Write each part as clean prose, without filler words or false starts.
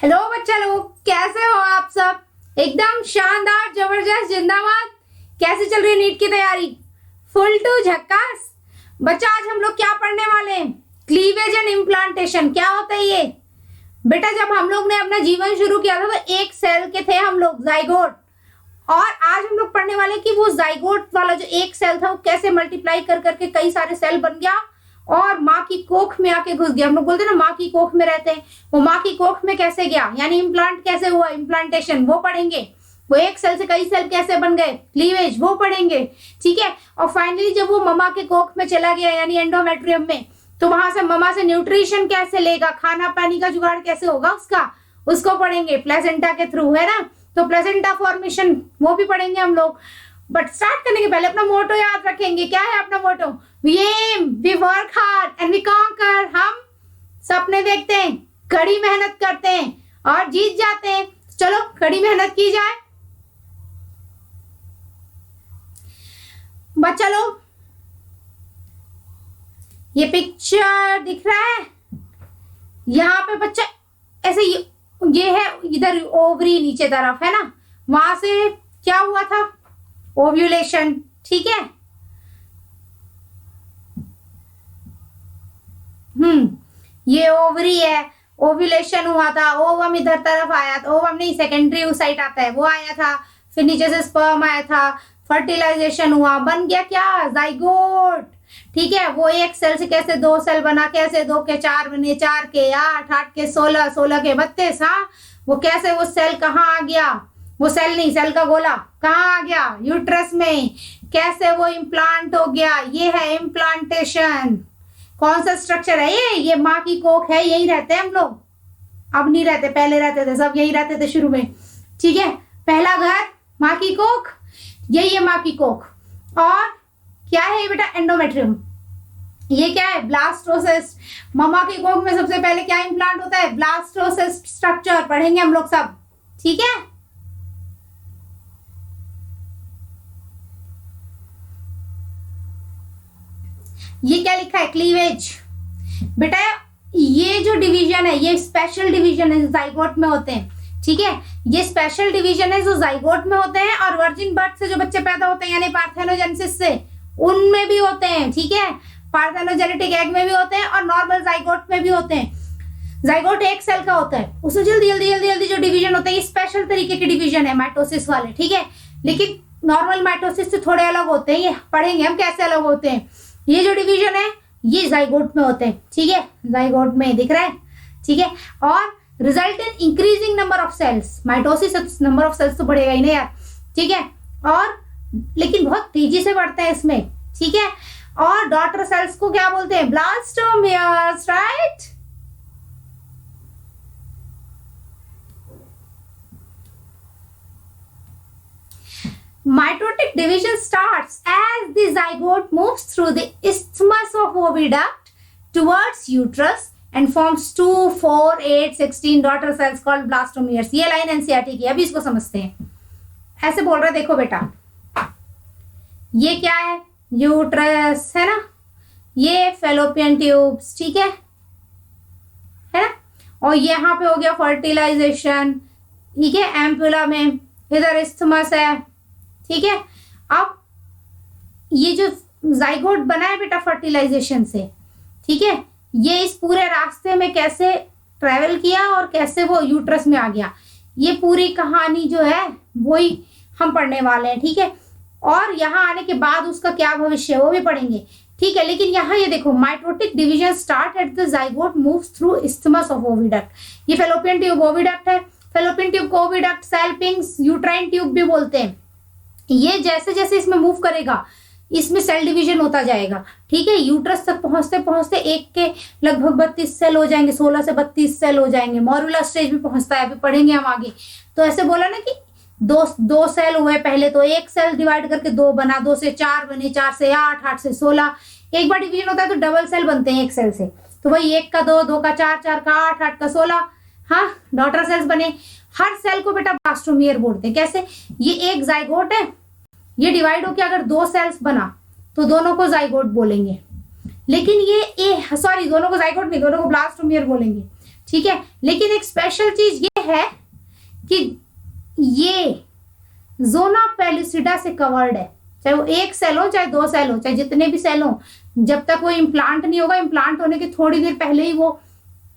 Hello बच्चा लोग, कैसे हो आप सब। एकदम शानदार, जबरदस्त, जिंदाबाद। कैसे चल रही है नीट की तैयारी? फुल टू झक्कास। बच्चा, आज हम लोग क्या पढ़ने वाले हैं? Cleavage and implantation. क्या होता है ये? बेटा, जब हम लोग ने अपना जीवन शुरू किया था तो एक सेल के थे हम लोग, जाइगोट। और आज हम लोग पढ़ने वाले कि वो जाइगोट वाला जो एक सेल था वो कैसे मल्टीप्लाई कर करके कई सारे सेल बन गया और माँ की कोख में आके घुस गया। हम लोग बोलते हैं ना, माँ की कोख में रहते हैं, वो माँ की कोख में कैसे गया, यानी इम्प्लांट कैसे हुआ, इम्प्लांटेशन वो पढ़ेंगे। वो एक सेल से कई सेल कैसे बन गए, क्लीवेज वो पढ़ेंगे। ठीक है। और फाइनली जब वो ममा के कोख में चला गया यानी एंडोमेट्रियम में, तो वहां से ममा से न्यूट्रिशन कैसे लेगा, खाना पानी का जुगाड़ कैसे होगा उसका, उसको पढ़ेंगे प्लेसेंटा के थ्रू, है ना। तो प्लेसेंटा फॉर्मेशन वो भी पढ़ेंगे हम लोग। बट स्टार्ट करने के पहले अपना मोटो याद रखेंगे। क्या है अपना motto? We aim, we work hard and we conquer. हम सपने देखते हैं, कड़ी मेहनत करते हैं और जीत जाते हैं। चलो कड़ी मेहनत की जाए। बच्चा लोग, ये पिक्चर दिख रहा है यहाँ पे बच्चा, ऐसे ये है इधर ओवरी नीचे तरफ, है ना। वहां से क्या हुआ था? ओव्यूलेशन। ठीक है। ये ओवरी है, ओव्यूलेशन हुआ था, ओवम इधर तरफ आया था, ओवम नहीं सेकेंडरी साइट आता है वो आया था, फिर नीचे से स्पर्म आया था, फर्टिलाइजेशन हुआ, बन गया क्या? जाइगोट। ठीक है। वो एक सेल से कैसे दो सेल बना, कैसे दो के चार बने, चार के आठ, आठ के 16, 16 के 32। हाँ, वो कैसे, वो सेल कहाँ आ गया? वो सेल नहीं, सेल का गोला कहाँ आ गया? यूट्रस में। कैसे वो इम्प्लांट हो गया? ये है इम्प्लांटेशन। कौन सा स्ट्रक्चर है ये माँ की कोख है, यही रहते हैं हम लोग। अब नहीं रहते, पहले रहते थे, सब यही रहते थे शुरू में। ठीक है। पहला घर माँ की कोख, यही है माँ की कोख। और क्या है ये बेटा? एंडोमेट्रियम। ये क्या है? ब्लास्टोसिस्ट। ममा की कोख में सबसे पहले क्या इम्प्लांट होता है? ब्लास्टोसिस्ट स्ट्रक्चर पढ़ेंगे हम लोग सब। ठीक है। ये क्या लिखा है? क्लीवेज। बेटा, ये जो डिवीजन है ये स्पेशल डिवीजन है, जाइगोट में होते हैं। ठीक है। ये स्पेशल डिवीजन है जो जाइगोट में होते हैं, और वर्जिन बर्थ से जो बच्चे पैदा होते हैं यानी पार्थेनोजेनेसिस से, उनमें भी होते हैं। ठीक है। पार्थेनोजेनेटिक एग में भी होते हैं और नॉर्मल जाइगोट में भी होते हैं। जाइगोट एक सेल का होता है, उसमें जल्दी जल्दी जल्दी जल्दी जो डिवीजन होता है ये स्पेशल तरीके के डिवीजन है, माइटोसिस वाले। ठीक है। लेकिन नॉर्मल माइटोसिस से थोड़े अलग होते हैं, ये पढ़ेंगे हम कैसे अलग होते हैं। ये जो डिवीजन है ये जाइगोट में होते हैं। ठीक है। जाइगोट में दिख रहा है। ठीक है। और result in increasing number of cells. Mitosis number of cells तो बढ़ेगा ही नहीं यार। ठीक है। और लेकिन बहुत तेजी से बढ़ता है इसमें। ठीक है। और डॉटर सेल्स को क्या बोलते हैं? Blastomeres, right. Mitotic division starts as the zygote moves through the isthmus of oviduct towards uterus and forms 2, 4, 8, 16 daughter cells called blastomeres. ये लाइन एनसीईआरटी की है, अभी इसको समझते हैं। ऐसे बोल रहे, देखो बेटा, ये क्या है? यूट्रस, है ना। ये फेलोपियन ट्यूब्स, ठीक है ना। और यहाँ पे हो गया फर्टिलाइजेशन। ठीक है। एम्पुला में इधर इस्थमस है। ठीक है। अब ये जो जाइगोट बना है बेटा फर्टिलाइजेशन से, ठीक है, ये इस पूरे रास्ते में कैसे ट्रेवल किया और कैसे वो यूट्रस में आ गया, ये पूरी कहानी जो है वही हम पढ़ने वाले हैं। ठीक है। और यहाँ आने के बाद उसका क्या भविष्य है वो भी पढ़ेंगे। ठीक है। लेकिन यहाँ ये देखो, mitotic division start at the zygote moves through isthmus of oviduct. ये फेलोपियन ट्यूब ओविडक्ट है। फेलोपियन ट्यूब को ओविडक्ट, सैलपिंग्स, यूट्राइन ट्यूब भी बोलते हैं। ये जैसे जैसे इसमें मूव करेगा इसमें सेल डिवीजन होता जाएगा। ठीक है। यूट्रस तक पहुंचते पहुंचते एक के लगभग 32 सेल हो जाएंगे, 16 से 32 सेल हो जाएंगे। मॉरुला स्टेज भी पहुंचता है, अभी पढ़ेंगे हम आगे। तो ऐसे बोला ना कि दो सेल हुए पहले, तो एक सेल डिवाइड करके दो बना, 2 से 4 बने, 4 से 8, 8 से 16। एक बार डिवीजन होता है तो डबल सेल बनते हैं एक सेल से, तो वही 1 का 2, 2 का 4, 4 का 8, 8 का 16। हाँ, डॉटर सेल्स बने। हर सेल को बेटा ब्लास्टोमियर बोलते हैं। कैसे? ये एक जाइगोट है, ये डिवाइड होकर अगर 2 सेल्स बना तो दोनों को जाइगोट बोलेंगे। लेकिन ये सॉरी, दोनों को जाइगोट नहीं, दोनों को ब्लास्टोमियर बोलेंगे। ठीक है। लेकिन एक स्पेशल चीज ये है कि ये जोना पेलिसिडा से कवर्ड है, चाहे वो एक सेल हो चाहे दो सेल हो चाहे जितने भी सेल हो, जब तक वो इम्प्लांट नहीं होगा, इम्प्लांट होने के थोड़ी देर पहले ही वो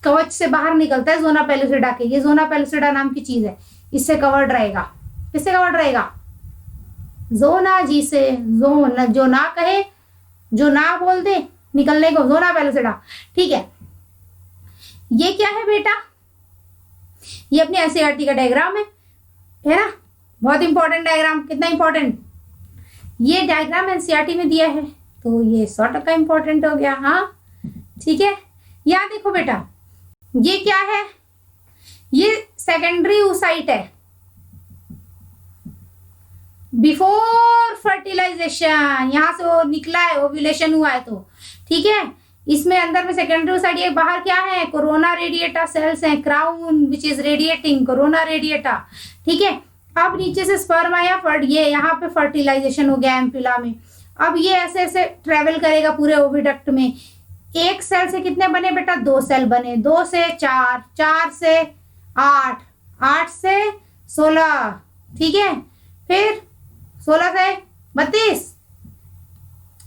कवच से बाहर निकलता है जोना पेलिसिडा के। ये जोना पेलिसिडा नाम की चीज है, इससे कवर्ड रहेगा। किससे कवर्ड रहेगा? जोना जी से। जोना, जो ना कहे, जो ना बोल दे निकलने को, जोना पेलिसिडा। ठीक है, ये क्या है बेटा? ये अपनी एनसीईआरटी का डायग्राम है ना, बहुत इंपॉर्टेंट डायग्राम। कितना इंपॉर्टेंट? ये डायग्राम एनसीईआरटी में दिया है तो ये 100% इंपॉर्टेंट हो गया। हाँ ठीक है, यहाँ देखो बेटा, ये क्या है? ये सेकेंडरी oocyte है, बिफोर फर्टिलाइजेशन। यहां से वो निकला है, ओव्यूलेशन हुआ है तो ठीक है। इसमें अंदर में सेकेंडरी oocyte, ये बाहर क्या है? कोरोना रेडिएटा सेल्स हैं, crown which is radiating, corona radiata. ठीक है, अब नीचे से स्पर्म आया, ये यहाँ पे फर्टिलाइजेशन हो गया एम्पुला में। अब ये ऐसे ऐसे ट्रेवल करेगा पूरे ओविडक्ट में। एक सेल से कितने बने बेटा? 2 सेल बने, 2 से 4, 4 से 8, 8 से 16, ठीक है, फिर 16 से 32,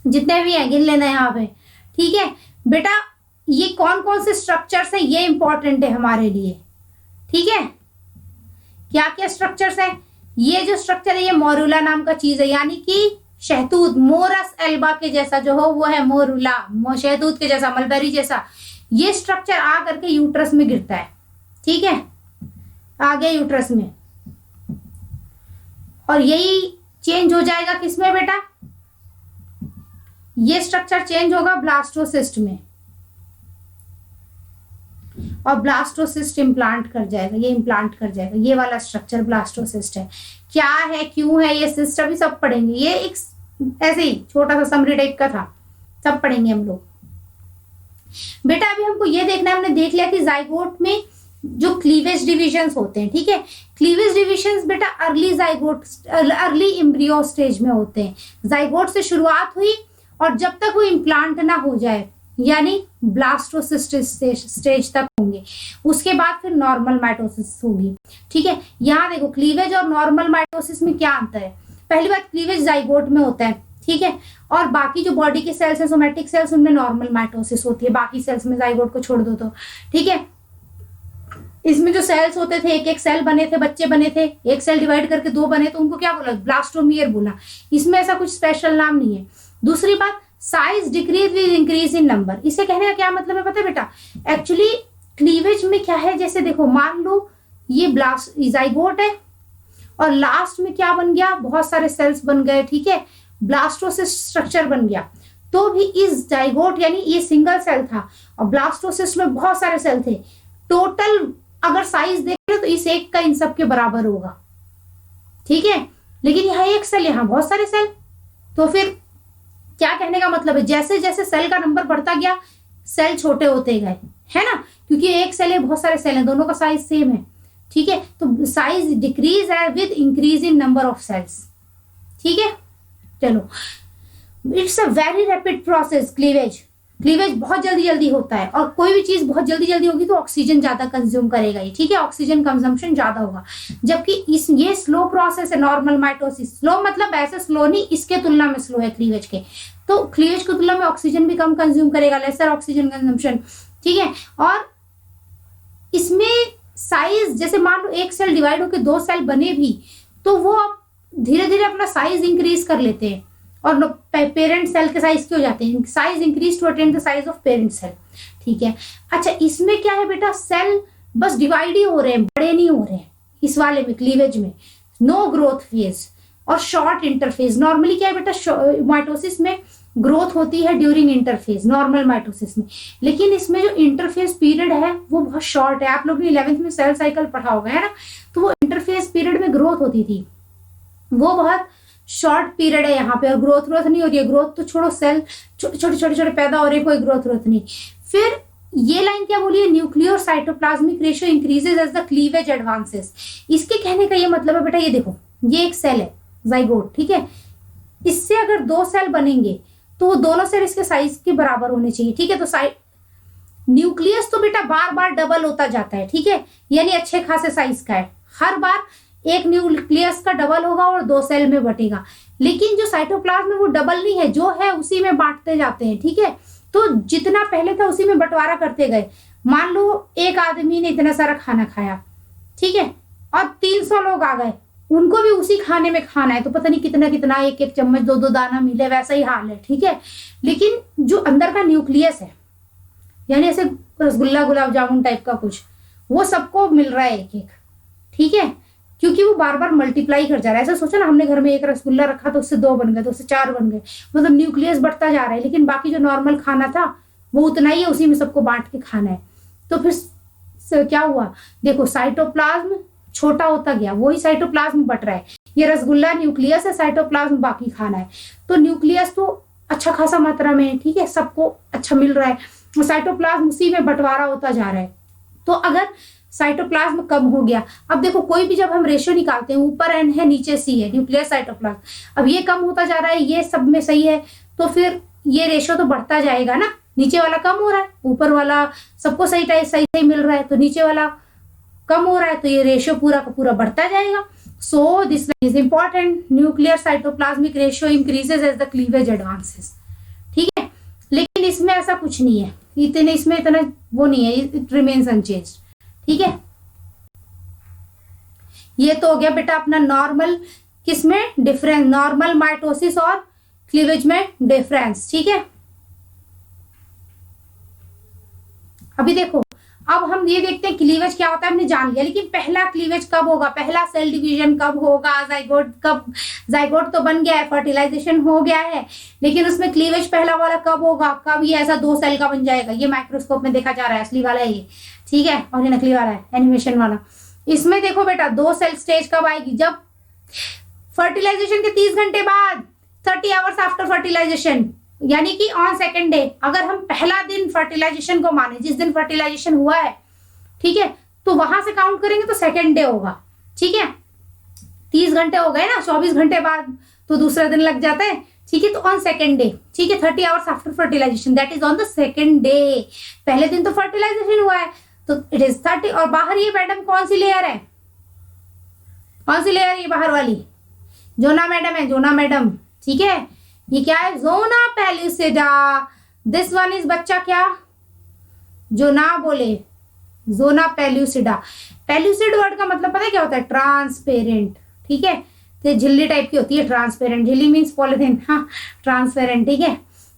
जितने भी हैं गिन लेना यहाँ पे। ठीक है बेटा, ये कौन कौन से स्ट्रक्चर्स हैं ये इंपॉर्टेंट है हमारे लिए। ठीक है, क्या क्या स्ट्रक्चर्स है? ये जो स्ट्रक्चर है ये मोरुला नाम का चीज है, यानी कि शहतूत, मोरस एल्बा के जैसा जो हो वो है मोरुला, शहतूत के जैसा, मलबेरी जैसा। ये स्ट्रक्चर आ करके यूट्रस में गिरता है। ठीक है, आगे यूट्रस में, और यही चेंज हो जाएगा किसमें बेटा? ये स्ट्रक्चर चेंज होगा ब्लास्टोसिस्ट में, और ब्लास्टोसिस्ट इम्प्लांट कर जाएगा, ये इम्प्लांट कर जाएगा। ये वाला स्ट्रक्चर ब्लास्टोसिस्ट है। क्या है, क्यों है ये सिस्ट, अभी सब पढ़ेंगे। ये एक ऐसे ही छोटा सा समरी टाइप का था, सब पढ़ेंगे हम लोग। बेटा अभी हमको ये देखना है, हमने देख लिया कि जाइगोट में जो क्लीवेज डिविजन्स होते हैं। ठीक है, क्लीवेज डिविजन्स बेटा early zygote, early embryo stage में होते हैं। जाइगोट से शुरुआत हुई और जब तक वो इम्प्लांट ना हो जाए, यानी ब्लास्टोसिस्ट स्टेज तक होंगे, उसके बाद फिर नॉर्मल माइटोसिस होगी। ठीक है, यहाँ देखो क्लीवेज और नॉर्मल माइटोसिस में क्या अंतर है? पहली बात, क्लीवेज जाइगोट में होता है, ठीक है, और बाकी जो बॉडी के सेल्स हैं, सोमैटिक सेल्स, उनमें नॉर्मल माइटोसिस होती है। बाकी सेल्स में जाइगोट को छोड़ दो तो। ठीक है, इसमें जो सेल्स होते थे, एक एक सेल बने थे, बच्चे बने थे, एक सेल डिवाइड करके 2 बने तो उनको क्या बोला? ब्लास्टोमियर बोला। इसमें ऐसा कुछ स्पेशल नाम नहीं है। दूसरी बात, size decrease with increase in number. इसे कहने का क्या मतलब है पता है बेटा? एक्चुअली क्लीवेज में क्या है, जैसे देखो मान लो ये जाइगोट है और लास्ट में क्या बन गया? बहुत सारे सेल्स बन गए। ठीक है, ब्लास्टोसिस्ट स्ट्रक्चर बन गया। तो भी इस जाइगोट, यानी ये सिंगल सेल था और ब्लास्टोसिस्ट में बहुत सारे सेल थे, टोटल अगर साइज देख लो तो इस एक का इन सब के बराबर होगा। ठीक है, लेकिन यहाँ एक सेल, यहाँ बहुत सारे सेल। तो फिर क्या कहने का मतलब है? जैसे जैसे सेल का नंबर बढ़ता गया, सेल छोटे होते गए, है ना, क्योंकि एक सेल है, बहुत सारे सेल हैं, दोनों का साइज सेम है। ठीक है, तो साइज डिक्रीज है with increase in number of cells. ठीक है, चलो, it's a very rapid process cleavage. Cleavage बहुत जल्दी जल्दी होता है, और कोई भी चीज बहुत जल्दी जल्दी होगी तो ऑक्सीजन ज्यादा कंज्यूम करेगा ये। ठीक है, ऑक्सीजन कंजम्पशन ज्यादा होगा। जबकि ये स्लो प्रोसेस है, नॉर्मल माइटोसिस। स्लो मतलब ऐसे स्लो नहीं, इसके तुलना में स्लो है क्लीवेज के। तो क्लीवेज की तुलना में ऑक्सीजन भी कम कंज्यूम करेगा, लेसर ऑक्सीजन कंजम्पशन। ठीक है, और इसमें साइज, जैसे मान लो एक सेल डिवाइड होकर 2 सेल बने भी, तो वो धीरे धीरे अपना साइज इंक्रीज कर लेते हैं और पेरेंट सेल के साइज के हो जाते हैं। Size increase to attain the size of parent cell. ठीक है, अच्छा इसमें क्या है बेटा? सेल बस डिवाइड ही हो रहे हैं, बड़े नहीं हो रहे हैं। इस वाले में क्लीवेज में नो ग्रोथ फेज और शॉर्ट इंटरफेज। नॉर्मली क्या है बेटा? माइटोसिस में ग्रोथ होती है ड्यूरिंग इंटरफेज, नॉर्मल माइटोसिस में, लेकिन इसमें जो इंटरफेज पीरियड है वो बहुत शॉर्ट है। आप लोग ने 11th में सेल साइकिल पढ़ा होगा, है ना? तो वो इंटरफेज पीरियड में ग्रोथ होती थी, वो बहुत शॉर्ट पीरियड है यहाँ पे, और ग्रोथ नहीं हो रही है। ग्रोथ तो छोड़ो, सेल छोटे छोटे पैदा हो रहे, कोई ग्रोथ नहीं। फिर ये लाइन क्या बोली है? Nuclear cytoplasmic ratio increases as the cleavage advances. इसके कहने का ये मतलब है बेटा, ये देखो, ये एक सेल है जाइगोट, ठीक है, इससे अगर 2 सेल बनेंगे तो वो दोनों सेल इसके साइज के बराबर होने चाहिए। ठीक है, तो न्यूक्लियस तो बेटा बार बार डबल होता जाता है, ठीक है, यानी अच्छे खासे साइज का है, हर बार एक न्यूक्लियस का डबल होगा और 2 सेल में बटेगा। लेकिन जो साइटोप्लाज्म है वो डबल नहीं है, जो है उसी में बांटते जाते हैं, ठीक है। तो जितना पहले था उसी में बंटवारा करते गए। मान लो एक आदमी ने इतना सारा खाना खाया, ठीक है, और 300 लोग आ गए, उनको भी उसी खाने में खाना है, तो पता नहीं कितना कितना, एक एक चम्मच 2-2 दाना मिले, वैसा ही हाल है, ठीक है। लेकिन जो अंदर का न्यूक्लियस है, यानी ऐसे रसगुल्ला गुलाब जामुन टाइप का कुछ, वो सबको मिल रहा है एक एक, ठीक है, क्योंकि वो बार बार मल्टीप्लाई कर जा रहा है। ऐसा सोचा ना, हमने घर में एक रसगुल्ला रखा तो उससे 2 बन गए, तो उससे 4 बन गए, मतलब न्यूक्लियस बढ़ता जा रहा है, लेकिन बाकी जो नॉर्मल खाना था वो उतना ही है, उसी में सबको बांट के खाना है। तो फिर क्या हुआ, देखो साइटोप्लाज्म छोटा होता गया, वही साइटोप्लाज्म बढ़ रहा है। ये रसगुल्ला न्यूक्लियस है, साइटोप्लाज्म बाकी खाना है। तो न्यूक्लियस तो अच्छा खासा मात्रा में है, ठीक है, सबको अच्छा मिल रहा है, साइटोप्लाज्म उसी में बंटवारा होता जा रहा है। तो अगर साइटोप्लाज्म कम हो गया, अब देखो कोई भी जब हम रेशियो निकालते हैं, ऊपर एन है नीचे सी है, न्यूक्लियस साइटोप्लाज्म, अब ये कम होता जा रहा है, ये सब में सही है, तो फिर ये रेशियो तो बढ़ता जाएगा ना, नीचे वाला कम हो रहा है, ऊपर वाला सबको सही सही मिल रहा है, तो नीचे वाला कम हो रहा है, तो ये रेशियो पूरा का पूरा बढ़ता जाएगा। So this is important, nuclear cytoplasmic ratio increases as the cleavage advances, ठीक है। लेकिन इसमें ऐसा कुछ नहीं है, इसमें इतना वो नहीं है, इट रिमेन्स अनचेंज्ड, ठीक है। ये तो हो गया बेटा अपना नॉर्मल, किसमें डिफरेंस, नॉर्मल माइटोसिस और क्लीवेज में डिफरेंस, ठीक है। अभी देखो, अब हम ये देखते हैं क्लीवेज क्या होता है, हमने जान लिया, लेकिन पहला क्लीवेज कब होगा, पहला सेल डिवीजन कब होगा, जाइगोट तो बन गया है, फर्टिलाइजेशन हो गया है, लेकिन उसमें क्लीवेज पहला वाला कब होगा, कब ये ऐसा 2 सेल का बन जाएगा, ये माइक्रोस्कोप में देखा जा रहा है, असली वाला है ये, ठीक है, और ये नकली वाला है, एनिमेशन वाला। इसमें देखो बेटा 2 सेल स्टेज कब आएगी, जब फर्टिलाइजेशन के 30 घंटे बाद, 30 आवर्स आफ्टर फर्टिलाइजेशन, यानी कि ऑन सेकेंड डे। अगर हम पहला दिन फर्टिलाइजेशन को माने, जिस दिन फर्टिलाइजेशन हुआ है, ठीक है, तो वहां से काउंट करेंगे तो सेकेंड डे होगा, ठीक है। 30 घंटे हो गए ना, 24 घंटे बाद तो दूसरा दिन लग जाता है, ठीक है, तो ऑन सेकेंड डे, ठीक है, 30 hours after fertilization, that is on the second day. पहले दिन तो फर्टिलाइजेशन हुआ है, तो इट इज 30। और बाहर ये मैडम कौन सी लेयर है, कौन सी लेयर, ये बाहर वाली जोना मैडम है, जोना मैडम, ठीक है। ये क्या है, zona pellucida, this one is बच्चा क्या, जो ना बोले, जोना पेलुसिडा। पेलुसिड वर्ड का मतलब पता है क्या होता है, ट्रांसपेरेंट, ठीक है, तो झिल्ली टाइप की होती है, ट्रांसपेरेंट, झिल्ली मीन्स पॉलिथीन, हाँ ट्रांसपेरेंट, ठीक है।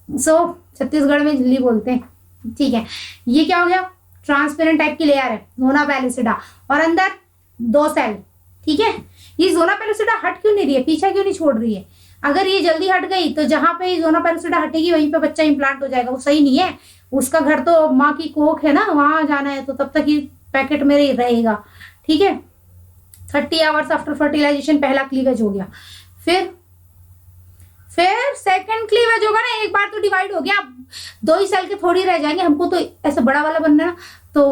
सो छत्तीसगढ़ में झिल्ली बोलते हैं, ठीक है। ये क्या हो गया, ट्रांसपेरेंट टाइप की लेयर है, जोना पेलुसिडा, और अंदर 2 सेल, ठीक है। ये जोना पेलुसिडा हट क्यों नहीं रही है, पीछा क्यों नहीं छोड़ रही है, अगर ये जल्दी हट गई तो जहां पे जोना पेलुसिडा हटेगी वहीं पे बच्चा इम्प्लांट हो जाएगा, वो सही नहीं है, उसका घर तो माँ की कोख है ना, वहां जाना है, तो तब तक ही पैकेट में ही रहेगा, ठीक है। 30 आवर्स आफ्टर फर्टिलाइजेशन पहला क्लीवेज हो गया, फिर सेकंड क्लीवेज होगा ना, एक बार तो डिवाइड हो गया, 2 ही सेल के थोड़ी रह जाएंगे, हमको तो ऐसे बड़ा वाला बनना ना, तो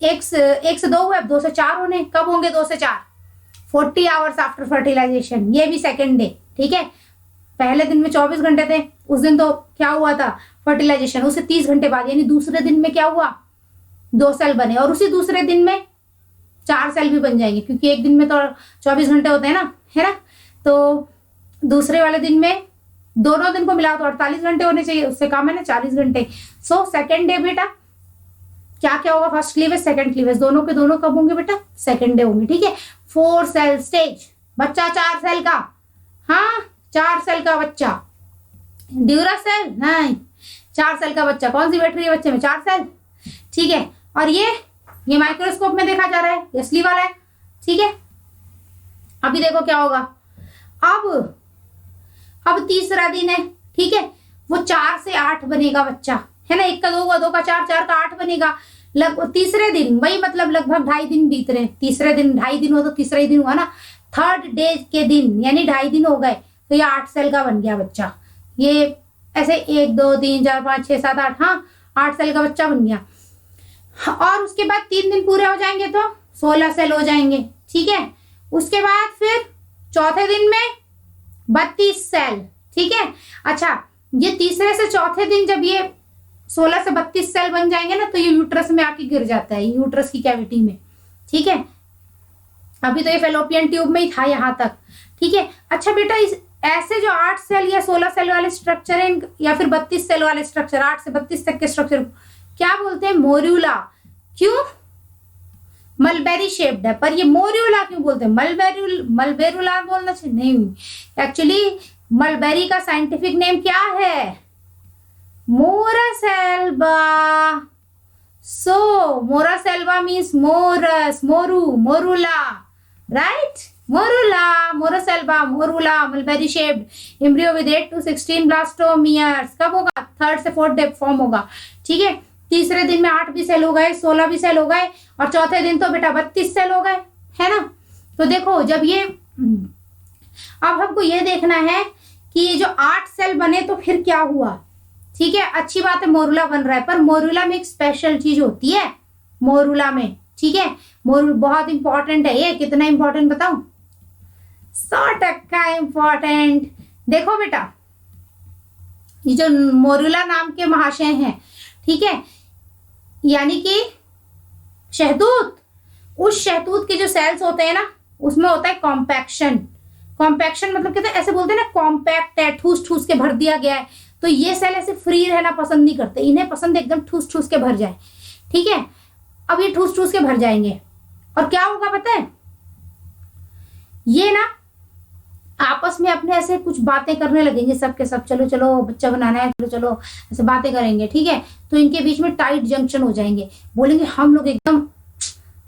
1 से 2 हुए, अब 2 से 4 होने, कब होंगे 2 से 4, 40 आवर्स आफ्टर फर्टिलाइजेशन, ये भी सेकेंड डे, ठीक है। पहले दिन में 24 घंटे थे, उस दिन तो क्या हुआ था फर्टिलाइजेशन, उससे 30 घंटे बाद, यानी दूसरे दिन में क्या हुआ, 2 सेल बने, और उसी दूसरे दिन में 4 सेल भी बन जाएंगे, क्योंकि एक दिन में तो 24 घंटे होते हैं ना, है ना। तो दूसरे वाले दिन में, दोनों दिन को मिला तो 48 घंटे होने चाहिए, उससे कम है ना 40 घंटे। सो सेकेंड डे बेटा क्या क्या होगा, फर्स्ट क्लीवेज सेकेंड क्लीवेज, दोनों के दोनों कब होंगे बेटा, सेकेंड डे होंगे, ठीक है। 4 सेल स्टेज, बच्चा 4 सेल का, हाँ 4 सेल का बच्चा, ड्यूरा सेल नहीं, 4 सेल का बच्चा, कौन सी बैठ रही है बच्चे में, 4 सेल, ठीक है। और ये माइक्रोस्कोप में देखा जा रहा है, ये असली वाला है, ठीक है। अभी देखो क्या होगा, अब तीसरा दिन है, ठीक है, वो 4 से 8 बनेगा बच्चा, है ना, 1 का 2 का 2 का 4, 4 का 8 बनेगा। तीसरे दिन, वही मतलब लगभग 2.5 दिन बीत रहे, तीसरे दिन 2.5 दिन हो तो तीसरा ही दिन हुआ ना, थर्ड डे के दिन, यानी 2.5 दिन हो गए, तो ये 8 सेल का बन गया बच्चा, ये ऐसे 1 2 3 4 5 6 7 8, हाँ 8 सेल का बच्चा बन गया। और उसके बाद 3 दिन पूरे हो जाएंगे तो 16 सेल हो जाएंगे, ठीक है। उसके बाद फिर चौथे दिन में 32 सेल, ठीक है। अच्छा, ये तीसरे से चौथे दिन जब ये 16 से 32 सेल बन जाएंगे ना तो ये यूट्रस में आके गिर जाता है, यूट्रस की कैविटी में। ठीक है, अभी तो ये फेलोपियन ट्यूब में ही था यहाँ तक। ठीक है, अच्छा बेटा इस ऐसे जो 8 सेल या 16 सेल वाले स्ट्रक्चर है या फिर 32 सेल वाले स्ट्रक्चर, 8 से 32 तक के स्ट्रक्चर क्या बोलते हैं? मोर्यूला। क्यों? मलबेरी शेप्ड है, पर ये मोर्यूला क्यों बोलते हैं? मलबेरुला बोलना चाहिए नहीं, एक्चुअली मलबेरी का साइंटिफिक नेम क्या है? Morris Elba. So Morris Elba means Morris, morula, right? Morula, Morris Elba, morula, mulberry shaped embryo with 8 to 16 blastomeres. कब होगा? 3rd से 4th डे फॉर्म होगा। ठीक है, तीसरे दिन में 8 भी सेल हो गए, 16 भी सेल हो गए और चौथे दिन तो बेटा 32 सेल हो गए, है ना? तो देखो जब ये अब हमको ये देखना है कि ये जो 8 सेल बने तो फिर क्या हुआ। ठीक है, अच्छी बात है मोरूला बन रहा है, पर मोरूला में एक स्पेशल चीज होती है मोरूला में। ठीक है, मोरूला बहुत इंपॉर्टेंट है। ये कितना इंपॉर्टेंट बताऊं? 100% इंपॉर्टेंट। देखो बेटा ये जो मोरूला नाम के महाशय हैं, ठीक है, यानी कि शहतूत, उस शहतूत के जो सेल्स होते हैं ना उसमें होता है कॉम्पैक्शन। कॉम्पैक्शन मतलब कहते हैं, ऐसे बोलते हैं ना कॉम्पैक्ट है, ठूस ठूस के भर दिया गया है। तो ये सेल ऐसे फ्री रहना पसंद नहीं करते, इन्हें पसंद एकदम ठूस ठूस के भर जाए। ठीक है, अब ये ठूस ठूस के भर जाएंगे और क्या होगा पता है? ये ना आपस में अपने ऐसे कुछ बातें करने लगेंगे सब के सब, चलो चलो बच्चा बनाना है, चलो चलो ऐसे बातें करेंगे। ठीक है, तो इनके बीच में टाइट जंक्शन हो जाएंगे, बोलेंगे हम लोग एकदम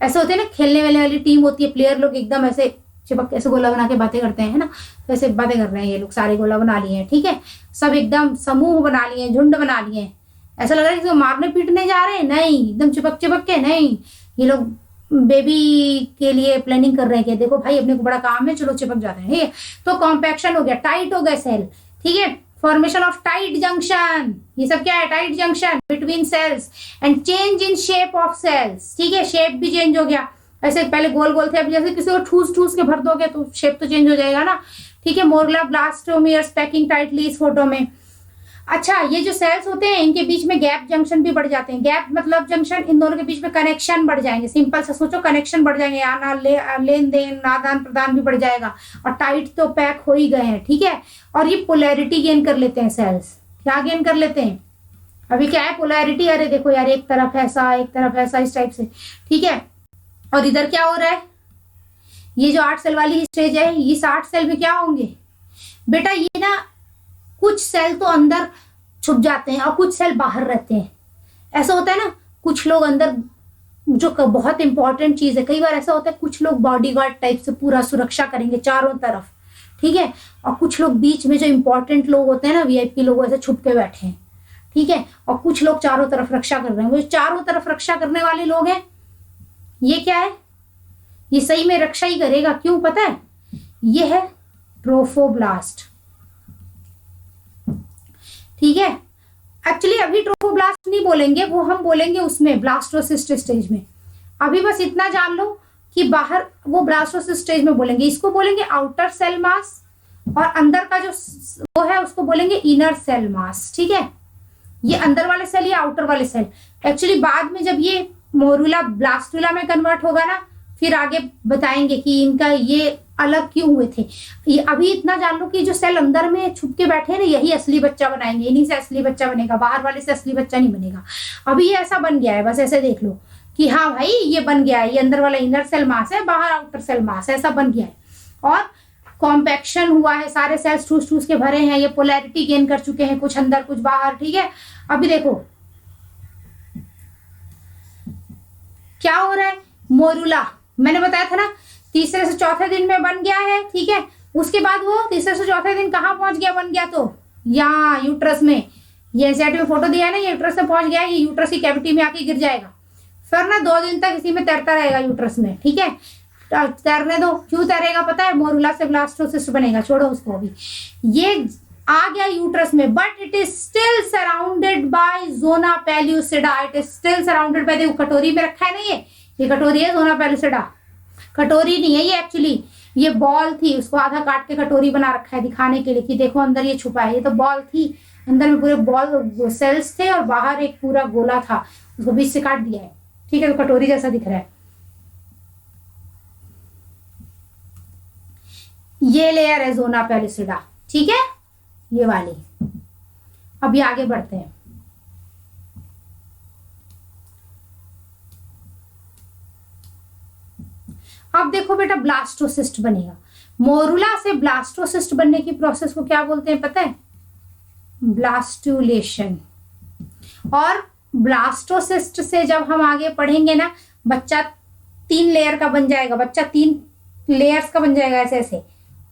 ऐसे होते हैं ना, खेलने वाली टीम होती है, प्लेयर लोग एकदम ऐसे चिपक ऐसे गोला बना के बातें करते हैं ना, तो ऐसे बातें कर रहे हैं ये लोग, सारे गोला बना लिए हैं। ठीक है, सब एकदम समूह बना लिए, झुंड बना लिए, ऐसा लग रहा है कि मारने पीटने जा रहे हैं, नहीं, एकदम चिपक चिपक के नहीं, ये लोग बेबी के लिए प्लानिंग कर रहे हैं कि देखो भाई अपने को बड़ा काम है, चलो चिपक जाते हैं। ठीक है, तो कॉम्पैक्शन हो गया, टाइट हो गए सेल। ठीक है, फॉर्मेशन ऑफ टाइट जंक्शन, ये सब क्या है? Tight junction between cells and change in shape of cells. ठीक है, शेप भी चेंज हो गया, ऐसे पहले गोल गोल थे, अब जैसे किसी को ठूस ठूस के भर दोगे तो शेप तो चेंज हो जाएगा ना। ठीक है, मोरला ब्लास्टोमियर्स पैकिंग टाइटली इस फोटो में। अच्छा, ये जो सेल्स होते हैं इनके बीच में गैप जंक्शन भी बढ़ जाते हैं। गैप मतलब जंक्शन, इन दोनों के बीच में कनेक्शन बढ़ जाएंगे। सिंपल से सोचो, कनेक्शन बढ़ जाएंगे, आना लेन देन आदान प्रदान भी बढ़ जाएगा और टाइट तो पैक हो ही गए हैं। ठीक है, और ये पोलैरिटी गेन कर लेते हैं सेल्स। क्या गेन कर लेते हैं? अभी क्या है पोलैरिटी? अरे देखो यार, एक तरफ ऐसा एक तरफ ऐसा, इस टाइप से। ठीक है, और इधर क्या हो रहा है? ये जो 8 सेल वाली स्टेज है, इस 8 सेल में क्या होंगे बेटा? ये ना कुछ सेल तो अंदर छुप जाते हैं और कुछ सेल बाहर रहते हैं। ऐसा होता है ना, कुछ लोग अंदर, जो बहुत इंपॉर्टेंट चीज है, कई बार ऐसा होता है कुछ लोग बॉडीगार्ड टाइप से पूरा सुरक्षा करेंगे चारों तरफ। ठीक है, और कुछ लोग बीच में जो इंपॉर्टेंट लोग होते हैं ना, वीआईपी लोग, ऐसे छुप के बैठे हैं। ठीक है, और कुछ लोग चारों तरफ रक्षा कर रहे हैं। वो चारों तरफ रक्षा करने वाले लोग हैं, ये क्या है? ये सही में रक्षा ही करेगा। क्यों पता है? ये है ट्रोफोब्लास्ट। ठीक है, एक्चुअली अभी ट्रोफोब्लास्ट नहीं बोलेंगे, वो हम बोलेंगे उसमें ब्लास्टोसिस्ट स्टेज में। अभी बस इतना जान लो कि बाहर वो ब्लास्टोसिस्ट स्टेज में बोलेंगे, इसको बोलेंगे आउटर सेल मास, और अंदर का जो वो है उसको बोलेंगे इनर सेल मास। ठीक है, ये अंदर वाले सेल या आउटर वाले सेल। एक्चुअली बाद में जब ये मोरूला ब्लास्टुला में कन्वर्ट होगा ना, फिर आगे बताएंगे कि इनका ये अलग क्यों हुए थे। ये अभी इतना जान लो कि जो सेल अंदर में छुप के बैठे हैं ना, यही असली बच्चा बनाएंगे, इन्हीं से असली बच्चा बनेगा, बाहर वाले से असली बच्चा नहीं बनेगा। अभी ये ऐसा बन गया है, बस ऐसे देख लो कि हाँ भाई ये बन गया है, ये अंदर वाला इनर सेल मास है, बाहर आउटर सेल मास, ऐसा बन गया है। और कॉम्पैक्शन हुआ है, सारे सेल्स ठूस ठूस के भरे हैं, ये पोलैरिटी गेन कर चुके हैं, कुछ अंदर कुछ बाहर। ठीक है, अभी देखो क्या हो रहा है। मोरूला मैंने बताया था ना, तीसरे से चौथे दिन में बन गया है। ठीक है, उसके बाद वो तीसरे से चौथे दिन कहाँ पहुंच गया? बन गया तो यहाँ यूट्रस में, ये एनसीईआरटी में फोटो दिया है ना, ये यूट्रस में पहुंच गया है, ये यूट्रस की कैविटी में आके गिर जाएगा। फिर ना 2 दिन तक इसी में तैरता रहेगा यूट्रस में। ठीक है, तैरने दो। क्यों तैरेगा पता है? मोरूला से ब्लास्टोसिस्ट बनेगा, छोड़ो उसको। अभी ये आ गया यूट्रस में, but it is still surrounded by zona pellucida. It is still surrounded by, देखो कटोरी में रखा है ना, ये कटोरी है जोना पेल्यूसिडा। कटोरी नहीं है ये, एक्चुअली ये बॉल थी, उसको आधा काट के कटोरी बना रखा है दिखाने के लिए कि देखो अंदर ये छुपा है। ये तो बॉल थी, अंदर में पूरे बॉल सेल्स थे और बाहर एक पूरा गोला था, उसको बीच से काट दिया है, ठीक है, तो कटोरी जैसा दिख रहा है। ये लेयर है जोना पेलिसिडा, ठीक है, ये वाली। अभी आगे बढ़ते हैं। अब देखो बेटा ब्लास्टोसिस्ट बनेगा। मोरुला से ब्लास्टोसिस्ट बनने की प्रोसेस को क्या बोलते हैं पता है? ब्लास्टुलेशन। और ब्लास्टोसिस्ट से जब हम आगे पढ़ेंगे ना, बच्चा 3 लेयर का बन जाएगा, बच्चा 3 लेयर्स का बन जाएगा ऐसे ऐसे,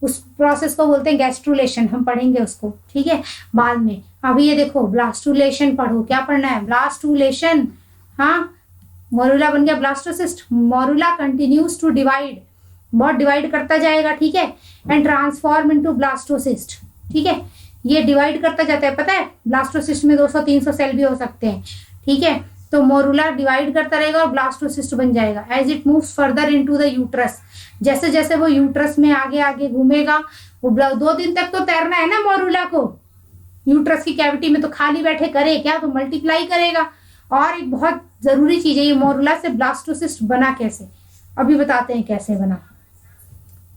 उस प्रोसेस को बोलते हैं गैस्ट्रुलेशन। हम पढ़ेंगे उसको, ठीक है, बाद में। अभी ये देखो ब्लास्टुलेशन पढ़ो, क्या पढ़ना है? ब्लास्टुलेशन। हाँ, मोरुला बन गया blastocyst. Morula continues to divide, बहुत डिवाइड करता जाएगा, ठीक है, एंड ट्रांसफॉर्म इनटू ब्लास्टोसिस्ट, ठीक है, ये डिवाइड करता जाता है, पता है ब्लास्टोसिस्ट में 200-300 सेल भी हो सकते हैं, ठीक है, तो मोरुला डिवाइड करता रहेगा और ब्लास्टोसिस्ट बन जाएगा। As it moves further into the uterus, जैसे जैसे वो यूट्रस में आगे आगे घूमेगा, वो 2 दिन तक तो तैरना है ना मोरुला को, यूट्रस की कैविटी में तो खाली बैठे करे क्या, तो मल्टीप्लाई करेगा। और एक बहुत जरूरी चीज है, ये मोरुला से ब्लास्टोसिस्ट बना कैसे, अभी बताते हैं कैसे बना।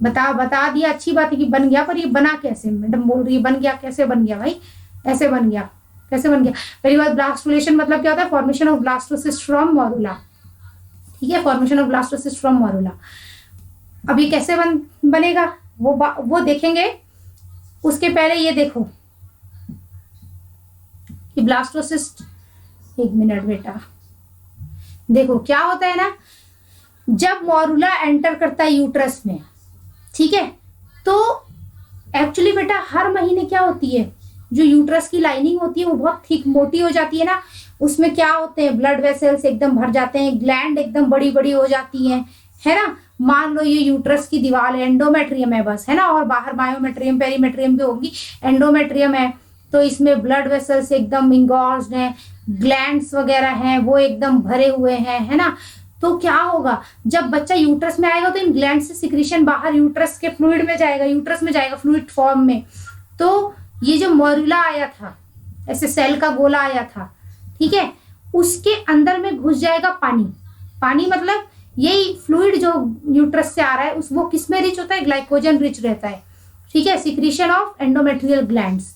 बता दिया, अच्छी बात है कि बन गया, पर ये बना कैसे? मैडम बोल रही है बन गया, कैसे बन गया भाई? ऐसे बन गया, कैसे बन गया? पहली बात, ब्लास्टुलेशन मतलब क्या होता है? Formation of blastocyst from morula, ठीक है, formation of blastocyst from morula. अभी कैसे बनेगा वो देखेंगे। उसके पहले ये देखो कि ब्लास्टोसिस्ट, एक मिनट बेटा, देखो क्या होता है ना, जब मोरुला एंटर करता है यूट्रस में, ठीक है, तो एक्चुअली बेटा हर महीने क्या होती है, जो यूट्रस की लाइनिंग होती है वो बहुत थिक मोटी हो जाती है ना, उसमें क्या होते हैं, ब्लड वेसल्स एकदम भर जाते हैं, ग्लैंड एकदम बड़ी बड़ी हो जाती हैं, है ना। मान लो ये यूट्रस की दीवार है, एंडोमेट्रियम है बस, है ना, और बाहर बायोमेट्रियम पेरीमेट्रियम भी होगी, एंडोमेट्रियम है, तो इसमें ब्लड वेसल्स एकदम इंगॉर्ज्ड हैं, ग्लैंड्स वगैरह हैं वो एकदम भरे हुए हैं, है ना। तो क्या होगा, जब बच्चा यूट्रस में आएगा तो इन ग्लैंड से सिक्रीशन बाहर यूट्रस के फ्लूइड में जाएगा, यूट्रस में जाएगा फ्लूइड फॉर्म में। तो ये जो मोरुला आया था, ऐसे सेल का गोला आया था, ठीक है, उसके अंदर में घुस जाएगा पानी। पानी मतलब यही फ्लूइड जो यूट्रस से आ रहा है, उस वो किस में रिच होता है? ग्लाइकोजन रिच रहता है, ठीक है। Secretion of endometrial glands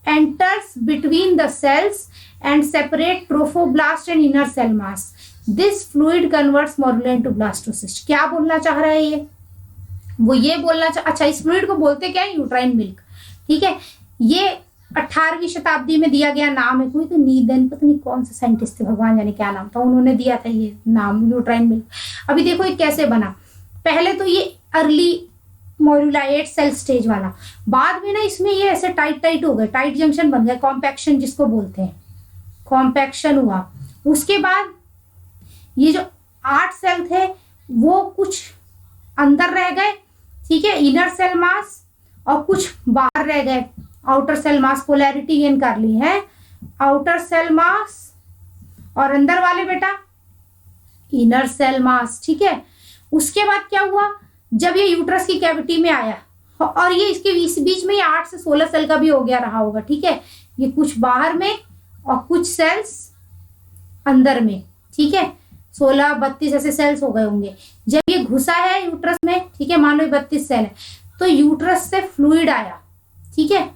enters between the cells and separate trophoblast and inner cell mass. This fluid converts morula into blastocyst. क्या बोलना चाह रहा है ये? वो ये बोलना अच्छा, इस फ्लूइड को बोलते क्या है? यूट्राइन मिल्क, ठीक है। ये 18वीं शताब्दी में दिया गया नाम है, कोई तो नीदन, पता नहीं कौन सा साइंटिस्ट थे, भगवान जाने क्या नाम था, उन्होंने दिया था ये नाम यूट्राइन मिल्क। अभी देखो ये कैसे बना। पहले तो ये अर्ली मोरुला 8 सेल स्टेज वाला, बाद में ना इसमें ये ऐसे टाइट हो गए, टाइट जंक्शन बन गए, कॉम्पैक्शन जिसको बोलते हैं, कॉम्पैक्शन हुआ। उसके बाद ये जो 8 सेल थे वो कुछ अंदर रह गए, ठीक है, इनर सेल मास, और कुछ बाहर रह गए, outer cell mass. Polarity gain कर ली है, आउटर सेल मास और अंदर वाले बेटा इनर सेल मास, ठीक है। उसके बाद क्या हुआ, जब ये यूट्रस की कैविटी में आया, और ये इसके बीच में 8 से 16 सेल का भी हो गया रहा होगा, ठीक है, ये कुछ बाहर में और कुछ सेल्स अंदर में, ठीक है, 16-32 ऐसे सेल्स हो गए होंगे। जब ये घुसा है यूट्रस में, ठीक है, मान लो 32 सेल है, तो यूट्रस से फ्लूइड आया, ठीक है,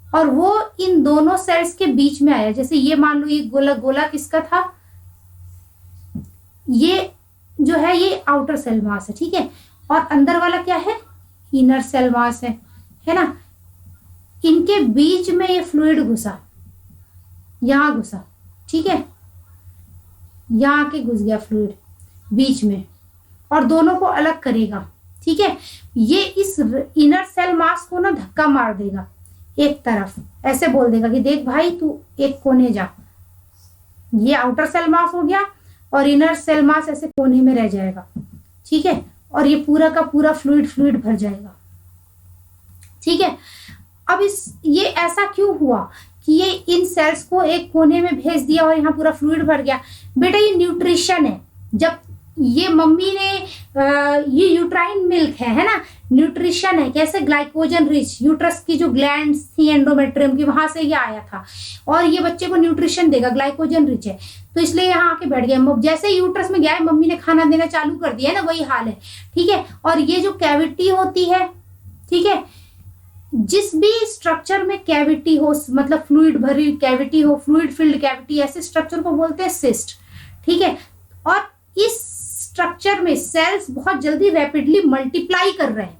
और वो इन दोनों सेल्स के बीच में आया। जैसे ये मान लो ये गोला किसका था, ये जो है ये आउटर सेल मास है, ठीक है, और अंदर वाला क्या है? इनर सेल मास है ना। इनके बीच में ये फ्लूइड घुसा, यहां घुसा, ठीक है, यहां के घुस गया फ्लूइड बीच में, और दोनों को अलग करेगा, ठीक है। ये इस इनर सेल मास को ना धक्का मार देगा एक तरफ, ऐसे बोल देगा कि देख भाई तू एक कोने जा। ये आउटर सेल मास हो गया और इनर सेल मास ऐसे कोने में रह जाएगा, ठीक है, और ये पूरा का पूरा फ्लूइड भर जाएगा, ठीक है। अब ये ऐसा क्यों हुआ कि ये इन सेल्स को एक कोने में भेज दिया और यहाँ पूरा फ्लूइड भर गया? बेटा ये न्यूट्रिशन है। जब ये मम्मी ने ये यूट्राइन मिल्क है ना, न्यूट्रिशन है, कैसे, ग्लाइकोजन रिच, यूट्रस की जो ग्लैंड्स थी एंडोमेट्रियम की, वहां से ये आया था, और ये बच्चे को न्यूट्रिशन देगा, ग्लाइकोजन रिच है, तो इसलिए यहाँ आके बैठ गया। जैसे यूट्रस में गया है, मम्मी ने खाना देना चालू कर दिया है ना, वही हाल है, ठीक है। और ये जो कैविटी होती है, ठीक है, जिस भी स्ट्रक्चर में कैविटी हो, मतलब फ्लूइड भरी कैविटी हो, फ्लूइड फिल्ड कैविटी, ऐसे स्ट्रक्चर को बोलते हैं सिस्ट, ठीक है। और इस स्ट्रक्चर में सेल्स बहुत जल्दी रैपिडली मल्टीप्लाई कर रहे हैं,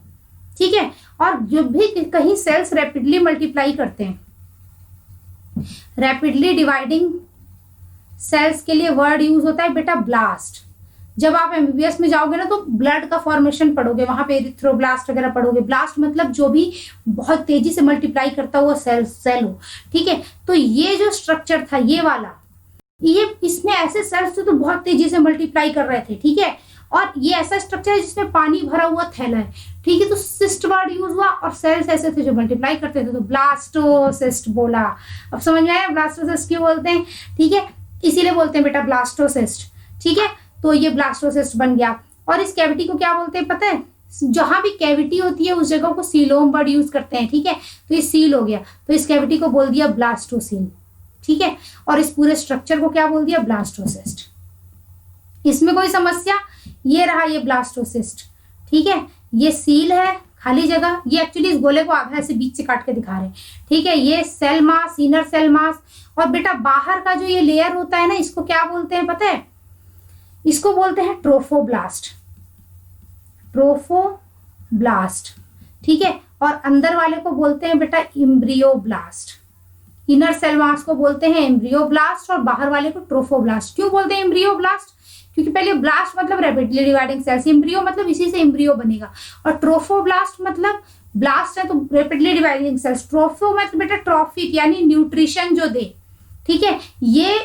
ठीक है। और जब भी कहीं सेल्स रैपिडली मल्टीप्लाई करते हैं, रैपिडली डिवाइडिंग सेल्स के लिए वर्ड यूज होता है बेटा ब्लास्ट। जब आप एमबीबीएस में जाओगे ना तो ब्लड का फॉर्मेशन पढ़ोगे, वहां पे एरिथ्रोब्लास्ट वगैरह पढ़ोगे। ब्लास्ट मतलब जो भी बहुत तेजी से मल्टीप्लाई करता हुआ सेल हो, ठीक है। तो ये जो स्ट्रक्चर था ये वाला, ये इसमें ऐसे सेल्स थे तो बहुत तेजी से मल्टीप्लाई कर रहे थे, ठीक है। और ये ऐसा स्ट्रक्चर है जिसमें पानी भरा हुआ थैला है, ठीक है। तो सिस्ट वर्ड यूज हुआ और सेल्स ऐसे थे जो मल्टीप्लाई करते थे, तो ब्लास्टोसिस्ट बोला। अब समझ में आया ब्लास्टोसिस्ट क्यों बोलते हैं, ठीक है, इसीलिए बोलते हैं बेटा ब्लास्टोसिस्ट, ठीक है। तो ये ब्लास्टोसिस्ट बन गया। और इस कैविटी को क्या बोलते हैं पता है, जहां भी कैविटी होती है उस जगह को सीलोम वर्ड यूज करते हैं, ठीक है। तो ये सील हो गया, तो इस कैविटी को बोल दिया ब्लास्टोसील, ठीक है। और इस पूरे स्ट्रक्चर को क्या बोल दिया, ब्लास्टोसिस्ट। इसमें कोई समस्या, ये रहा ये ब्लास्टोसिस्ट, ठीक है। ये सील है, खाली जगह, ये एक्चुअली इस गोले को आधा ऐसे बीच से काट के दिखा रहे हैं, ठीक है। ये cell mass, inner cell mass. और बेटा बाहर का जो ये लेयर होता है ना, इसको क्या बोलते हैं पता है, इसको बोलते हैं ट्रोफोब्लास्ट, ट्रोफोब्लास्ट, ठीक है। और अंदर वाले को बोलते हैं बेटा इम्ब्रियोब्लास्ट। इनर सेल मास को बोलते हैं एम्ब्रियोब्लास्ट और बाहर वाले को ट्रोफोब्लास्ट। क्यों बोलते हैं एम्ब्रियोब्लास्ट, क्योंकि पहले ब्लास्ट मतलब रैपिडली डिवाइडिंग सेल्स, एम्ब्रियो मतलब इसी से एम्ब्रियो बनेगा, और ट्रोफोब्लास्ट मतलब ब्लास्ट है तो रैपिडली डिवाइडिंग सेल्स, ट्रोफो मतलब बेटा ट्रॉफिक यानी न्यूट्रिशन जो दे, ठीक है। ये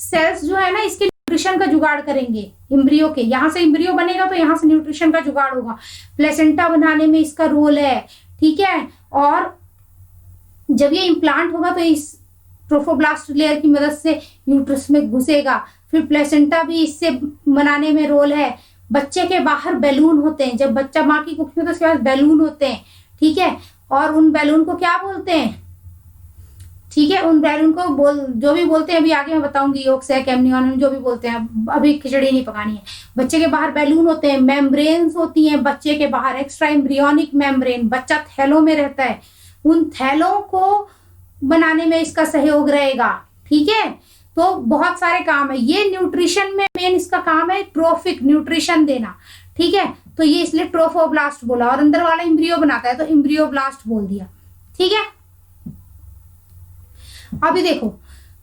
सेल्स जो है ना इसके न्यूट्रिशन का जुगाड़ करेंगे एम्ब्रियो के, यहां से एम्ब्रियो बनेगा तो यहां से न्यूट्रिशन का जुगाड़ होगा, प्लेसेंटा बनाने में इसका रोल है, ठीक है। और जब ये इम्प्लांट होगा तो इस ट्रोफोब्लास्ट लेयर की मदद से यूट्रस में घुसेगा, फिर प्लेसेंटा भी इससे बनाने में रोल है। बच्चे के बाहर बैलून होते हैं, जब बच्चा माँ की कुख में तो उसके पास बैलून होते हैं, ठीक है। और उन बैलून को क्या बोलते हैं, ठीक है, उन बैलून को जो भी बोलते हैं अभी आगे मैं बताऊंगी, योग सैक एमनियन जो भी बोलते हैं, अभी खिचड़ी नहीं पकानी है। बच्चे के बाहर बैलून होते हैं, मेम्ब्रेन्स होती हैं बच्चे के बाहर, एक्स्ट्रा एम्ब्रियोनिक मेम्ब्रेन, बच्चा थैलों में रहता है, उन थैलों को बनाने में इसका सहयोग रहेगा, ठीक है। तो बहुत सारे काम है, ये न्यूट्रिशन में मेन इसका काम है ट्रोफिक, न्यूट्रिशन देना, ठीक है। तो ये इसलिए ट्रोफोब्लास्ट बोला, और अंदर वाला इम्ब्रियो बनाता है तो इम्ब्रियोब्लास्ट बोल दिया, ठीक है। अभी देखो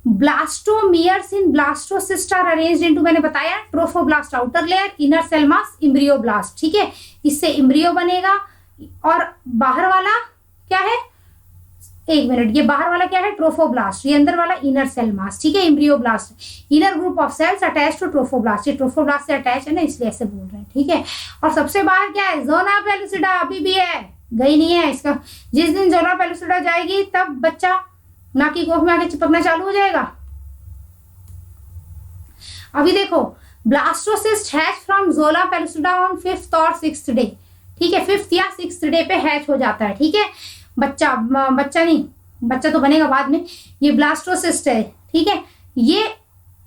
blastomeres in blastocyst are arranged into, मैंने बताया trophoblast outer layer, inner cell mass, embryoblast, ठीक है। इससे इम्ब्रियो बनेगा। और बाहर वाला क्या है, एक मिनट, ये बाहर वाला क्या है ट्रोफोब्लास्ट, ये अंदर वाला इनर सेल मास, ठीक है, embryoblast. Inner group of cells attach to trophoblast, ये ट्रोफोब्लास्ट से अटैच है ना इसलिए ऐसे बोल रहे हैं, ठीक है। और सबसे बाहर क्या है, जोना पेलुसिडा, अभी भी है, गई नहीं है इसका। जिस दिन जोना पेलुसिडा जाएगी तब बच्चा नाक की कोख में आके चिपकना चालू हो जाएगा। अभी देखो ब्लास्टोसिस्ट हैच फ्रॉम जोला पेलुसिडा ऑन 5th और 6th डे, ठीक है, 5th या 6th डे पे हैच हो जाता है, ठीक है। बच्चा तो बनेगा बाद में। ये ब्लास्टोसिस्ट है, ठीक है। ये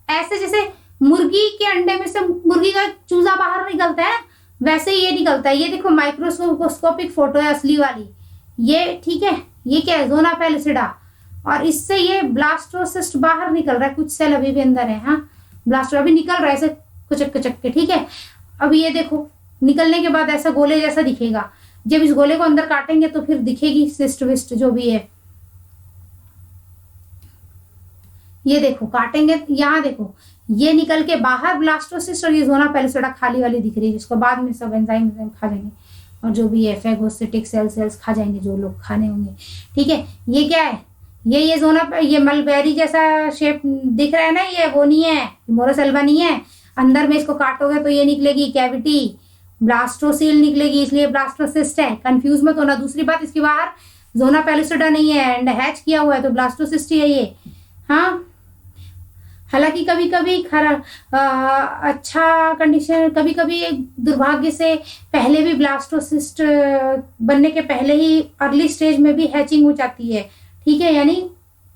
ऐसे जैसे मुर्गी के अंडे में से मुर्गी का चूजा बाहर निकलता है वैसे ही ये निकलता है। ये देखो माइक्रोस्कोपिक फोटो है असली वाली, ये, ठीक है। ये क्या है, जोना पेलुसिडा, और इससे ये ब्लास्टोसिस्ट बाहर निकल रहा है, कुछ सेल अभी भी अंदर है, हाँ ब्लास्टो अभी निकल रहा है ऐसे कुचक कुचक के, ठीक है। अब ये देखो निकलने के बाद ऐसा गोले जैसा दिखेगा, जब इस गोले को अंदर काटेंगे तो फिर दिखेगी सिस्ट विस्ट जो भी है। ये देखो काटेंगे, यहाँ देखो ये निकल के बाहर ब्लास्टोसिस्ट, और ये जोना पेलुसिडा खाली वाली दिख रही है जिसको बाद में सब एंजाइम खा जाएंगे, और जो भी है फेगोसिटिक सेल्स खा जाएंगे जो लोग खाने होंगे, ठीक है। ये क्या है, ये जोना, ये मलबेरी जैसा शेप दिख रहा है ना, ये वो नहीं है, मोरोसेल्वा नहीं है। अंदर में इसको काटोगे तो ये निकलेगी कैविटी, ब्लास्टोसील निकलेगी, इसलिए ब्लास्टोसिस्ट है, कंफ्यूज मत होना। दूसरी बात, इसके बाहर जोना पेलुसिडा नहीं है एंड हैच किया हुआ है तो ब्लास्टोसिस्ट ही है ये, हाँ। हालांकि कभी कभी अच्छा कंडीशन, कभी कभी दुर्भाग्य से पहले भी ब्लास्टोसिस्ट बनने के पहले ही अर्ली स्टेज में भी हैचिंग हो जाती है, ठीक है, यानी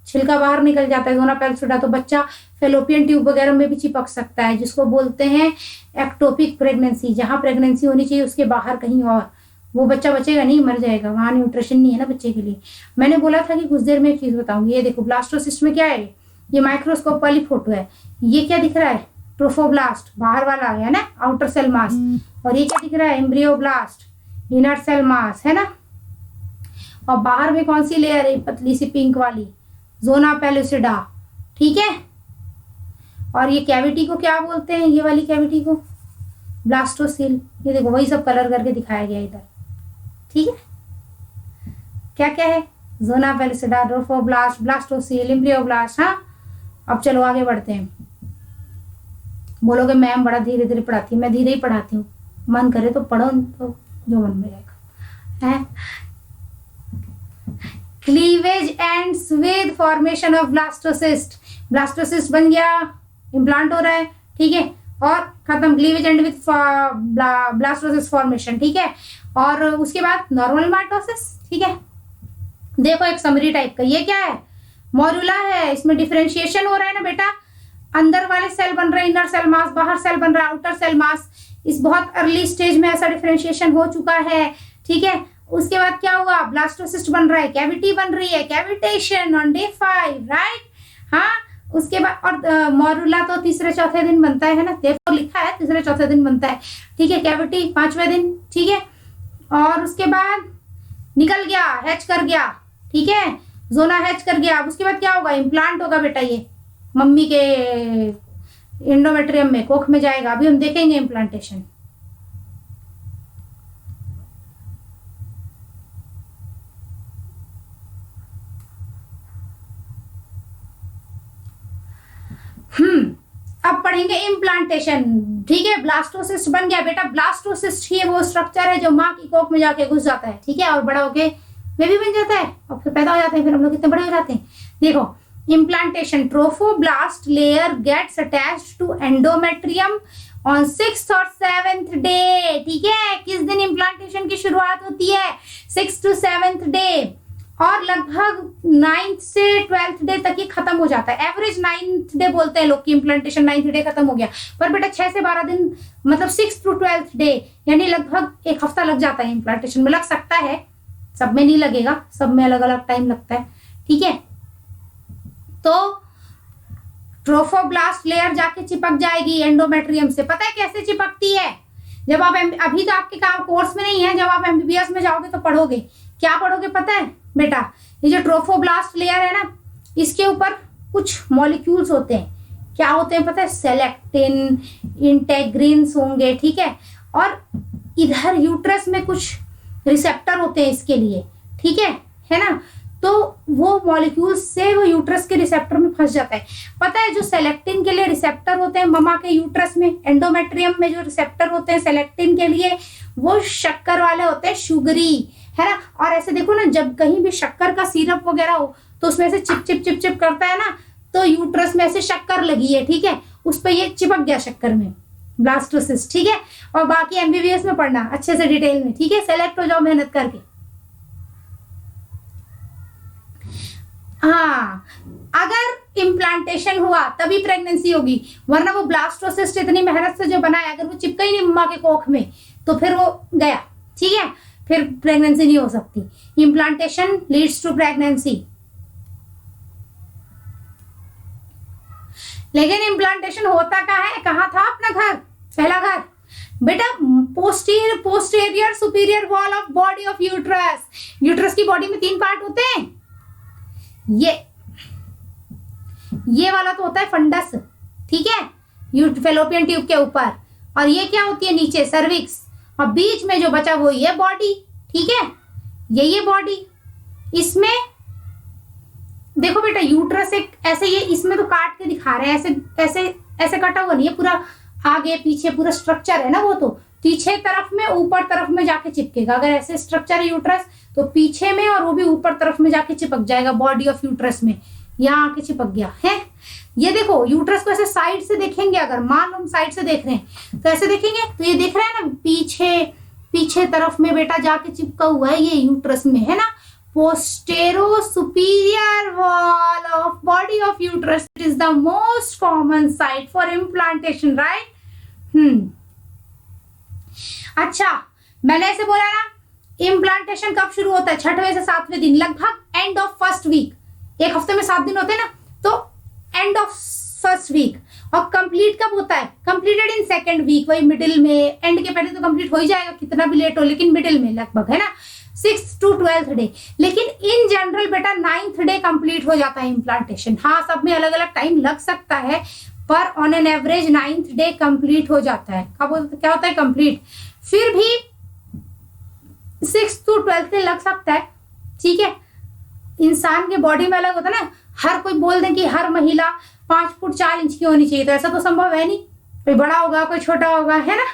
छिलका बाहर निकल जाता है जोना पेल्विडा, तो बच्चा फेलोपियन ट्यूब वगैरह में भी चिपक सकता है, जिसको बोलते हैं एक्टोपिक प्रेगनेंसी। जहां प्रेगनेंसी होनी चाहिए उसके बाहर कहीं और, वो बच्चा बचेगा नहीं, मर जाएगा, वहां न्यूट्रिशन नहीं है ना बच्चे के लिए। मैंने बोला था कि कुछ देर में एक चीज बताऊंगी। ये देखो ब्लास्टोसिस्ट में क्या है, ये माइक्रोस्कोप वाली फोटो है। ये क्या दिख रहा है, ट्रोफोब्लास्ट बाहर वाला है ना, आउटर सेल मास, और ये क्या दिख रहा है, एम्ब्रियोब्लास्ट इनर सेल मास, है ना। और बाहर में कौन सी लेयर है, पतली सी पिंक वाली, जोना पेलुसिडा, ठीक है। और ये कैविटी को क्या बोलते हैं, ये वाली कैविटी को ब्लास्टोसील। ये देखो वही सब कलर करके दिखाया गया इधर, ठीक है। क्या क्या है, zona pellucida, trophoblast, blastocoel, embryoblast. हाँ, अब चलो आगे बढ़ते हैं। बोलोगे मैम बड़ा धीरे धीरे पढ़ाती है, मैं धीरे ही पढ़ाती हूँ, मन करे तो पढ़ो, तो जो मन में रहेगा है। Cleavage ends with formation of blastocyst. Blastocyst बन गया, इम्प्लांट हो रहा है, ठीक है, और खत्म। Cleavage and with blastocyst formation, ठीक है। और उसके बाद नॉर्मल माइटोसिस, ठीक है। देखो एक समरी टाइप का, ये क्या है, मॉड्यूला है, इसमें डिफरेंशिएशन हो रहा है ना बेटा, अंदर वाले सेल बन रहे हैं इनर सेल मास, बाहर सेल बन रहा है आउटर सेल मास। इस बहुत अर्ली स्टेज में ऐसा डिफरेंशिएशन हो चुका है, ठीक है। उसके बाद क्या हुआ, ब्लास्टोसिस्ट बन रहा है, कैविटी बन रही है, कैविटेशन ऑन डे 5, राइट। हाँ, उसके बाद और मॉड्यूला तो तीसरे चौथे दिन बनता है ना, देखो लिखा है तीसरे चौथे दिन बनता है, ठीक है। कैविटी 5वें दिन, ठीक है। और उसके बाद निकल गया, हैच कर गया, ठीक है, जोना हैच कर गया। अब उसके बाद क्या होगा, इम्प्लांट होगा बेटा, ये मम्मी के एंडोमेट्रियम में, कोख में जाएगा। अभी हम देखेंगे इम्प्लांटेशन। अब पढ़ेंगे इम्प्लांटेशन, ठीक है। ब्लास्टोसिस्ट बन गया बेटा, ब्लास्टोसिस्ट ही वो स्ट्रक्चर है जो माँ की कोख में जाके घुस जाता है, ठीक है, और बड़ा होके बेबी बन जाता है, और फिर पैदा हो जाते हैं, फिर हम लोग कितने बड़े हो जाते हैं। देखो implantation, trophoblast layer gets attached to endometrium on 6th और 7th डे, ठीक है। किस दिन इम्प्लांटेशन की शुरुआत होती है, 6th to 7th डे, और लगभग 9th से 12th डे तक ये खत्म हो जाता है। एवरेज 9th डे बोलते हैं लोग कि इम्प्लांटेशन 9th डे खत्म हो गया, पर बेटा 6 से 12 दिन, मतलब 6th to 12th डे, यानी लगभग एक हफ्ता लग जाता है इम्प्लांटेशन में। लग सकता है, सब में नहीं लगेगा, सब में अलग अलग टाइम लगता है, ठीक है। तो ट्रोफोब्लास्ट लेयर जाके चिपक जाएगी एंडोमेट्रियम से। पता है कैसे चिपकती है, जब आप अभी तो आपके काम कोर्स में नहीं है, जब आप एमबीबीएस में जाओगे तो पढ़ोगे। क्या पढ़ोगे पता है बेटा, ये जो ट्रोफोब्लास्ट लेयर है ना, इसके ऊपर कुछ मॉलिक्यूल्स होते हैं। क्या होते हैं पता है, सेलेक्टिन, इंटेग्रिन्स होंगे, ठीक है। और इधर यूट्रस में कुछ रिसेप्टर होते हैं इसके लिए, ठीक है ना। तो वो मॉलिक्यूल्स से वो यूट्रस के रिसेप्टर में फंस जाता है। पता है जो सेलेक्टिन के लिए रिसेप्टर होते हैं ममा के यूट्रस में, एंडोमेट्रियम में जो रिसेप्टर होते हैं सेलेक्टिन के लिए, वो शक्कर वाले होते हैं, शुगरी, है ना। और ऐसे देखो ना, जब कहीं भी शक्कर का सिरप वगैरह हो तो उसमें से चिप चिप चिप चिप करता है ना, तो यूट्रस में ऐसे शक्कर लगी है, ठीक है, उस पर ये चिपक गया शक्कर में, ब्लास्टोसिस्ट, ठीक है। और बाकी एमबीबीएस में पढ़ना अच्छे से डिटेल में, ठीक है, सेलेक्ट हो जाओ मेहनत करके। हाँ, अगर इम्प्लांटेशन हुआ तभी प्रेगनेंसी होगी, वरना वो ब्लास्टोसिस्ट इतनी मेहनत से जो बनाया, अगर वो चिपका ही नहीं मम्मा के कोख में तो फिर वो गया, ठीक है, फिर प्रेगनेंसी नहीं हो सकती। Implantation leads to pregnancy. लेकिन इम्प्लांटेशन होता कहाँ है, कहाँ था अपना घर, पहला घर बेटा, posterior superior wall of body of uterus. Uterus की बॉडी में 3 पार्ट होते हैं। ये वाला तो होता है फंडस, ठीक है, फेलोपियन ट्यूब के ऊपर, और ये क्या होती है नीचे, सर्विक्स, और बीच में जो बचा वो ये बॉडी, ठीक है, ये बॉडी। इसमें देखो बेटा यूट्रस एक ऐसे, ये इसमें तो काट के दिखा रहे हैं, ऐसे ऐसे ऐसे कटा हुआ नहीं है, पूरा आगे पीछे पूरा स्ट्रक्चर है ना, वो तो पीछे तरफ में ऊपर तरफ में जाके चिपकेगा। अगर ऐसे स्ट्रक्चर है यूट्रस तो पीछे में, और वो भी ऊपर तरफ में जाके चिपक जाएगा बॉडी ऑफ यूट्रस में, यहाँ आके चिपक गया है। ये देखो यूट्रस को ऐसे साइड से देखेंगे, अगर मान लो हम साइड से देख रहे हैं तो ऐसे देखेंगे तो ये दिख रहा है ना, पीछे तरफ में बेटा जाके चिपका हुआ है, ये यूट्रस में है ना। Postero superior wall of body of uterus is the most common site for implantation, right. अच्छा, मैंने ऐसे बोला ना, इम्प्लांटेशन कब शुरू होता है? 6वें से 7वें दिन, लगभग एंड ऑफ फर्स्ट वीक। एक हफ्ते में 7 दिन होते हैं ना, तो एंड ऑफ फर्स्ट वीक। और कंप्लीट कब होता है? कंप्लीटेड इन सेकेंड वीक, वही मिडिल में। एंड के पहले तो कंप्लीट हो ही जाएगा, कितना भी लेट हो, लेकिन मिडिल में लगभग, है ना, 6th to 12th डे। लेकिन इन जनरल बेटा 9th डे कंप्लीट हो जाता है इम्प्लांटेशन। हाँ, सब में अलग अलग टाइम लग सकता है, पर on an average 9th day complete हो जाता है। क्या होता है? कंप्लीट। फिर भी 6th to 12th डे लग सकता है, ठीक है। इंसान के बॉडी में अलग होता है ना, हर कोई बोल दे कि हर महिला 5 फुट 4 इंच की होनी चाहिए, तो ऐसा तो संभव है नहीं, कोई बड़ा होगा कोई छोटा होगा, है ना।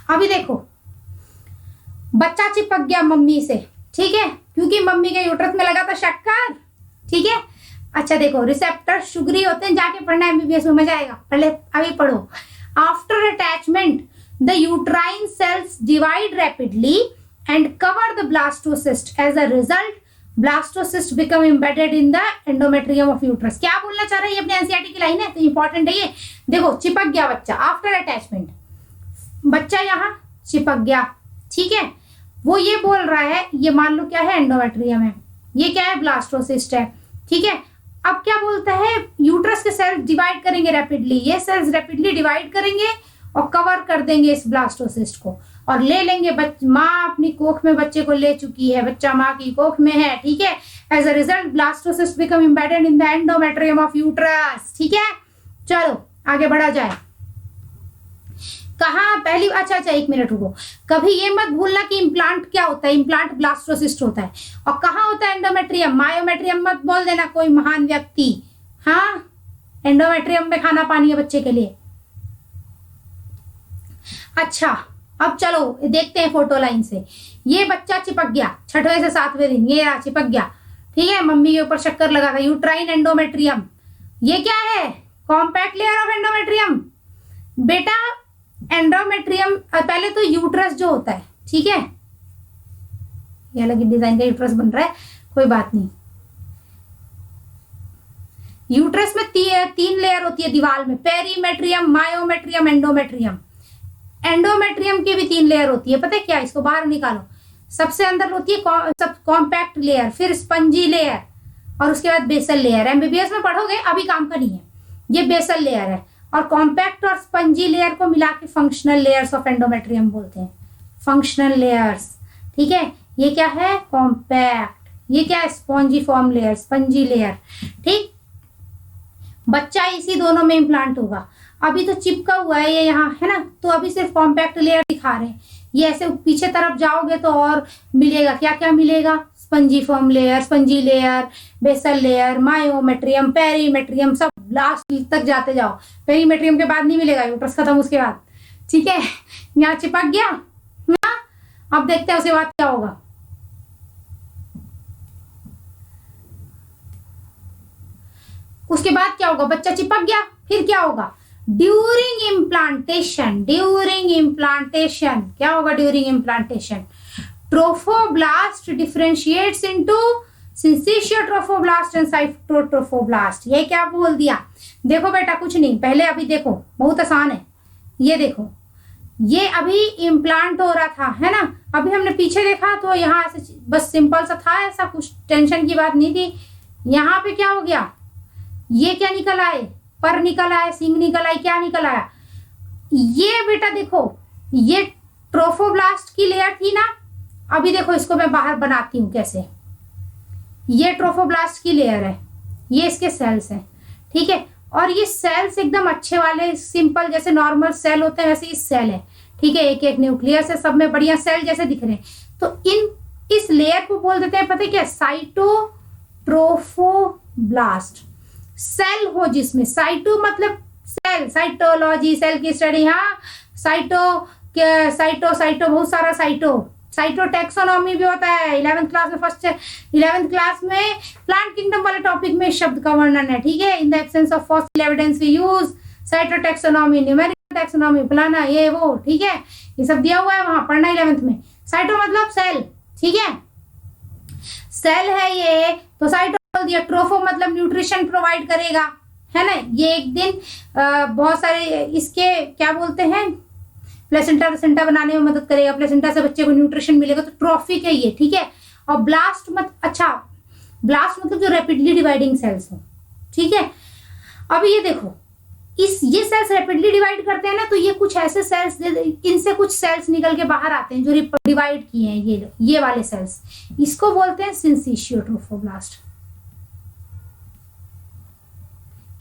अभी देखो, बच्चा चिपक गया मम्मी से, ठीक है, क्योंकि मम्मी के यूट्रस में लगा था शक्कर, ठीक है। अच्छा देखो, रिसेप्टर शुगरी होते हैं, जाके पढ़ना एमबीबीएस में, मजा आएगा, पहले अभी पढ़ो। After attachment the uterine cells divide rapidly and cover the blastocyst. As a result, blastocyst become embedded in the endometrium of uterus. क्या बोलना चाह रहा है? ये अपने एनसीईआरटी की लाइन है, तो इंपॉर्टेंट है ये। देखो, चिपक गया बच्चा आफ्टर अटैचमेंट, बच्चा यहाँ चिपक गया, ठीक है। वो ये बोल रहा है, ये मान लो क्या है? एंडोमेट्रियम है। ये क्या है? ब्लास्टोसिस्ट है, ठीक है। अब क्या बोलता है? यूट्रस के सेल्स डिवाइड करेंगे रैपिडली, ये सेल्स रैपिडली डिवाइड करेंगे और कवर कर देंगे इस ब्लास्टोसिस्ट को, और ले लेंगे। माँ अपनी कोख में बच्चे को ले चुकी है, बच्चा माँ की कोख में है, ठीक है। As a result blastocyst become embedded in the endometrium of uterus, ठीक है। चलो आगे बढ़ा जाए। कहा पहली, अच्छा 1 मिनट रुको, कभी ये मत भूलना कि इम्प्लांट क्या होता है। इम्प्लांट ब्लास्टोसिस्ट होता है। और कहाँ होता है? एंडोमेट्रियम। मायोमेट्रियम मत बोल देना कोई महान व्यक्ति। हाँ, एंडोमेट्रियम में खाना पानी है बच्चे के लिए। अच्छा, अब चलो देखते हैं फोटो लाइन से। ये बच्चा चिपक गया 6वें से 7वें दिन, ये रहा चिपक गया, ठीक है। मम्मी के ऊपर शक्कर लगा था, यूट्राइन एंडोमेट्रियम। ये क्या है? Compact layer of endometrium. बेटा एंडोमेट्रियम, पहले तो यूट्रस जो होता है, ठीक है, ये अलग डिजाइन का यूट्रस बन रहा है, कोई बात नहीं। यूट्रस में 3 लेयर होती है दीवार में, पेरीमेट्रियम, मायोमेट्रियम, एंडोमेट्रियम। एंडोमेट्रियम की भी 3 लेयर होती है, पता है क्या? इसको बाहर निकालो। सबसे अंदर होती है कॉम्पैक्ट लेयर, फिर स्पंजी लेयर, और उसके बाद बेसल लेयर। एमबीबीएस में पढ़ोगे, अभी काम का नहीं है। ये बेसल लेयर है, और कॉम्पैक्ट और स्पंजी लेयर को मिला के फंक्शनल लेयर्स ऑफ एंडोमेट्रियम बोलते हैं, फंक्शनल लेयर्स, ठीक है। ये क्या है? कॉम्पैक्ट। ये क्या है? Spongy form layer, spongy layer, ठीक। बच्चा इसी दोनों में इम्प्लांट होगा। अभी तो चिपका हुआ है ये यहाँ, है ना, तो अभी सिर्फ कॉम्पैक्ट लेयर दिखा रहे हैं। ये ऐसे पीछे तरफ जाओगे तो और मिलेगा, क्या क्या मिलेगा? Spongy form layer, spongy layer, basal layer, myometrium, perimetrium, सब लास्ट तक जाते जाओ। पेरीमेट्रियम के बाद नहीं मिलेगा, यूट्रस खत्म उसके बाद, ठीक है। यहाँ चिपक गया ना, अब देखते हैं उसके बाद क्या होगा। उसके बाद क्या होगा? बच्चा चिपक गया, फिर क्या होगा? ड्यूरिंग इम्प्लांटेशन, क्या होगा during implantation? Trophoblast differentiates into syncytial trophoblast and cytotrophoblast. ये क्या बोल दिया? देखो बेटा, कुछ नहीं, पहले अभी देखो, बहुत आसान है। ये देखो, ये अभी इम्प्लांट हो रहा था, है ना। अभी हमने पीछे देखा तो यहाँ ऐसे बस सिंपल सा था, ऐसा कुछ टेंशन की बात नहीं थी। यहाँ पे क्या हो गया? ये क्या निकल आए? पर निकल आए, सिंग निकल आई, क्या निकल आया? ये बेटा देखो, ये ट्रोफोब्लास्ट की लेयर थी ना। अभी देखो, इसको मैं बाहर बनाती हूँ कैसे। ये ट्रोफोब्लास्ट की लेयर है, ये इसके सेल्स हैं, ठीक है। और ये सेल्स एकदम अच्छे वाले, सिंपल जैसे नॉर्मल सेल होते हैं वैसे ये सेल है, ठीक है। एक एक न्यूक्लियस है, सब में बढ़िया सेल जैसे दिख रहे हैं। तो इस लेयर को बोल देते हैं, पता है क्या? साइटोट्रोफोब्लास्ट। सेल हो जिसमें, साइटो मतलब सेल, साइटोलॉजी, सेल की स्टडी। हाँ, साइटो बहुत सारा साइटो, साइटोटैक्सोनॉमी भी होता है 11th क्लास में, फर्स्ट 11th क्लास में प्लांट किंगडम वाले टॉपिक में शब्द का वर्णन है, ठीक है। In the absence of fossil evidence we use cytotaxonomy, numerical taxonomy, फलाना ये वो, ठीक है, ये सब दिया हुआ है वहां, पढ़ना 11th में। साइटो मतलब सेल, ठीक है, सेल है ये, तो साइटो बोल दिया। ट्रोफो मतलब न्यूट्रिशन प्रोवाइड करेगा, है ना। ये एक दिन बहुत सारे इसके क्या बोलते हैं, प्लेसेंटा बनाने में मदद करेगा, प्लेसेंटा से बच्चे को न्यूट्रिशन मिलेगा, तो ट्रॉफिक है ये, ठीक है। और ब्लास्ट मत अच्छा, ब्लास्ट मतलब जो रैपिडली डिवाइडिंग सेल्स हो, ठीक है। अब ये देखो, ये सेल्स रैपिडली डिवाइड करते हैं ना, तो ये कुछ ऐसे सेल्स, इनसे कुछ सेल्स निकल के बाहर आते हैं जो डिवाइड किए हैं, ये वाले सेल्स, इसको बोलते हैं सिंसिशियो ट्रोफोब्लास्ट।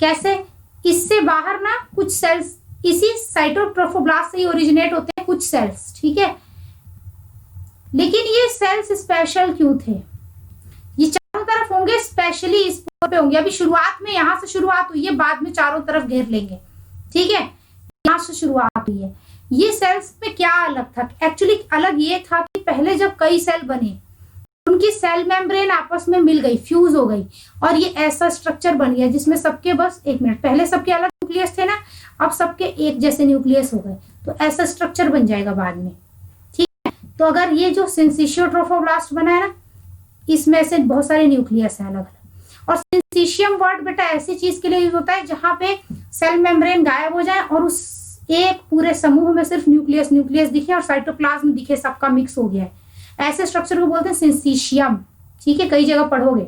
कैसे, इससे बाहर ना कुछ सेल्स इसी साइटोट्रोफोब्लास्ट से ही ओरिजिनेट होते हैं कुछ सेल्स, ठीक है। लेकिन ये सेल्स स्पेशल क्यों थे, ये चारों तरफ होंगे, स्पेशली इस पोर पे होंगे। अभी शुरुआत में यहां से शुरुआत हुई है, बाद में चारों तरफ घेर लेंगे, ठीक है। यहां से शुरुआत हुई है। ये सेल्स में क्या अलग था, एक्चुअली अलग ये था कि पहले जब कई सेल बने, उनकी सेल मेम्ब्रेन आपस में मिल गई, फ्यूज हो गई, और ये ऐसा स्ट्रक्चर बन गया जिसमें सबके, बस एक मिनट, पहले सबके अलग न्यूक्लियस थे ना, अब सबके एक जैसे न्यूक्लियस हो गए, तो ऐसा स्ट्रक्चर बन जाएगा बाद में, ठीक है। तो अगर ये जो सिंसिशियो ट्रोफोब्लास्ट बना है ना, इसमें से बहुत सारे न्यूक्लियस है अलग अलग। और सिंसिशियम वर्ड बेटा ऐसी चीज के लिए यूज होता है जहां पे सेल मेम्ब्रेन गायब हो जाए और उस एक पूरे समूह में सिर्फ न्यूक्लियस दिखे और साइटोप्लाज्म दिखे, सबका मिक्स हो गया है, ऐसे स्ट्रक्चर को बोलते हैं सिंसिशियम, ठीक है। कई जगह पढ़ोगे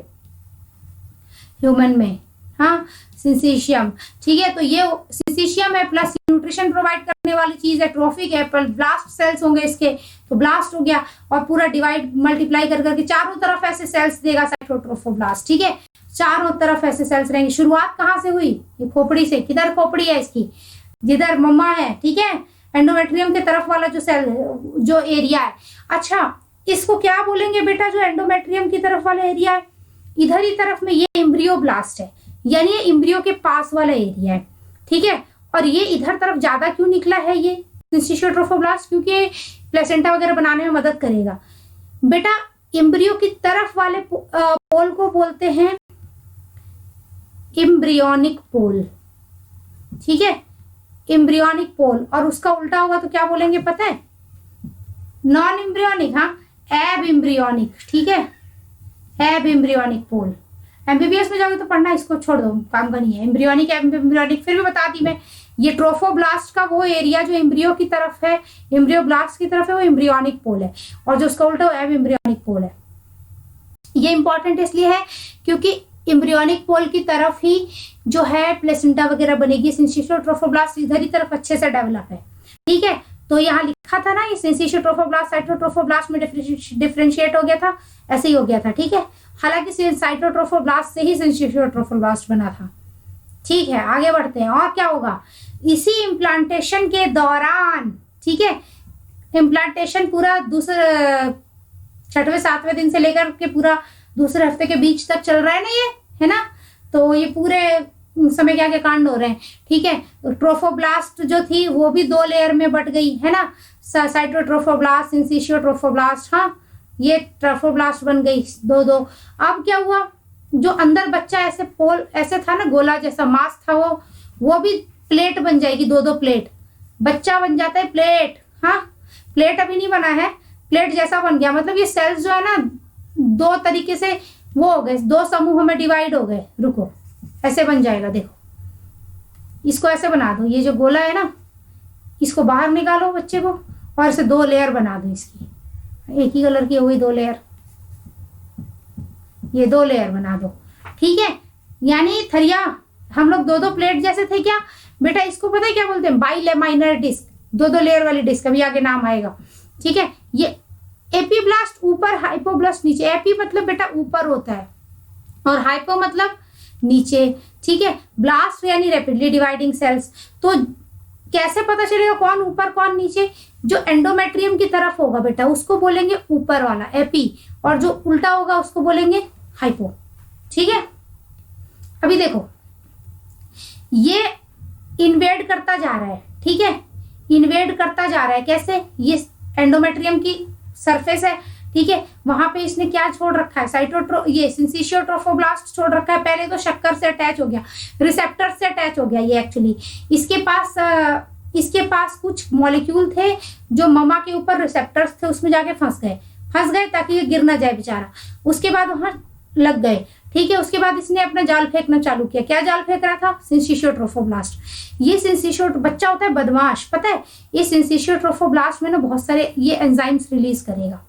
ह्यूमन में, हाँ, सिंसिशियम, ठीक है। तो ये सिंसिशियम है, प्लस न्यूट्रिशन प्रोवाइड करने वाली चीज है, ट्रॉफिक है, पर ब्लास्ट सेल्स होंगे इसके, तो ब्लास्ट हो गया और पूरा डिवाइड मल्टीप्लाई कर करके चारों तरफ ऐसे सेल्स देगा साइटोट्रोफोब्लास्ट, ठीक है। चारों तरफ ऐसे सेल्स रहेंगे। शुरुआत कहाँ से हुई, ये खोपड़ी से, किधर खोपड़ी है इसकी, जिधर मम्मा है, ठीक है, एंडोमेट्रियम के तरफ वाला जो सेल जो एरिया है। अच्छा, इसको क्या बोलेंगे बेटा, जो एंडोमेट्रियम की तरफ वाला एरिया है, इधर ही तरफ में ये एम्ब्रियोब्लास्ट है, यानी ये एम्ब्रियो के पास वाला एरिया है, ठीक है। और ये इधर तरफ ज्यादा क्यों निकला है ये सिंसिशियो ट्रोफोब्लास्ट, क्योंकि प्लेसेंटा वगैरह बनाने में मदद करेगा। बेटा एम्ब्रियो की तरफ वाले पोल को बोलते हैं एम्ब्रियोनिक पोल, ठीक है, एम्ब्रियोनिक पोल। और उसका उल्टा होगा तो क्या बोलेंगे पता है, नॉन एम्ब्रियोनिक, हाँ, एब एम्ब्रियोनिक, ठीक है, एब एम्ब्रियोनिक पोल। एमबीबीएस में जाओगे तो पढ़ना, इसको छोड़ दो, काम का नहीं है। एम्ब्रियोनिक एम्ब्रियोनिक फिर भी बता दी मैं, ये ट्रोफोब्लास्ट का वो एरिया जो एम्ब्रियो की तरफ है, एम्ब्रियोब्लास्ट की तरफ है, वो एम्ब्रियोनिक पोल है, और जो उसका उल्टा एब एम्ब्रियोनिक पोल है। ये इंपॉर्टेंट इसलिए है क्योंकि एम्ब्रियोनिक पोल की तरफ ही जो है प्लेसेंटा वगैरह बनेगी। सिंसिशियो ट्रोफोब्लास्ट इधर ही तरफ अच्छे से डेवलप है, ठीक है। तो यहाँ लिखा था ना, ये सिंसिशियो ट्रोफोब्लास्ट साइटोट्रोफोब्लास्ट में डिफरेंशिएट हो गया था, ऐसे ही हो गया था, ठीक है। हालांकि साइटोट्रोफोब्लास्ट से ही सिंसिशियो ट्रोफोब्लास्ट बना था, ठीक है। आगे बढ़ते हैं, और क्या होगा इसी इम्प्लांटेशन के दौरान, ठीक है। इम्प्लांटेशन पूरा दूसरे 6वें-7वें दिन से लेकर के पूरा दूसरे हफ्ते के बीच तक चल रहा है ना ये, है ना। तो ये पूरे समय क्या क्या कांड हो रहे हैं, ठीक है। ट्रोफोब्लास्ट जो थी वो भी 2 लेयर में बट गई, है ना, साइटोट्रोफोब्लास्ट, सिंसिशियो ट्रोफोब्लास्ट, हाँ, ये ट्रोफोब्लास्ट बन गई 2-2। अब क्या हुआ, जो अंदर बच्चा ऐसे पोल ऐसे था ना, गोला जैसा मास था, वो भी प्लेट बन जाएगी, 2-2 प्लेट, बच्चा बन जाता है प्लेट, हाँ। प्लेट अभी नहीं बना है, प्लेट जैसा बन गया, मतलब ये सेल्स जो है ना 2 तरीके से वो हो गए, 2 समूह में डिवाइड हो गए। रुको, ऐसे बन जाएगा, देखो इसको ऐसे बना दो, ये जो गोला है ना इसको बाहर निकालो बच्चे को, और इसे 2 लेयर बना दो इसकी, एक ही कलर की हो गई 2 लेयर, ये 2 लेयर बना दो, ठीक है। यानी थरिया हम लोग 2-2 प्लेट जैसे थे क्या बेटा, इसको पता है क्या बोलते हैं, बाइलेमाइनर डिस्क, 2-2 लेयर वाली डिस्क, अभी आगे नाम आएगा, ठीक है। ये एपीब्लास्ट ऊपर, हाइपोब्लास्ट नीचे। एपी मतलब बेटा ऊपर होता है और हाइपो मतलब नीचे, ठीक है। ब्लास्ट यानी रैपिडली डिवाइडिंग सेल्स। तो कैसे पता चलेगा कौन ऊपर कौन नीचे, जो एंडोमेट्रियम की तरफ होगा बेटा उसको बोलेंगे ऊपर वाला एपी, और जो उल्टा होगा उसको बोलेंगे हाइपो, ठीक है। अभी देखो ये इन्वेड करता जा रहा है, ठीक है, इन्वेड करता जा रहा है, कैसे, ये एंडोमेट्रियम की सरफेस है, ठीक है, वहां पे इसने क्या छोड़ रखा है, ये सिंसिशियो ट्रोफोब्लास्ट छोड़ रखा है। पहले तो शक्कर से अटैच हो गया, रिसेप्टर से अटैच हो गया ये एक्चुअली। इसके पास कुछ मॉलिक्यूल थे जो ममा के ऊपर रिसेप्टर्स थे, उसमें जाके फंस गए ताकि ये गिर ना जाए बेचारा। उसके बाद वहां लग गए, ठीक है। उसके बाद इसने अपना जाल फेंकना चालू किया। क्या जाल फेंक रहा था? Syncytio trophoblast. ये सिंसिशियो बच्चा होता है बदमाश, पता है, ये सिंसिशियो ट्रोफोब्लास्ट में ना बहुत सारे ये एंजाइम्स रिलीज करेगा,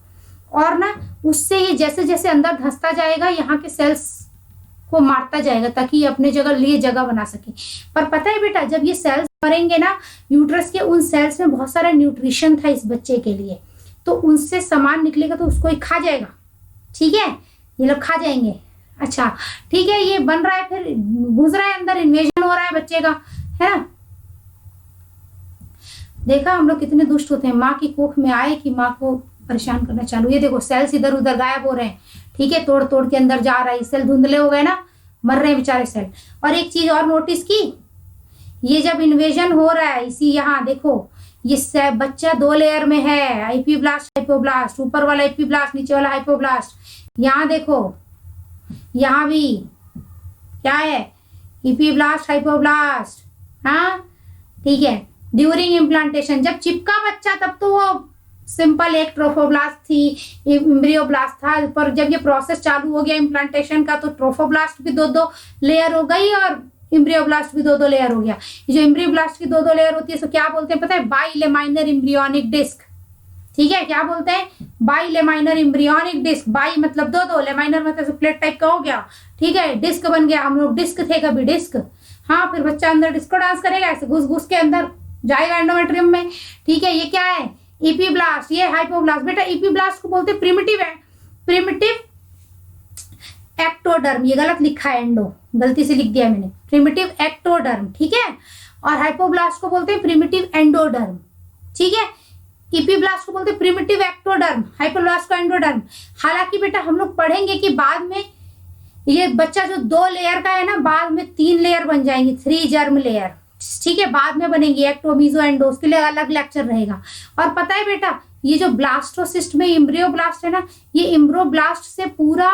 और ना उससे ये जैसे जैसे अंदर धंसता जाएगा यहाँ के सेल्स को मारता जाएगा ताकि ये अपने लिए जगह बना सके। पर पता है बेटा, जब ये सेल्स मरेंगे ना, यूट्रस के उन सेल्स में बहुत सारा न्यूट्रिशन था इस बच्चे के लिए, तो उनसे सामान निकलेगा तो उसको ही खा जाएगा, ठीक है, ये लोग खा जाएंगे। अच्छा ठीक है, ये बन रहा है, फिर घुस रहा है अंदर, इन्वेजन हो रहा है बच्चे का, है ना। देखा हम लोग कितने दुष्ट होते हैं, माँ की कोख में आए कि माँ को परेशान करना चालू। ये देखो सेल्स इधर उधर गायब हो रहे हैं, ठीक है, तोड़ तोड़ के अंदर जा रहा है, सेल धुंधले हो गए ना, मर रहे हैं बेचारे सेल। और एक चीज और नोटिस की, ये जब इन्वेजन हो रहा है इसी यहाँ देखो, ये बच्चा 2 लेयर में है, एपिब्लास्ट हाइपोब्लास्ट, ऊपर वाला एपिब्लास्ट नीचे वाला हाइपोब्लास्ट। यहाँ देखो, यहाँ भी क्या है, एपिब्लास्ट हाइपोब्लास्ट, हाँ ठीक है। ड्यूरिंग इम्प्लांटेशन जब चिपका बच्चा तब तो वो सिंपल एक ट्रोफोब्लास्ट थी, एम्ब्रियोब्लास्ट था, पर जब ये प्रोसेस चालू हो गया इम्प्लांटेशन का तो ट्रोफोब्लास्ट भी 2-2 लेयर हो गई और एम्ब्रियोब्लास्ट भी 2-2 लेयर हो गया। ये जो एम्ब्रियोब्लास्ट की 2-2 लेयर होती है तो क्या बोलते हैं पता है? बाइलेमाइनर एम्ब्रियोनिक डिस्क, ठीक है, क्या बोलते हैं? बाइलेमाइनर एम्ब्रियोनिक डिस्क। बाई मतलब 2-2, लेमाइनर मतलब प्लेट टाइप का हो गया, ठीक है, डिस्क बन गया। हम लोग डिस्क थे कभी, डिस्क, हाँ, फिर बच्चा अंदर डिस्को डांस करेगा, ऐसे घुस घुस के अंदर जाएगा एंडोमेट्रियम में, ठीक है। ये क्या है? एपिब्लास्ट, ये हाइपोब्लास्ट। बेटा एपिब्लास्ट को बोलते हैं प्रिमिटिव एक्टोडर्म, ये गलत लिखा है, एंडो गलती से लिख दिया मैंने, प्रिमिटिव एक्टोडर्म, ठीक है। और हाइपोब्लास्ट को बोलते हैं प्रिमिटिव एंडोडर्म, ठीक है। एपिब्लास्ट को बोलते हैं प्रिमिटिव एक्टोडर्म, हाइपोब्लास्ट को एंडोडर्म। हालांकि बेटा हम लोग पढ़ेंगे कि बाद में ये बच्चा जो 2 लेयर का है ना, बाद में 3 लेयर बन जाएंगी, 3 जर्म लेयर, ठीक है, बाद में बनेगी एक्टो मीजो एंडो, उसके लिए अलग लेक्चर रहेगा। और पता है बेटा, ये जो ब्लास्टोसिस्ट में एम्ब्रियोब्लास्ट है ना, ये एम्ब्रियोब्लास्ट से पूरा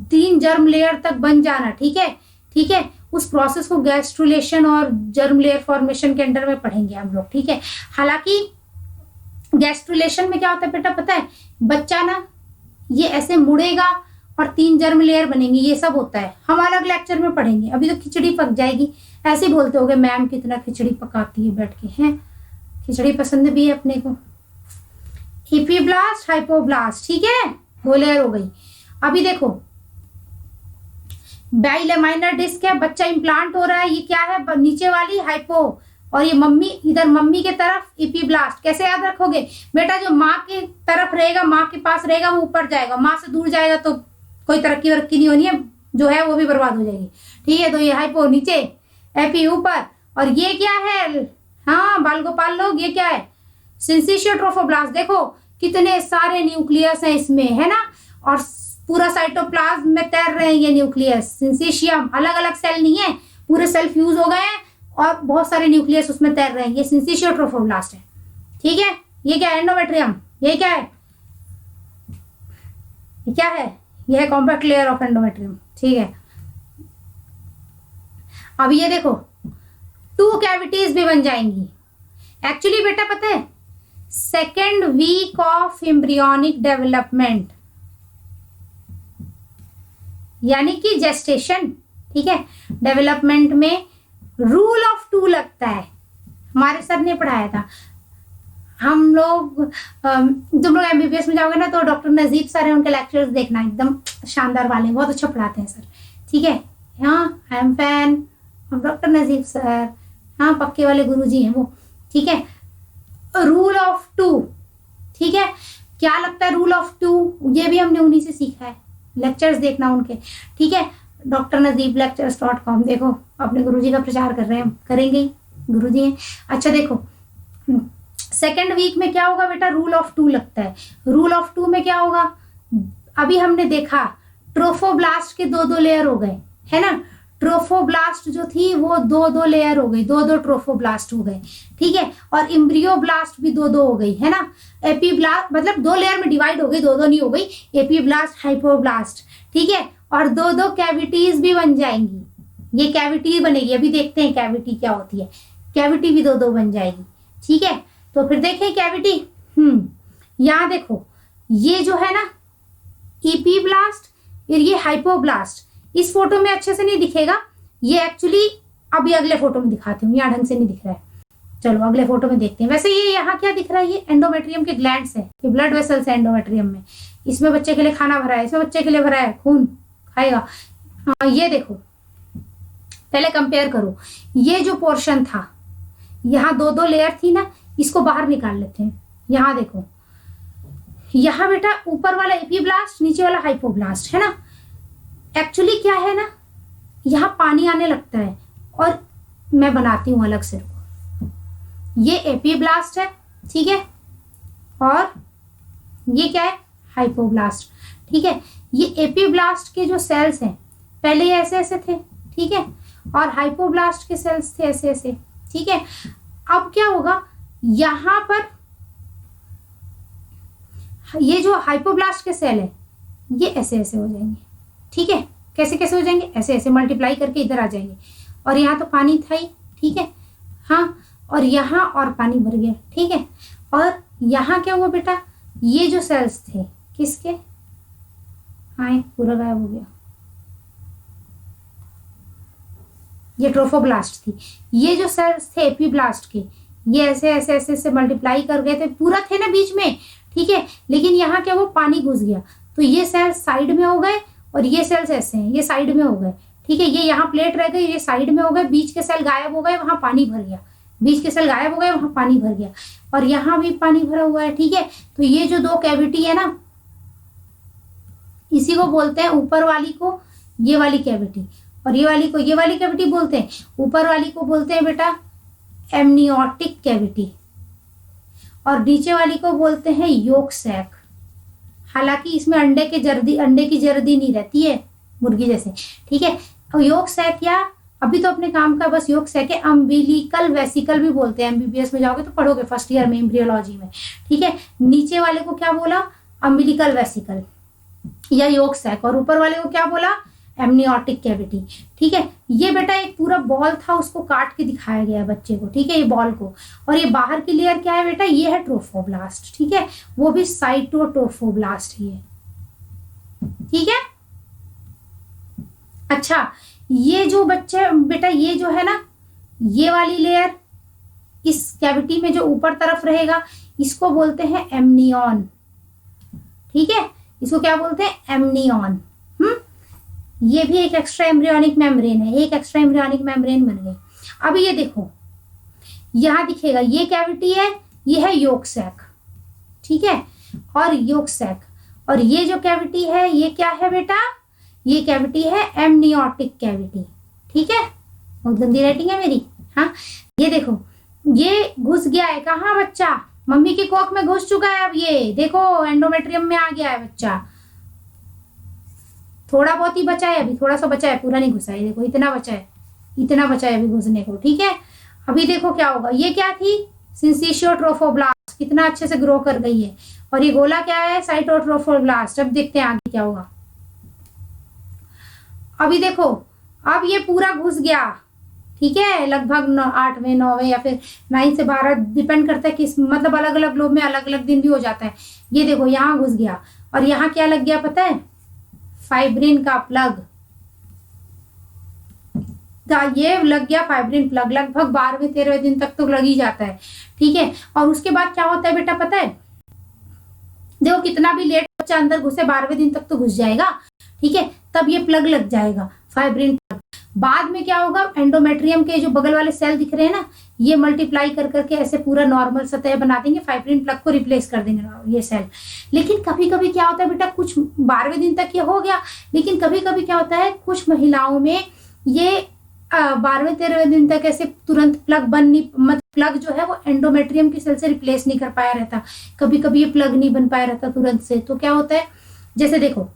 3 जर्म लेयर तक बन जाना, ठीक है, ठीक है। उस प्रोसेस को गैस्ट्रुलेशन और जर्म लेयर फॉर्मेशन के अंडर में पढ़ेंगे हम लोग, ठीक है। हालांकि गैस्ट्रुलेशन में क्या होता है बेटा पता है? बच्चा ना ये ऐसे मुड़ेगा और 3 जर्म लेयर बनेंगी, ये सब होता है, हम अलग लेक्चर में पढ़ेंगे। अभी तो खिचड़ी पक जाएगी, ऐसे ही बोलते होगे मैम कितना खिचड़ी पकाती है बैठ के, हैं खिचड़ी पसंद भी है अपने को। एपिब्लास्ट हाइपोब्लास्ट, ठीक है, 2 लेयर हो गई। अभी देखो बाइलेमाइनर डिस्क है, बच्चा इम्प्लांट हो रहा है, ये क्या है? नीचे वाली हाइपो, और ये मम्मी, इधर मम्मी के तरफ एपिब्लास्ट। कैसे याद रखोगे बेटा? जो माँ की तरफ रहेगा, माँ के पास रहेगा, वो ऊपर जाएगा, माँ से दूर जाएगा तो कोई तरक्की वरक्की नहीं होनी है, जो है वो भी बर्बाद हो जाएगी, ठीक है। तो ये हाइपो नीचे, एपी ऊपर, और ये क्या है? हाँ बाल गोपाल लोग, ये क्या है? Syncytio trophoblast. देखो कितने सारे न्यूक्लियस हैं इसमें, है ना, और पूरा साइटोप्लाज्म में तैर रहे हैं ये न्यूक्लियस। सिंसिशियम अलग अलग सेल नहीं है, पूरे सेल फ्यूज हो गए हैं और बहुत सारे न्यूक्लियस उसमें तैर रहे हैं, ये सिंसिशियो ट्रोफोब्लास्ट है, ठीक है। ये क्या है? एंडोमेट्रियम। ये क्या है? ये क्या है? यह है कॉम्पैक्ट लेयर ऑफ एंडोमेट्रियम, ठीक है। अब ये देखो 2 कैविटीज भी बन जाएंगी। एक्चुअली बेटा पता है, 2nd week of embryonic development यानी कि जेस्टेशन, ठीक है, डेवलपमेंट में रूल ऑफ 2 लगता है। हमारे सर ने पढ़ाया था, हम लोग तुम लोग एमबीबीएस में जाओगे ना तो डॉक्टर नजीब सर है, उनके लेक्चर्स देखना, एकदम शानदार वाले, बहुत अच्छा पढ़ाते हैं सर, ठीक है। हाँ I am fan of doctor Najeeb sir, हाँ पक्के वाले गुरुजी हैं वो, ठीक है। रूल ऑफ 2, ठीक है, क्या लगता है रूल ऑफ 2? ये भी हमने उन्हीं से सीखा है, लेक्चर्स देखना उनके, ठीक है। डॉक्टर नजीब lectures.com, देखो अपने गुरुजी का प्रचार कर रहे हैं, करेंगे ही, गुरुजी हैं। अच्छा देखो 2nd वीक में क्या होगा बेटा? रूल ऑफ 2 लगता है। रूल ऑफ 2 में क्या होगा? अभी हमने देखा ट्रोफोब्लास्ट के 2-2 लेयर हो गए, है ना। ट्रोफोब्लास्ट जो थी वो दो दो लेयर हो गई, दो दो ट्रोफोब्लास्ट हो गए, ठीक है। और इम्ब्रियोब्लास्ट भी दो दो हो गई, है ना। एपीब्लास्ट मतलब दो लेयर में डिवाइड हो गई, दो दो नहीं हो गई, एपीब्लास्ट हाइपोब्लास्ट, ठीक है। और दो दो कैविटीज भी बन जाएंगी, ये कैविटी बनेगी, अभी देखते हैं कैविटी क्या होती है। कैविटी भी दो दो बन जाएगी, ठीक है। तो फिर देखें कैविटी, यहाँ देखो ये जो है ना ईपीब्लास्ट और ये हाइपोब्लास्ट, इस फोटो में अच्छे से नहीं दिखेगा, ये एक्चुअली अभी अगले फोटो में दिखाती हूँ, यहाँ ढंग से नहीं दिख रहा है। चलो अगले फोटो में देखते हैं। वैसे ये यहाँ क्या दिख रहा है, ये एंडोमेट्रियम के ग्लैंड्स है, ये ब्लड वेसल्स है एंडोमेट्रियम में। इसमें बच्चे के लिए खाना भरा है, इसमें बच्चे के लिए भरा है, खून खाएगा। हाँ ये देखो, पहले कंपेयर करो, ये जो पोर्शन था यहाँ दो दो लेयर थी ना, इसको बाहर निकाल लेते हैं। यहाँ देखो, यहाँ बेटा ऊपर वाला एपीब्लास्ट, नीचे वाला हाइपोब्लास्ट, है ना। एक्चुअली क्या है ना, यहाँ पानी आने लगता है, और मैं बनाती हूँ अलग से। ये एपीब्लास्ट है, ठीक है, और ये क्या है, हाइपोब्लास्ट, ठीक है। ये एपीब्लास्ट के जो सेल्स हैं पहले ये ऐसे ऐसे थे, ठीक है, और हाइपोब्लास्ट के सेल्स थे ऐसे ऐसे, ठीक है। अब क्या होगा, यहां पर ये जो हाइपोब्लास्ट के सेल है ये ऐसे ऐसे हो जाएंगे, ठीक है। कैसे कैसे हो जाएंगे, ऐसे ऐसे मल्टीप्लाई करके इधर आ जाएंगे, और यहाँ तो पानी था ही, ठीक है, हाँ, और यहाँ और पानी भर गया, ठीक है। और यहाँ क्या हुआ बेटा, ये जो सेल्स थे किसके, हाँ पूरा गायब हो गया, ये ट्रोफोब्लास्ट थी। ये जो सेल्स थे एपीब्लास्ट के, ये ऐसे ऐसे ऐसे ऐसे मल्टीप्लाई कर गए थे, पूरा थे ना बीच में, ठीक है। लेकिन यहाँ क्या, वो पानी घुस गया, तो ये सेल्स साइड में हो गए, और ये सेल्स ऐसे हैं, ये साइड में हो गए, ठीक है। ये यहाँ प्लेट रह गई, ये साइड में हो गए, बीच के सेल गायब हो गए, वहां पानी भर गया, बीच के सेल गायब हो गए, वहां पानी भर गया, और यहाँ भी पानी भरा हुआ है, ठीक है। तो ये जो दो कैविटी है ना, इसी को बोलते हैं, ऊपर वाली को ये वाली कैविटी, और ये वाली को ये वाली कैविटी बोलते हैं। ऊपर वाली को बोलते हैं बेटा एमनियोटिक कैविटी, और नीचे वाली को बोलते हैं योक सैक। हालांकि इसमें अंडे की जर्दी नहीं रहती है मुर्गी जैसे, ठीक है। और योक सैक, या अभी तो अपने काम का बस योक सैक है, अम्बिलिकल वेसिकल भी बोलते हैं, एमबीबीएस में जाओगे तो पढ़ोगे फर्स्ट ईयर में एम्ब्रियोलॉजी में, ठीक है। नीचे वाले को क्या बोला, अम्बिलिकल वेसिकल या योक सैक, और ऊपर वाले को क्या बोला, एमनियोटिक कैविटी, ठीक है। ये बेटा एक पूरा बॉल था, उसको काट के दिखाया गया है बच्चे को, ठीक है, ये बॉल को। और ये बाहर की लेयर क्या है बेटा, ये है ट्रोफोब्लास्ट, ठीक है, वो भी साइटोट्रोफोब्लास्ट ही है, ठीक है। अच्छा, ये जो बच्चे बेटा, ये जो है ना, ये वाली लेयर इस कैविटी में जो ऊपर तरफ रहेगा, इसको बोलते हैं एमनियन, ठीक है, इसको क्या बोलते हैं, एमनियन। ये भी एक एक्स्ट्रा एम्ब्रियोनिक मेम्ब्रेन है, एक एक्स्ट्रा एम्ब्रियोनिक मेम्ब्रेन बन गई। अब ये देखो, यहां दिखेगा, ये कैविटी है, ये है योक सैक, ठीक है, और योक सैक। और ये जो कैविटी है, ये क्या है बेटा, ये कैविटी है एमनियोटिक कैविटी, ठीक है। बहुत गंदी राइटिंग है मेरी, हाँ। ये देखो, ये घुस गया है कहाँ बच्चा, मम्मी की कोख में घुस चुका है। अब ये देखो एंडोमेट्रियम में आ गया है बच्चा, थोड़ा बहुत ही बचा है, अभी थोड़ा सा बचा है, पूरा नहीं घुसा है, देखो इतना बचा है, इतना बचा है अभी घुसने को, ठीक है। अभी देखो क्या होगा, ये क्या थी, सिंसिशियोट्रोफोब्लास्ट, कितना अच्छे से ग्रो कर गई है, और ये गोला क्या है, साइटोट्रोफोब्लास्ट। अब देखते हैं आगे क्या होगा। अभी देखो, अब ये पूरा घुस गया, ठीक है, लगभग 8वें 9वें या फिर 9 से 12, डिपेंड करता है किस, मतलब अलग अलग लोग में अलग अलग दिन भी हो जाता है। ये देखो यहाँ घुस गया, और यहाँ क्या लग गया पता है, फाइब्रिन का प्लग, ये लग गया फाइब्रिन प्लग, लगभग 12वें 13वें दिन तक तो लग ही जाता है, ठीक है। और उसके बाद क्या होता है बेटा पता है, देखो कितना भी लेट बच्चा अंदर घुसे, 12वें दिन तक तो घुस जाएगा, ठीक है, तब ये प्लग लग जाएगा, फाइब्रिन प्लग। बाद में क्या होगा, एंडोमेट्रियम के जो बगल वाले सेल दिख रहे हैं ना, ये मल्टीप्लाई कर करके ऐसे पूरा नॉर्मल सतह बना देंगे, फाइब्रिन प्लग को रिप्लेस कर देंगे ये सेल। लेकिन कभी कभी क्या होता है बेटा, कुछ 12वें दिन तक ये हो गया, लेकिन कभी कभी क्या होता है, कुछ महिलाओं में ये 12वें 13वें दिन तक ऐसे तुरंत प्लग बन नहीं, मतलब प्लग जो है वो एंडोमेट्रियम की सेल से रिप्लेस नहीं कर पाया रहता, कभी कभी ये प्लग नहीं बन पाया रहता तुरंत से। तो क्या होता है, जैसे देखो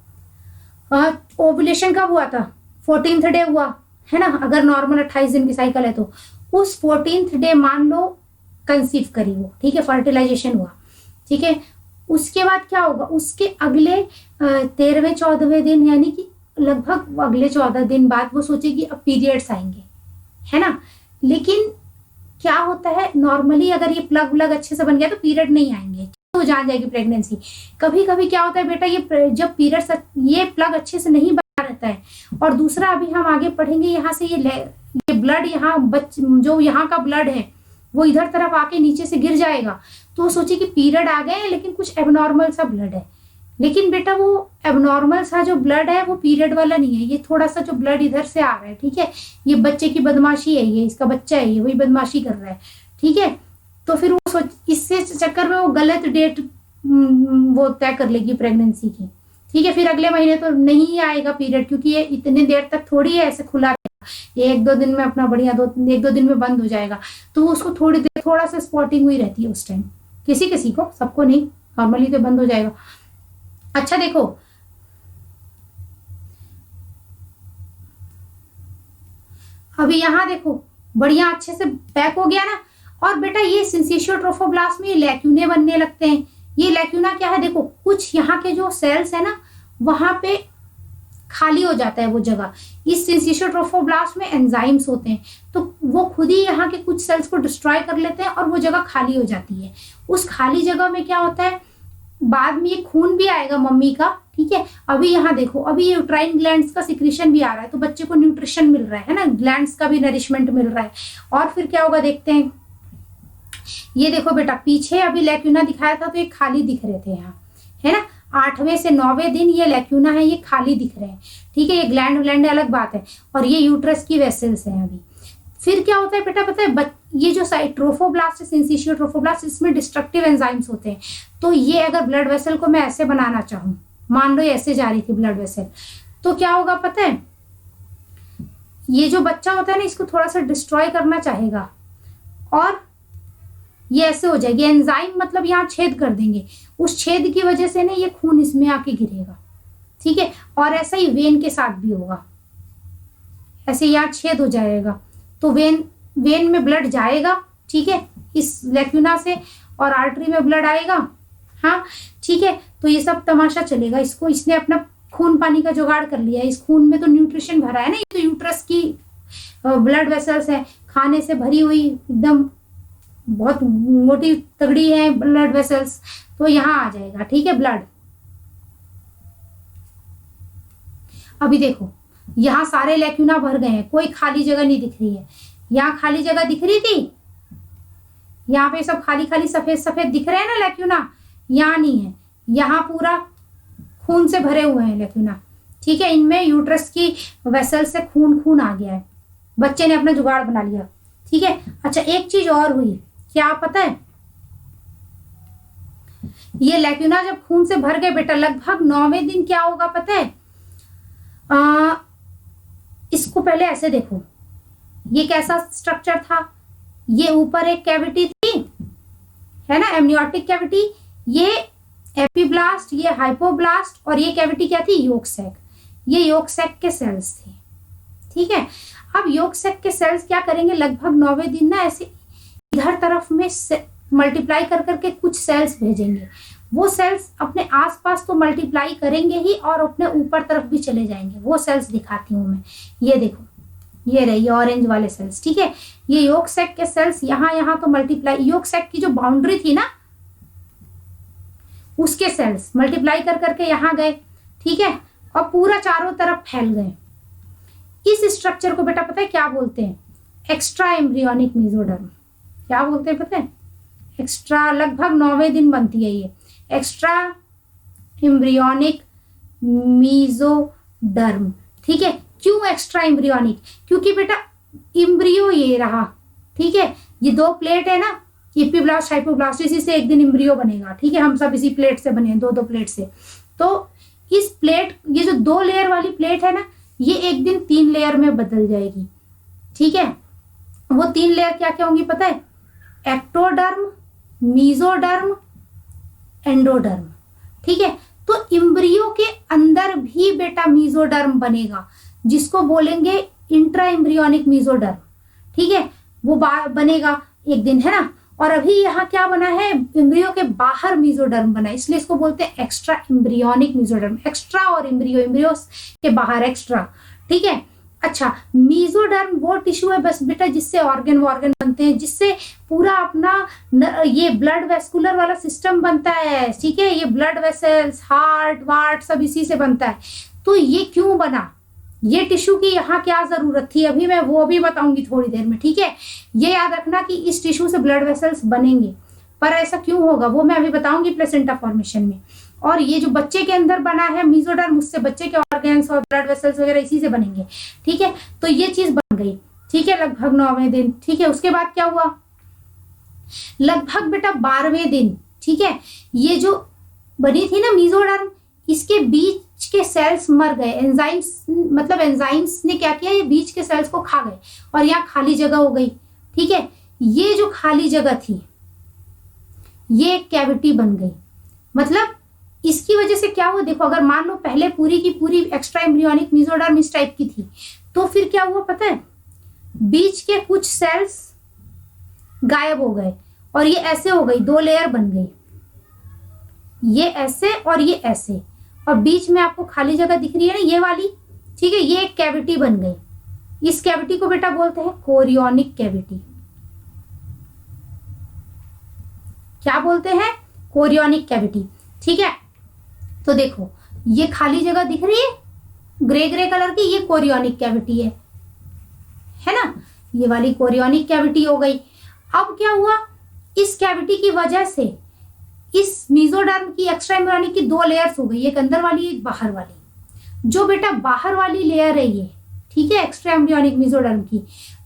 ओवुलेशन कब हुआ था, 14th डे हुआ है ना, अगर नॉर्मल 28 दिन की साइकिल है तो उस 14th डे मान लो कंसीव करी वो, ठीक है, फर्टिलाइजेशन हुआ, ठीक है। उसके बाद क्या होगा, उसके अगले 13वें 14वें दिन, यानी कि लगभग अगले 14 दिन बाद वो सोचेगी अब पीरियड्स आएंगे, है ना। लेकिन क्या होता है, नॉर्मली अगर ये प्लग व्लग अच्छे से बन गया तो पीरियड नहीं आएंगे, तो जान जाएगी प्रेगनेंसी। कभी कभी क्या होता है बेटा, ये जब पीरियड्स, ये प्लग अच्छे से नहीं बना रहता है, और दूसरा अभी हम आगे पढ़ेंगे, यहाँ से ये ब्लड, यहाँ जो यहाँ का ब्लड है वो इधर तरफ आके नीचे से गिर जाएगा, तो वो सोचे कि पीरियड आ गए हैं लेकिन कुछ एबनॉर्मल सा ब्लड है। लेकिन बेटा वो एबनॉर्मल सा जो ब्लड है वो पीरियड वाला नहीं है, ये थोड़ा सा जो ब्लड इधर से आ रहा है, ठीक है, ये बच्चे की बदमाशी है, ये इसका बच्चा है, ये वही बदमाशी कर रहा है, ठीक है। तो फिर वो इससे चक्कर में वो गलत डेट वो तय कर लेगी प्रेगनेंसी की, ठीक है। फिर अगले महीने तो नहीं आएगा पीरियड, क्योंकि ये इतने देर तक थोड़ी है ऐसे खुला रहेगा, ये 1-2 दिन में अपना बढ़िया 1-2 दिन में बंद हो जाएगा, तो उसको थोड़ी देर थोड़ा सा स्पॉटिंग हुई रहती है उस टाइम, किसी किसी को, सबको नहीं, नॉर्मली तो बंद हो जाएगा। अच्छा देखो, अभी यहाँ देखो बढ़िया अच्छे से पैक हो गया ना, और बेटा ये सिंसेशियो ट्रोफोब्लास्ट में लैक्यूने बनने लगते हैं। ये लैक्यूना क्या है, देखो कुछ यहाँ के जो सेल्स है ना वहां पे खाली हो जाता है वो जगह। इस सिंसेशियो ट्रोफोब्लास्ट में एंजाइम्स होते हैं, तो वो खुद ही यहाँ के कुछ सेल्स को डिस्ट्रॉय कर लेते हैं और वो जगह खाली हो जाती है। उस खाली जगह में क्या होता है, बाद में ये खून भी आएगा मम्मी का, ठीक है। अभी यहाँ देखो, अभी ये यूट्राइन ग्लैंड्स का सिक्रीशन भी आ रहा है, तो बच्चे को न्यूट्रिशन मिल रहा है ना, ग्लैंड्स का भी नरिशमेंट मिल रहा है। और फिर क्या होगा देखते हैं, ये देखो बेटा पीछे अभी लैक्यूना दिखाया था तो ये खाली दिख रहे थे यहाँ, है ना। 8वें से 9वें दिन ये लैक्यूना है, ये खाली दिख रहे हैं, ठीक है। ये ग्लैंड अलग बात है, और ये यूट्रस की वेसल्स हैं अभी। फिर क्या होता है बेटा पता है, ये जो ट्रोफोब्लास्ट है, सिंसेशियो ट्रोफोब्लास्ट, इसमें डिस्ट्रक्टिव एंजाइम्स होते हैं। तो ये अगर ब्लड वेसल को मैं ऐसे बनाना चाहूँ, मान लो ऐसे जा रही थी ब्लड वेसल, तो क्या होगा पता है, ये जो बच्चा होता है ना इसको थोड़ा सा डिस्ट्रॉय करना चाहेगा, और ये ऐसे हो जाएगी। एंजाइम मतलब यहाँ छेद कर देंगे, उस छेद की वजह से ना ये खून इसमें आके गिरेगा, ठीक है। और ऐसा ही वेन के साथ भी होगा, ऐसे यहाँ छेद हो जाएगा, तो वेन में ब्लड जाएगा, ठीक है, इस लैक्यूना से, और आर्टरी में ब्लड आएगा, हाँ ठीक है। तो ये सब तमाशा चलेगा, इसने अपना खून पानी का जुगाड़ कर लिया है, इस खून में तो न्यूट्रिशन भरा है ना, ये तो यूट्रस की ब्लड वेसल्स है, खाने से भरी हुई एकदम बहुत मोटी तगड़ी है ब्लड वेसल्स, तो यहाँ आ जाएगा, ठीक है, ब्लड। अभी देखो यहाँ सारे लैक्यूना भर गए हैं, कोई खाली जगह नहीं दिख रही है। यहाँ खाली जगह दिख रही थी, यहाँ पे सब खाली खाली सफेद सफेद दिख रहे हैं ना लैक्यूना, यहाँ नहीं है, यहाँ पूरा खून से भरे हुए हैं लैक्यूना, ठीक है। इनमें यूट्रस की वेसल से खून आ गया है, बच्चे ने अपना जुगाड़ बना लिया, ठीक है। अच्छा एक चीज और हुई, क्या पता है, ये लैक्यूना जब खून से भर गए बेटा, लगभग 9वें दिन क्या होगा पता है, इसको पहले ऐसे देखो, ये कैसा स्ट्रक्चर था, ये ऊपर एक कैविटी थी, है ना, एमनियोटिक कैविटी, ये एपिब्लास्ट, ये हाइपोब्लास्ट, और ये कैविटी क्या थी, योक सैक। ये योक सैक के सेल्स थे, ठीक है। अब योक सैक के सेल्स क्या करेंगे, लगभग 9वें दिन ना ऐसे इधर तरफ में मल्टीप्लाई कर करके कुछ सेल्स भेजेंगे। वो सेल्स अपने आसपास तो मल्टीप्लाई करेंगे ही, और अपने ऊपर तरफ भी चले जाएंगे। वो सेल्स दिखाती हूँ मैं, ये देखो, ये रहे ये ऑरेंज वाले सेल्स, ठीक है। ये योक सैक के सेल्स यहाँ तो मल्टीप्लाई, योक सैक की जो बाउंड्री थी ना उसके सेल्स मल्टीप्लाई कर करके यहाँ गए, ठीक है, और पूरा चारों तरफ फैल गए। इस स्ट्रक्चर को बेटा पता है क्या बोलते हैं, एक्स्ट्रा एम्ब्रियोनिक मेसोडर्म। क्या बोलते हैं पता है, एक्स्ट्रा, लगभग 9वें दिन बनती है ये, एक्स्ट्रा एम्ब्रियोनिक मेसोडर्म, ठीक है। क्यों एक्स्ट्रा एम्ब्रियोनिक, क्योंकि बेटा इम्ब्रियो ये रहा, ठीक है, ये 2 प्लेट है ना, एपिब्लास्ट हाइपोब्लास्ट, इसी से एक दिन इम्ब्रियो बनेगा, ठीक है। हम सब इसी प्लेट से बने हैं, 2 प्लेट से। तो इस प्लेट, ये जो 2 लेयर वाली प्लेट है ना, ये एक दिन 3 लेयर में बदल जाएगी, ठीक है। वो 3 लेयर क्या क्या होंगी पता है, एक्टोडर्म, मेसोडर्म, एंडोडर्म, ठीक है। तो इम्ब्रियो के अंदर भी बेटा मेसोडर्म बनेगा, जिसको बोलेंगे इंट्रा एम्ब्रियोनिक मेसोडर्म, ठीक है, वो बनेगा एक दिन, है ना। और अभी यहाँ क्या बना है, एम्ब्रियो के बाहर मेसोडर्म बना है, इसलिए इसको बोलते हैं एक्स्ट्रा एम्ब्रियोनिक मेसोडर्म। एक्स्ट्रा और एम्ब्रियो के बाहर एक्स्ट्रा, ठीक है। अच्छा, मेसोडर्म वो टिश्यू है बस बेटा जिससे ऑर्गन बनते हैं, जिससे पूरा अपना ये ब्लड वेस्कुलर वाला सिस्टम बनता है, ठीक है। ये ब्लड वेसल्स, हार्ट वार्ट सब इसी से बनता है। तो ये क्यों बना, ये टिश्यू की यहाँ क्या जरूरत थी, अभी मैं वो भी बताऊंगी थोड़ी देर में, ठीक है। ये याद रखना कि इस टिश्यू से ब्लड वेसल्स बनेंगे, पर ऐसा क्यों होगा वो मैं अभी बताऊंगी प्लेसेंटा फॉर्मेशन में। और ये जो बच्चे के अंदर बना है मेसोडर्म, उससे बच्चे के ऑर्गन्स और ब्लड वेसल्स वगैरह इसी से बनेंगे, ठीक है। तो ये चीज बन गई, ठीक है, लगभग 9वें दिन, ठीक है। उसके बाद क्या हुआ, लगभग बेटा 12वें दिन, ठीक है, ये जो बनी थी ना मेसोडर्म, इसके बीच के सेल्स मर गए, एंजाइम्स, मतलब एंजाइम्स ने क्या किया, ये बीच के सेल्स को खा गए और यहाँ खाली जगह हो गई, ठीक है। ये जो खाली जगह थी ये एक कैविटी बन गई, मतलब इसकी वजह से क्या हुआ, देखो अगर मान लो पहले पूरी की पूरी एक्स्ट्रा एम्ब्रियोनिक मेसोडर्म इस टाइप की थी, तो फिर क्या हुआ पता है, बीच के कुछ सेल्स गायब हो गए और ये ऐसे हो गई, 2 लेयर बन गई, ये ऐसे और ये ऐसे, और बीच में आपको खाली जगह दिख रही है ना ये वाली, ठीक है, ये एक कैविटी बन गई। इस कैविटी को बेटा बोलते हैं कोरियोनिक कैविटी। क्या बोलते हैं, कोरियोनिक कैविटी, ठीक है। तो देखो ये खाली जगह दिख रही है ग्रे कलर की, ये कोरियोनिक कैविटी है ना, ये वाली कोरियोनिक कैविटी हो गई। अब क्या हुआ, इस कैविटी की वजह से इस मेसोडर्म की एक्स्ट्रा एम्ब्रियोनिक की 2 लेयर्स हो गई, एक अंदर वाली एक बाहर वाली। जो बेटा बाहर वाली लेयर है ये, ठीक है, एक्स्ट्रा एम्ब्रियोनिक मेसोडर्म की,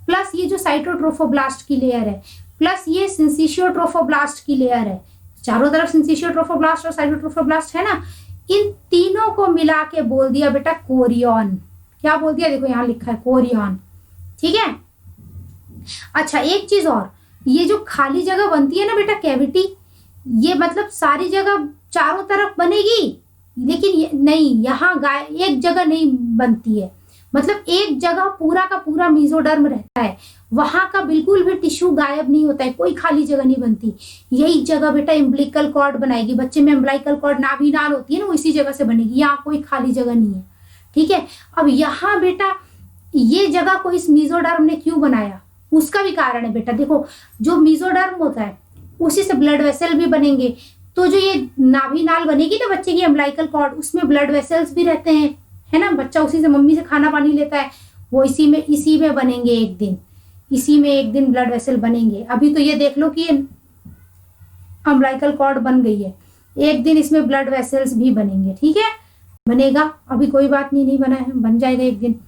प्लस ये जो साइटोट्रोफोब्लास्ट की लेयर है, प्लस ये सिंसिशियोट्रोफोब्लास्ट की लेयर है, चारों तरफ सिंसिशियोट्रोफोब्लास्ट और साइटोट्रोफोब्लास्ट है ना, इन तीनों को मिला के बोल दिया बेटा कोरियन। क्या बोल दिया, देखो यहाँ लिखा है कोरियन, ठीक है। अच्छा एक चीज और, ये जो खाली जगह बनती है ना बेटा कैविटी, ये मतलब सारी जगह चारों तरफ बनेगी, लेकिन नहीं, यहाँ एक जगह नहीं बनती है, मतलब एक जगह पूरा का पूरा मेसोडर्म रहता है, वहां का बिल्कुल भी टिश्यू गायब नहीं होता है, कोई खाली जगह नहीं बनती। यही जगह बेटा एम्ब्लिकल कॉर्ड बनाएगी, बच्चे में एम्ब्लाइकल कॉर्ड नाभि नाल होती है ना, वो इसी जगह से बनेगी, यहाँ कोई खाली जगह नहीं है, ठीक है। अब यहाँ बेटा ये जगह को इस मेसोडर्म ने क्यों बनाया, उसका भी कारण है बेटा। देखो जो मेसोडर्म होता है उसी से ब्लड वेसल भी बनेंगे, तो जो ये नाभि नाल बनेगी ना बच्चे की एम्ब्लाइकल कॉर्ड, उसमें ब्लड वेसल्स भी रहते हैं, है ना, बच्चा उसी से मम्मी से खाना पानी लेता है, वो इसी में बनेंगे एक दिन, इसी में एक दिन ब्लड वेसल बनेंगे। अभी तो ये देख लो कि ये अम्बिलिकल कॉर्ड बन गई है, एक दिन इसमें ब्लड वेसल्स भी बनेंगे, ठीक है, बनेगा, अभी कोई बात नहीं, नहीं बना है, बन जाएगा एक दिन।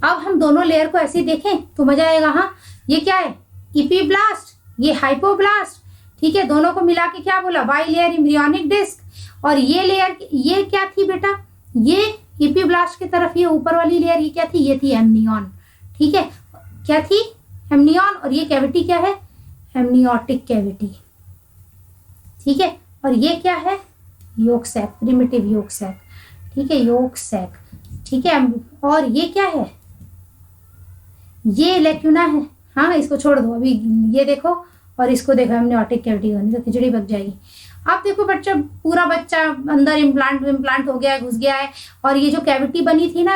अब हम दोनों लेयर को ऐसे देखें तो मजा आएगा। हाँ, ये क्या है, इपीब्लास्ट, ये हाइपोब्लास्ट, ठीक है, दोनों को मिला के क्या बोला, बाई लेयर एम्ब्रियोनिक डिस्क। और ये लेयर, ये क्या थी बेटा, ये इपीब्लास्ट की तरफ ये ऊपर वाली लेयर ये क्या थी, ये थी एमनियन, ठीक है, क्या थी, एमनियन। और ये कैविटी क्या है, एमनियोटिक कैविटी, ठीक है। और ये क्या है, yolk sac, primitive yolk sac, ठीक है, योक सैक, ठीक है। और ये क्या है, ये लेक्यूना है, हाँ इसको छोड़ दो अभी, ये देखो, और इसको देखो एमनियोटिक कैविटी होनी, तो खिचड़ी पक जाएगी। अब देखो बच्चा, पूरा बच्चा अंदर इम्प्लांट हो गया है, घुस गया है, और ये जो कैविटी बनी थी ना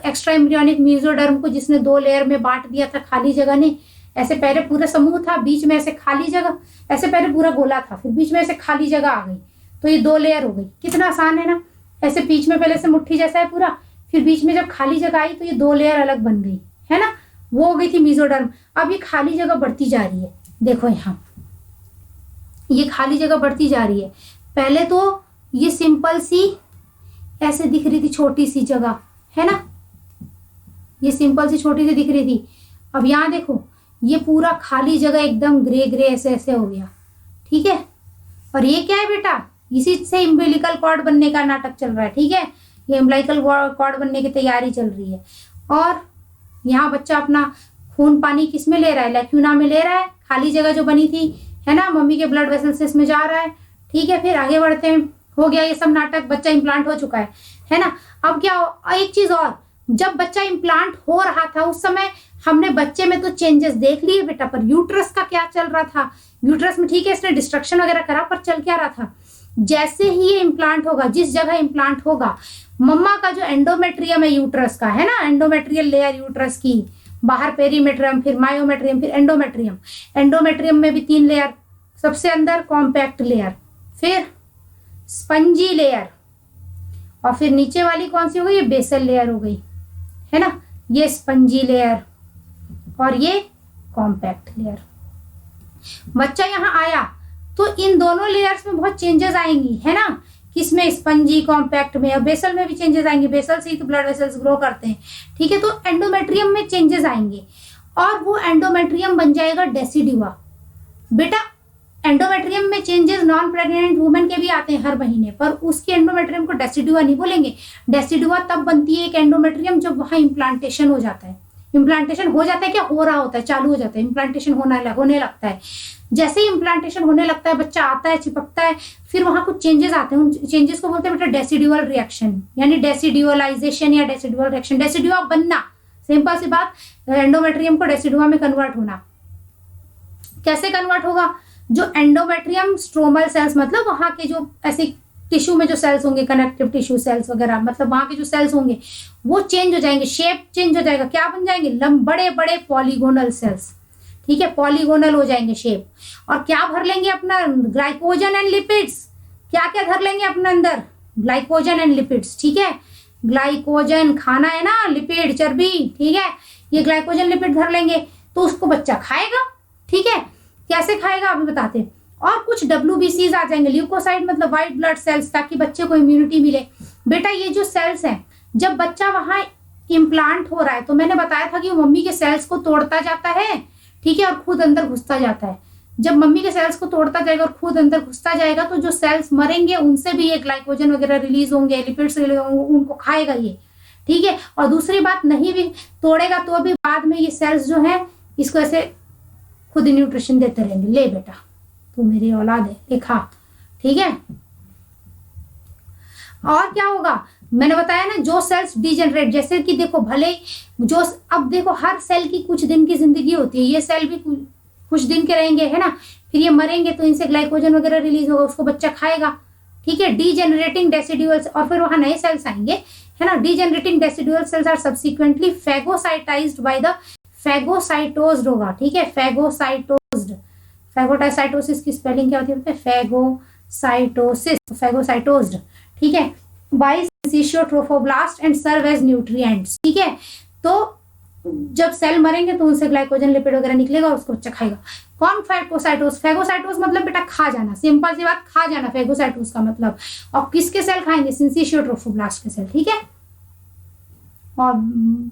एक्स्ट्रा एम्ब्रियोनिक मेसोडर्म को, जिसने 2 लेयर में बांट दिया था खाली जगह ने, ऐसे पहले पूरा समूह था, बीच में ऐसे खाली जगह, ऐसे पहले पूरा गोला था, फिर बीच में ऐसे खाली जगह आ गई, तो ये 2 लेयर हो गई। कितना आसान है ना, ऐसे बीच में पहले से मुट्ठी जैसा है पूरा, फिर बीच में जब खाली जगह आई तो ये 2 लेयर अलग बन गई, है ना, वो हो गई थी मेसोडर्म। अब ये खाली जगह बढ़ती जा रही है, देखो यहाँ ये खाली जगह बढ़ती जा रही है। पहले तो ये सिंपल सी ऐसे दिख रही थी, छोटी सी जगह, है ना, ये सिंपल सी छोटी सी दिख रही थी। अब यहाँ देखो ये पूरा खाली जगह एकदम ग्रे ऐसे ऐसे हो गया, ठीक है। और ये क्या है बेटा, इसी से एम्बिलिकल कॉर्ड बनने का नाटक चल रहा है, ठीक है, ये एम्बिलिकल कॉर्ड बनने की तैयारी चल रही है। और यहाँ बच्चा अपना खून पानी किस में ले रहा है, लैक्यूना में ले रहा है, खाली जगह जो बनी थी, है ना, मम्मी के ब्लड वेसल से इसमें जा रहा है, ठीक है। फिर आगे बढ़ते हैं, हो गया ये सब नाटक, बच्चा इम्प्लांट हो चुका है ना। अब क्या, एक चीज और, जब बच्चा इम्प्लांट हो रहा था उस समय हमने बच्चे में तो चेंजेस देख लिए बेटा, पर यूट्रस का क्या चल रहा था? यूट्रस में ठीक है इसने डिस्ट्रक्शन वगैरह करा, पर चल क्या रहा था? जैसे ही ये इम्प्लांट होगा, जिस जगह इम्प्लांट होगा, मम्मा का जो एंडोमेट्रियम है यूट्रस का, है ना, एंडोमेट्रियल लेयर यूट्रस की, बाहर पेरीमेट्रियम, फिर मायोमेट्रियम, फिर एंडोमेट्रियम। एंडोमेट्रियम में भी 3 लेयर, सबसे अंदर कॉम्पैक्ट लेयर, फिर स्पंजी लेयर, और फिर नीचे वाली कौन सी हो गई? ये बेसल लेयर हो गई, है ना, ये स्पंजी लेयर और ये कॉम्पैक्ट लेयर। बच्चा यहाँ आया तो इन दोनों लेयर्स में बहुत चेंजेस आएंगी, है ना, किसमें? स्पंजी, कॉम्पैक्ट में, और बेसल में भी चेंजेस आएंगे, बेसल से ही तो ब्लड वेसल्स ग्रो करते हैं, ठीक है। तो एंडोमेट्रियम में चेंजेस आएंगे और वो एंडोमेट्रियम बन जाएगा डेसिडुआ। बेटा एंडोमेट्रियम में चेंजेस नॉन प्रेग्नेंट वुमेन के भी आते हैं हर महीने, पर उसके एंडोमेट्रियम को डेसिडुआ नहीं बोलेंगे। डेसिडुआ तब बनती है एक एंडोमेट्रियम जब वहां इम्प्लांटेशन हो जाता है। इम्प्लांटेशन हो जाता है क्या? हो रहा होता है, चालू हो जाता है, इम्प्लांटेशन होने लगता है। जैसे ही इम्प्लांटेशन होने लगता है, बच्चा आता है, चिपकता है, फिर वहां कुछ चेंजेस आते हैं। उन चेंजेस को बोलते हैं बेटा डेसिडुअल रिएक्शन, यानी डेसिडुअलाइजेशन या डेसिडुअल रिएक्शन। डेसिडुआ बनना, सिंपल सी बात, एंडोमेट्रियम को डेसिडुआ में कन्वर्ट होना। कैसे कन्वर्ट होगा? जो एंडोमेट्रियम स्ट्रोमल सेल्स, मतलब वहां के जो ऐसे टिश्यू में जो सेल्स होंगे, कनेक्टिव टिश्यू सेल्स वगैरह, मतलब वहां के जो सेल्स होंगे वो चेंज हो जाएंगे, शेप चेंज हो जाएगा। क्या बन जाएंगे? बड़े बड़े पॉलीगोनल सेल्स, ठीक है, पॉलीगोनल हो जाएंगे शेप। और क्या भर लेंगे अपना? Glycogen and lipids. क्या क्या धर लेंगे अपने अंदर? ग्लाइकोजन एंड लिपिड्स, ठीक है। ग्लाइकोजन खाना है ना, लिपिड चर्बी, ठीक है, ये ग्लाइकोजन लिपिड धर लेंगे तो उसको बच्चा खाएगा, ठीक है। कैसे खाएगा अभी बताते हैं। और कुछ WBCs आ जाएंगे, ल्यूकोसाइट मतलब व्हाइट ब्लड सेल्स, ताकि बच्चे को इम्यूनिटी मिले। बेटा ये जो सेल्स हैं, जब बच्चा वहां इम्प्लांट हो रहा है तो मैंने बताया था कि वो मम्मी के सेल्स को तोड़ता जाता है, ठीक है, और खुद अंदर घुसता जाता है। जब मम्मी के सेल्स को तोड़ता जाएगा और खुद अंदर घुसता जाएगा तो जो सेल्स मरेंगे उनसे भी ये ग्लाइकोजन वगैरह रिलीज होंगे, लिपिड्स रिलीज होंगे, उनको खाएगा ये, ठीक है। और दूसरी बात, नहीं भी तोड़ेगा तो भी बाद में ये सेल्स जो है इसको ऐसे खुद न्यूट्रिशन देते रहेंगे, ले बेटा तू मेरी औलाद है, ले खा, ठीक है। और क्या होगा? मैंने बताया ना, जो सेल्स डिजेनरेट, जैसे कि देखो भले जो, अब देखो हर सेल की कुछ दिन की जिंदगी होती है, ये सेल भी कुछ दिन के रहेंगे, है ना, फिर ये मरेंगे तो इनसे ग्लाइकोजन वगैरह रिलीज होगा, उसको बच्चा खाएगा, ठीक है। डीजेनरेटिंग डेसिडुअल्स, और फिर वहां नए सेल्स आएंगे, है ना। Degenerating decidual cells are subsequently phagocytized by the, phagocytosed होगा, ठीक है, फैगोसाइटोज्ड। फैगोसाइटोसिस की स्पेलिंग क्या होती है? फैगोसाइटोसिस, फैगोसाइटोज्ड, ठीक है, by syncytiotrophoblast and serve as nutrients, ठीक है। तो जब सेल मरेंगे तो उनसे ग्लाइकोजन लिपिड वगैरह निकलेगा और उसको बच्चा खाएगा। कौन? फैगोसाइटोस। फैगोसाइटोस मतलब बेटा खा जाना, सिंपल सी बात, खा जाना फैगोसाइटोस का मतलब। और किसके सेल खाएंगे? सिंसियोट्रोफोब्लास्ट के सेल, ठीक है। और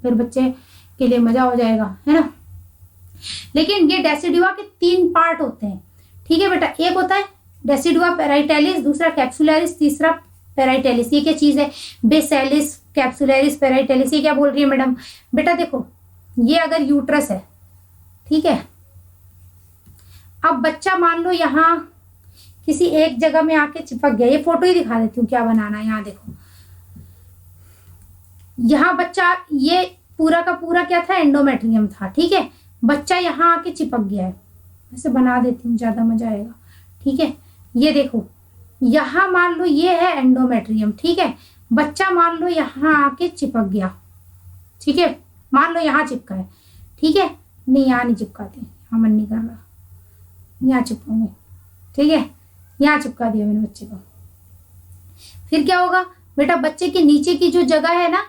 फिर बच्चे के लिए मजा हो जाएगा, है ना। लेकिन ये डेसिडुआ के 3 पार्ट होते हैं, ठीक है बेटा। एक होता है डेसिडुआ पेराइटेलिस, दूसरा कैप्सुलरिस, तीसरा पेराइटेलिस। ये क्या चीज है? बेसेलिस, कैप्सुलरिस, पेराइटेलिस। ये क्या बोल रही है मैडम? बेटा देखो, ये अगर यूट्रस है, ठीक है, अब बच्चा मान लो यहाँ किसी एक जगह में आके चिपक गया। ये फोटो ही दिखा देती हूँ क्या बनाना है। यहाँ देखो, यहाँ बच्चा, ये पूरा का पूरा क्या था? एंडोमेट्रियम था, ठीक है। बच्चा यहाँ आके चिपक गया है, ऐसे बना देती हूँ, ज्यादा मजा आएगा, ठीक है। ये देखो, यहाँ मान लो ये है एंडोमेट्रियम, ठीक है। बच्चा मान लो यहाँ आके चिपक गया, ठीक है, मान लो यहाँ चिपका है, ठीक है। नहीं यहाँ नहीं चिपकाते, यहाँ मन नहीं कर रहा, यहाँ चिपकाऊंगे, ठीक है, यहाँ चिपका दिया मैंने बच्चे को। फिर क्या होगा बेटा? बच्चे के नीचे की जो जगह है ना,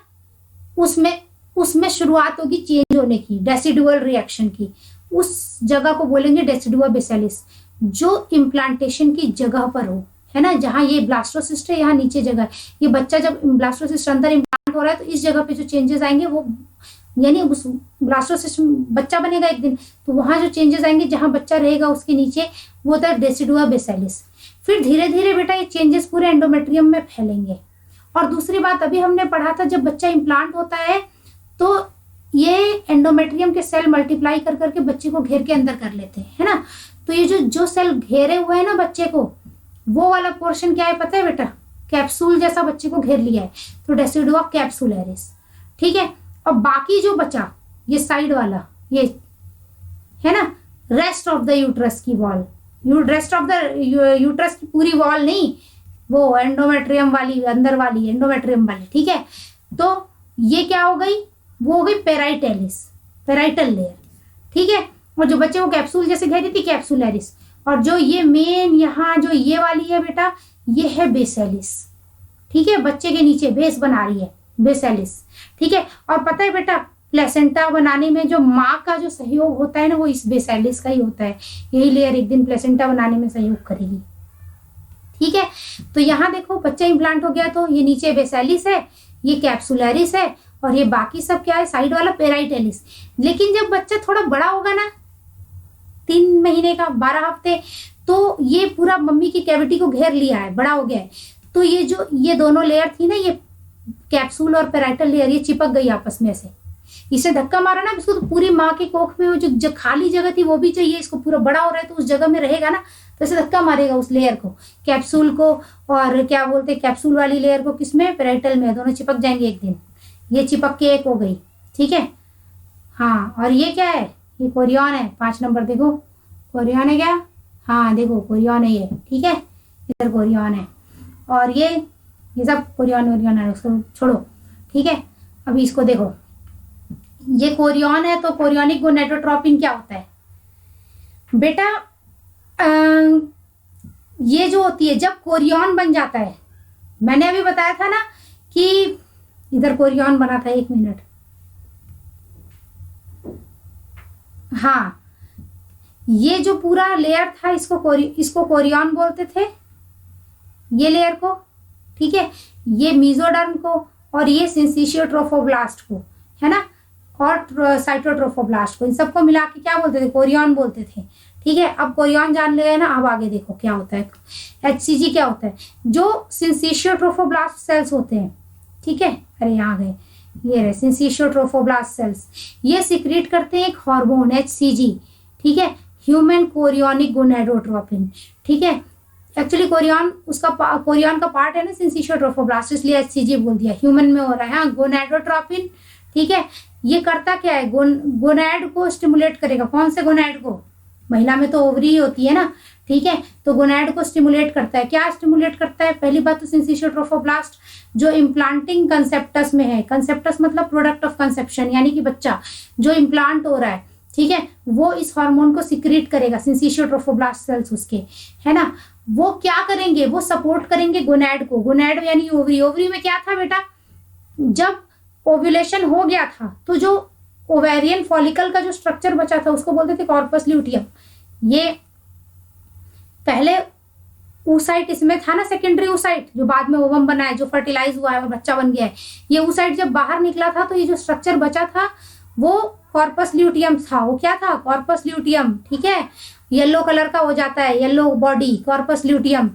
उसमें शुरुआत होगी चेंज होने की, डेसिडुअल रिएक्शन की। उस जगह को बोलेंगे डेसिडुआ बेसिलिस, जो इम्प्लांटेशन की जगह पर हो, है ना। जहाँ ये ब्लास्टोसिस्ट है, यहाँ नीचे जगह है। ये बच्चा जब ब्लास्टोसिस्ट अंदर इम्प्लांट हो रहा है तो इस जगह पे जो चेंजेस आएंगे वो, यानी उस ब्लास्टोसिस्ट बच्चा बनेगा एक दिन, तो वहां जो चेंजेस आएंगे जहां बच्चा रहेगा उसके नीचे, वो होता है डेसिडुआ बेसिलिस। फिर धीरे धीरे बेटा ये चेंजेस पूरे एंडोमेट्रियम में फैलेंगे। और दूसरी बात, अभी हमने पढ़ा था, जब बच्चा इम्प्लांट होता है तो ये एंडोमेट्रियम के सेल मल्टीप्लाई कर करके बच्चे को घेर के अंदर कर लेते हैं, है ना। तो ये जो सेल घेरे हुए हैं ना बच्चे को, वो वाला पोर्शन क्या है पता है बेटा? कैप्सूल जैसा बच्चे को घेर लिया है, तो डेसिडुआ कैप्सुलरिस, ठीक है। और बाकी जो बचा ये साइड वाला, ये है ना रेस्ट ऑफ द यूट्रस की wall, rest of the uterus की पूरी वॉल नहीं, वो एंडोमेट्रियम वाली, अंदर वाली एंडोमेट्रियम वाली, ठीक है। तो ये क्या हो गई, वो हो गई पेराइटेलिस, पेराइटल लेयर, ठीक है। और जो बच्चे को कैप्सूल जैसे कह रही थी कैप्सुलरिस, और जो ये मेन यहाँ जो ये वाली है बेटा, ये है बेसेलिस, ठीक है। बच्चे के नीचे बेस बना रही है बेसेलिस, ठीक है। और पता है बेटा प्लेसेंटा बनाने में जो माँ का जो सहयोग होता है ना, वो इस बेसेलिस का ही होता है। यही लेयर एक दिन प्लेसेंटा बनाने में सहयोग करेगी, ठीक है। तो यहाँ देखो बच्चा इम्प्लांट हो गया, तो ये नीचे बेसेलिस है, ये कैप्सुलरिस है, और ये बाकी सब क्या है, साइड वाला पेराइटेलिस। लेकिन जब बच्चा थोड़ा बड़ा होगा ना, 3 महीने का, 12 हफ्ते, तो ये पूरा मम्मी की कैविटी को घेर लिया है, बड़ा हो गया है। तो ये जो ये दोनों लेयर थी ना, ये कैप्सूल और पेराइटल लेयर, ये चिपक गई आपस में से। इसे धक्का मारा ना, इसको तो पूरी माँ की कोख में वो जो खाली जगह थी वो भी चाहिए, इसको पूरा बड़ा हो रहा है तो उस जगह में रहेगा ना, तो इसे धक्का मारेगा उस लेयर को, कैप्सूल को, और क्या बोलते हैं कैप्सूल वाली लेयर को, किसमें, पेराइटल में। दोनों चिपक जाएंगे एक दिन, ये चिपक के एक हो गई, ठीक है। हाँ, और ये क्या है, ये कोरियन है, 5 नंबर देखो, कोरियन है क्या, हाँ देखो कोरियन है ये, ठीक है, इधर कोरियन है, और ये सब कोरियन है, उसको छोड़ो, ठीक है। अभी इसको देखो, ये कोरियन है, तो कोरियनिक गोनेडोट्रोपिन क्या होता है बेटा, ये जो होती है जब कोरियन बन जाता है, मैंने अभी बताया था ना कि इधर कोरियन बना था, 1 मिनट, हाँ, ये जो पूरा लेयर था इसको कोरियन बोलते थे, ये लेयर को, ठीक है, ये मीजोडर्म को, और ये सिंसिशियोट्रोफोब्लास्ट को, है ना, और साइटोट्रोफोब्लास्ट को, इन सबको मिला के क्या बोलते थे, कोरियन बोलते थे, ठीक है। अब कोरियन जान लिया ना, अब आगे देखो क्या होता है, HCG क्या होता है, जो सिंसिशियोट्रोफोब्लास्ट सेल्स होते हैं, ठीक है, अरे यहाँ गए, ये रहे सिंसिशियोट्रोफोब्लास्ट सेल्स, ये सिक्रीट करते हैं एक हार्मोन HCG, ठीक है, ह्यूमन कोरियोनिक गोनेडोट्रोपिन, ठीक है। एक्चुअली कोरियन का पार्ट है ना सिंसिशियोट्रोफोब्लास्ट, इसलिए HCG बोल दिया, ह्यूमन में हो रहा है, हाँ, गोनेडोट्रोपिन, ठीक है। ये करता क्या है, गोनैड को स्टिमुलेट करेगा, कौन से गोनैड को, महिला में तो ओवरी होती है ना, ठीक है, तो गोनैड को स्टिमुलेट करता है, क्या स्टिमुलेट करता है, पहली बात तो सिंसिशियोट्रोफोब्लास्ट जो इम्प्लांटिंग कंसेप्टस में है, कंसेप्टस मतलब प्रोडक्ट ऑफ कंसेप्शन, यानी कि बच्चा जो इम्प्लांट हो रहा है, ठीक है, वो इस हार्मोन को सिक्रीट करेगा, सिंसिशियोट्रोफोब्लास्ट सेल्स उसके, है ना। वो क्या करेंगे, वो सपोर्ट करेंगे गोनैड को, गोनैड यानी ओवरी, ओवरी में क्या था बेटा, जब ओव्यूलेशन हो गया था तो जो ओवेरियन फॉलिकल का जो स्ट्रक्चर बचा था उसको बोलते थे कॉर्पस ल्यूटियम। ये पहले oocyte इसमें था ना, सेकेंडरी oocyte जो बाद में ओवम बना है, जो फर्टिलाइज हुआ है और बच्चा बन गया है, ये oocyte जब बाहर निकला था तो ये जो स्ट्रक्चर बचा था वो कॉर्पस ल्यूटियम था, वो क्या था, कॉर्पस ल्यूटियम, ठीक है, येलो कलर का हो जाता है, येलो बॉडी, कॉर्पस ल्यूटियम।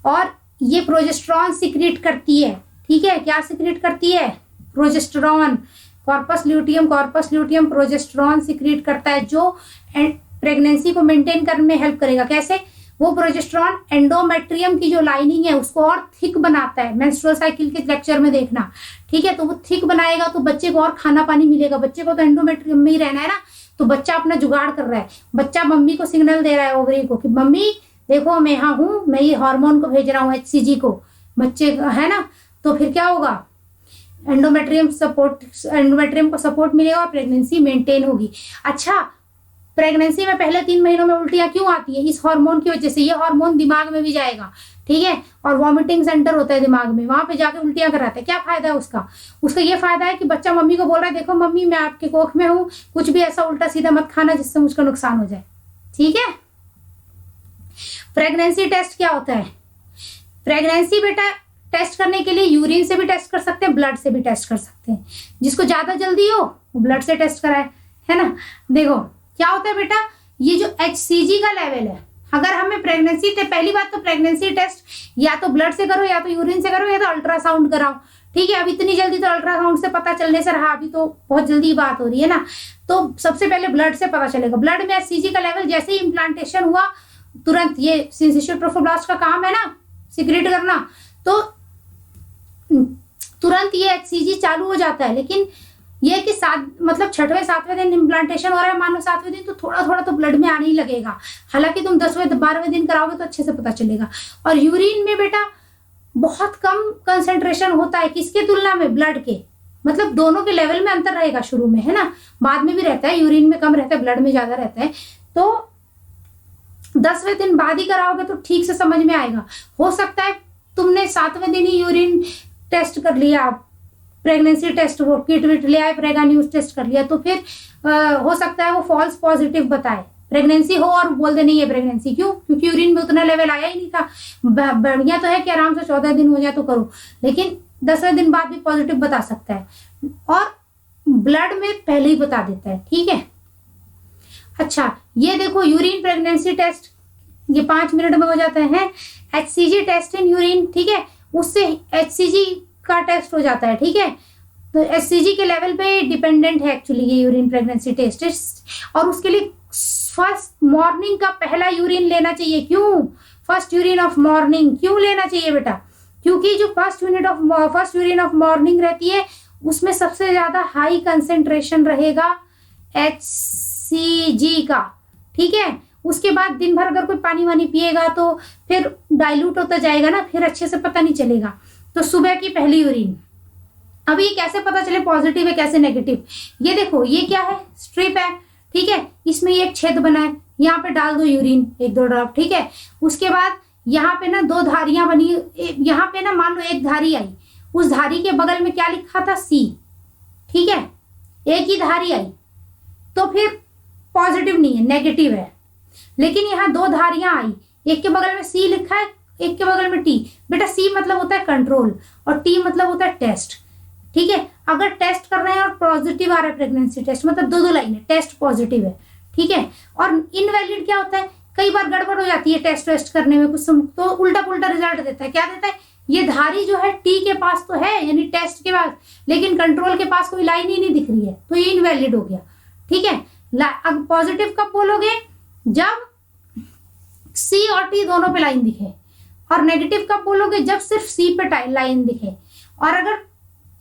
और ये प्रोजेस्टेरॉन सिक्रीट करती है, ठीक है, क्या सिक्रीट करती है, progesterone, corpus luteum progesterone secrete करता है, जो प्रेगनेंसी को मेंटेन करने में हेल्प करेगा। कैसे, वो प्रोजेस्टेरॉन एंडोमेट्रियम की जो लाइनिंग है उसको और थिक बनाता है, मेंस्ट्रुअल साइकिल के लेक्चर में देखना, ठीक है, तो वो थिक बनाएगा तो बच्चे को और खाना पानी मिलेगा, बच्चे को तो एंडोमेट्रियम में ही रहना है ना, तो बच्चा अपना जुगाड़ कर रहा है, बच्चा मम्मी को सिग्नल दे रहा है ओवरी को कि मम्मी देखो मैं यहाँ हूँ, मैं ये हार्मोन को भेज रहा हूँ HCG को, बच्चे है ना, तो फिर क्या होगा, एंडोमेट्रियम को सपोर्ट मिलेगा और प्रेगनेंसी मेंटेन होगी। अच्छा, प्रेगनेंसी में पहले 3 महीनों में उल्टियां क्यों आती है, इस हार्मोन की वजह से, ये हार्मोन दिमाग में भी जाएगा, ठीक है, और वॉमिटिंग सेंटर होता है दिमाग में, वहां पे जाके उल्टियां कराते हैं। क्या फायदा है उसका ये फायदा है कि बच्चा मम्मी को बोल रहा है देखो मम्मी मैं आपके कोख में हूँ, कुछ भी ऐसा उल्टा सीधा मत खाना जिससे मुझको नुकसान हो जाए, ठीक है। प्रेगनेंसी टेस्ट क्या होता है, प्रेगनेंसी बेटा टेस्ट करने के लिए यूरिन से भी टेस्ट कर सकते हैं, ब्लड से भी टेस्ट कर सकते हैं, जिसको ज्यादा जल्दी हो वो ब्लड से टेस्ट कराए, है ना। देखो क्या होता है बेटा, ये जो HCG का लेवल है, अगर हमें प्रेगनेंसी, पहली बात तो प्रेगनेंसी टेस्ट या तो ब्लड से करो, या तो यूरिन से करो, या तो अल्ट्रासाउंड कराओ, ठीक है। अब इतनी जल्दी तो अल्ट्रासाउंड से पता चलने से रहा, अभी तो बहुत जल्दी बात हो रही है ना, तो सबसे पहले ब्लड से पता चलेगा। ब्लड में HCG का लेवल जैसे ही इम्प्लांटेशन हुआ तुरंत, ये सिंसिशियोट्रोफोब्लास्ट का काम है ना सिक्रेट करना, तो तुरंत ये HCG चालू हो जाता है। लेकिन ये कि मतलब 6वें-7वें दिन इम्प्लांटेशन हो रहा है, मानो 7वें दिन, तो थोड़ा थोड़ा तो ब्लड में आने ही लगेगा। हालांकि तुम 10वें-12वें दिन कराओगे तो अच्छे से पता चलेगा। और यूरिन में बेटा बहुत कम कंसेंट्रेशन होता है, किसके तुलना में? ब्लड के। मतलब दोनों के लेवल में अंतर रहेगा शुरू में, है ना, बाद में भी रहता है, यूरिन में कम रहता है, ब्लड में ज्यादा रहता है। तो 10वें दिन बाद ही कराओगे तो ठीक से समझ में आएगा। हो सकता है तुमने 7वें दिन ही यूरिन टेस्ट कर लिया, प्रेगनेंसी टेस्ट वो किट विट ले आए, प्रेगा न्यूज टेस्ट कर लिया, तो फिर हो सकता है वो फॉल्स पॉजिटिव बताए, प्रेगनेंसी हो और बोल दे नहीं है प्रेगनेंसी। क्यों? क्योंकि यूरिन में उतना लेवल आया ही नहीं था। बढ़िया तो है कि आराम से 14 दिन हो जाए तो करो, लेकिन 10वें दिन बाद भी पॉजिटिव बता सकता है, और ब्लड में पहले ही बता देता है। ठीक है, अच्छा ये देखो यूरिन प्रेगनेंसी टेस्ट, ये 5 मिनट में हो जाता है। HCG टेस्ट इन यूरिन, ठीक है, उससे HCG का टेस्ट हो जाता है। ठीक है, तो HCG के लेवल पे डिपेंडेंट है एक्चुअली ये यूरिन प्रेगनेंसी टेस्ट, और उसके लिए फर्स्ट मॉर्निंग का पहला यूरिन लेना चाहिए। क्यों? फर्स्ट यूरिन ऑफ मॉर्निंग क्यों लेना चाहिए बेटा? क्योंकि जो फर्स्ट यूरिन ऑफ मॉर्निंग रहती है उसमें सबसे ज्यादा हाई कंसेंट्रेशन रहेगा HCG का। ठीक है, उसके बाद दिन भर अगर कोई पानी वानी पिएगा तो फिर डाइल्यूट होता जाएगा ना, फिर अच्छे से पता नहीं चलेगा। तो सुबह की पहली यूरिन, अब ये कैसे पता चले पॉजिटिव है कैसे नेगेटिव? ये देखो, ये क्या है? स्ट्रिप है। ठीक है, इसमें एक छेद बना है, यहाँ पे डाल दो यूरिन 1-2 ड्रॉप। ठीक है, उसके बाद यहाँ पे ना 2 धारियां बनी, यहाँ पे ना मान लो एक धारी आई, उस धारी के बगल में क्या लिखा था? C। ठीक है, एक ही धारी आई तो फिर पॉजिटिव नहीं है, नेगेटिव है। लेकिन यहाँ 2 धारियां आई, एक के बगल में C लिखा है, एक के बगल में T। बेटा C मतलब होता है कंट्रोल और T मतलब होता है टेस्ट। ठीक है, अगर टेस्ट कर रहे हैं और पॉजिटिव आ रहा है प्रेगनेंसी टेस्ट, मतलब 2 लाइन है, टेस्ट पॉजिटिव है। ठीक है, और इनवैलिड क्या होता है? कई बार गड़बड़ हो जाती है टेस्ट करने में, कुछ तो उल्टा पुल्टा रिजल्ट देता है। क्या देता है? ये धारी जो है T के पास तो है, यानी टेस्ट के पास, लेकिन कंट्रोल के पास कोई लाइन ही नहीं दिख रही है, तो ये इनवैलिड हो गया। ठीक है, अब पॉजिटिव कब बोलोगे? जब C और T दोनों पे लाइन दिखे। और नेगेटिव कब बोलोगे? जब सिर्फ C पे लाइन दिखे, और अगर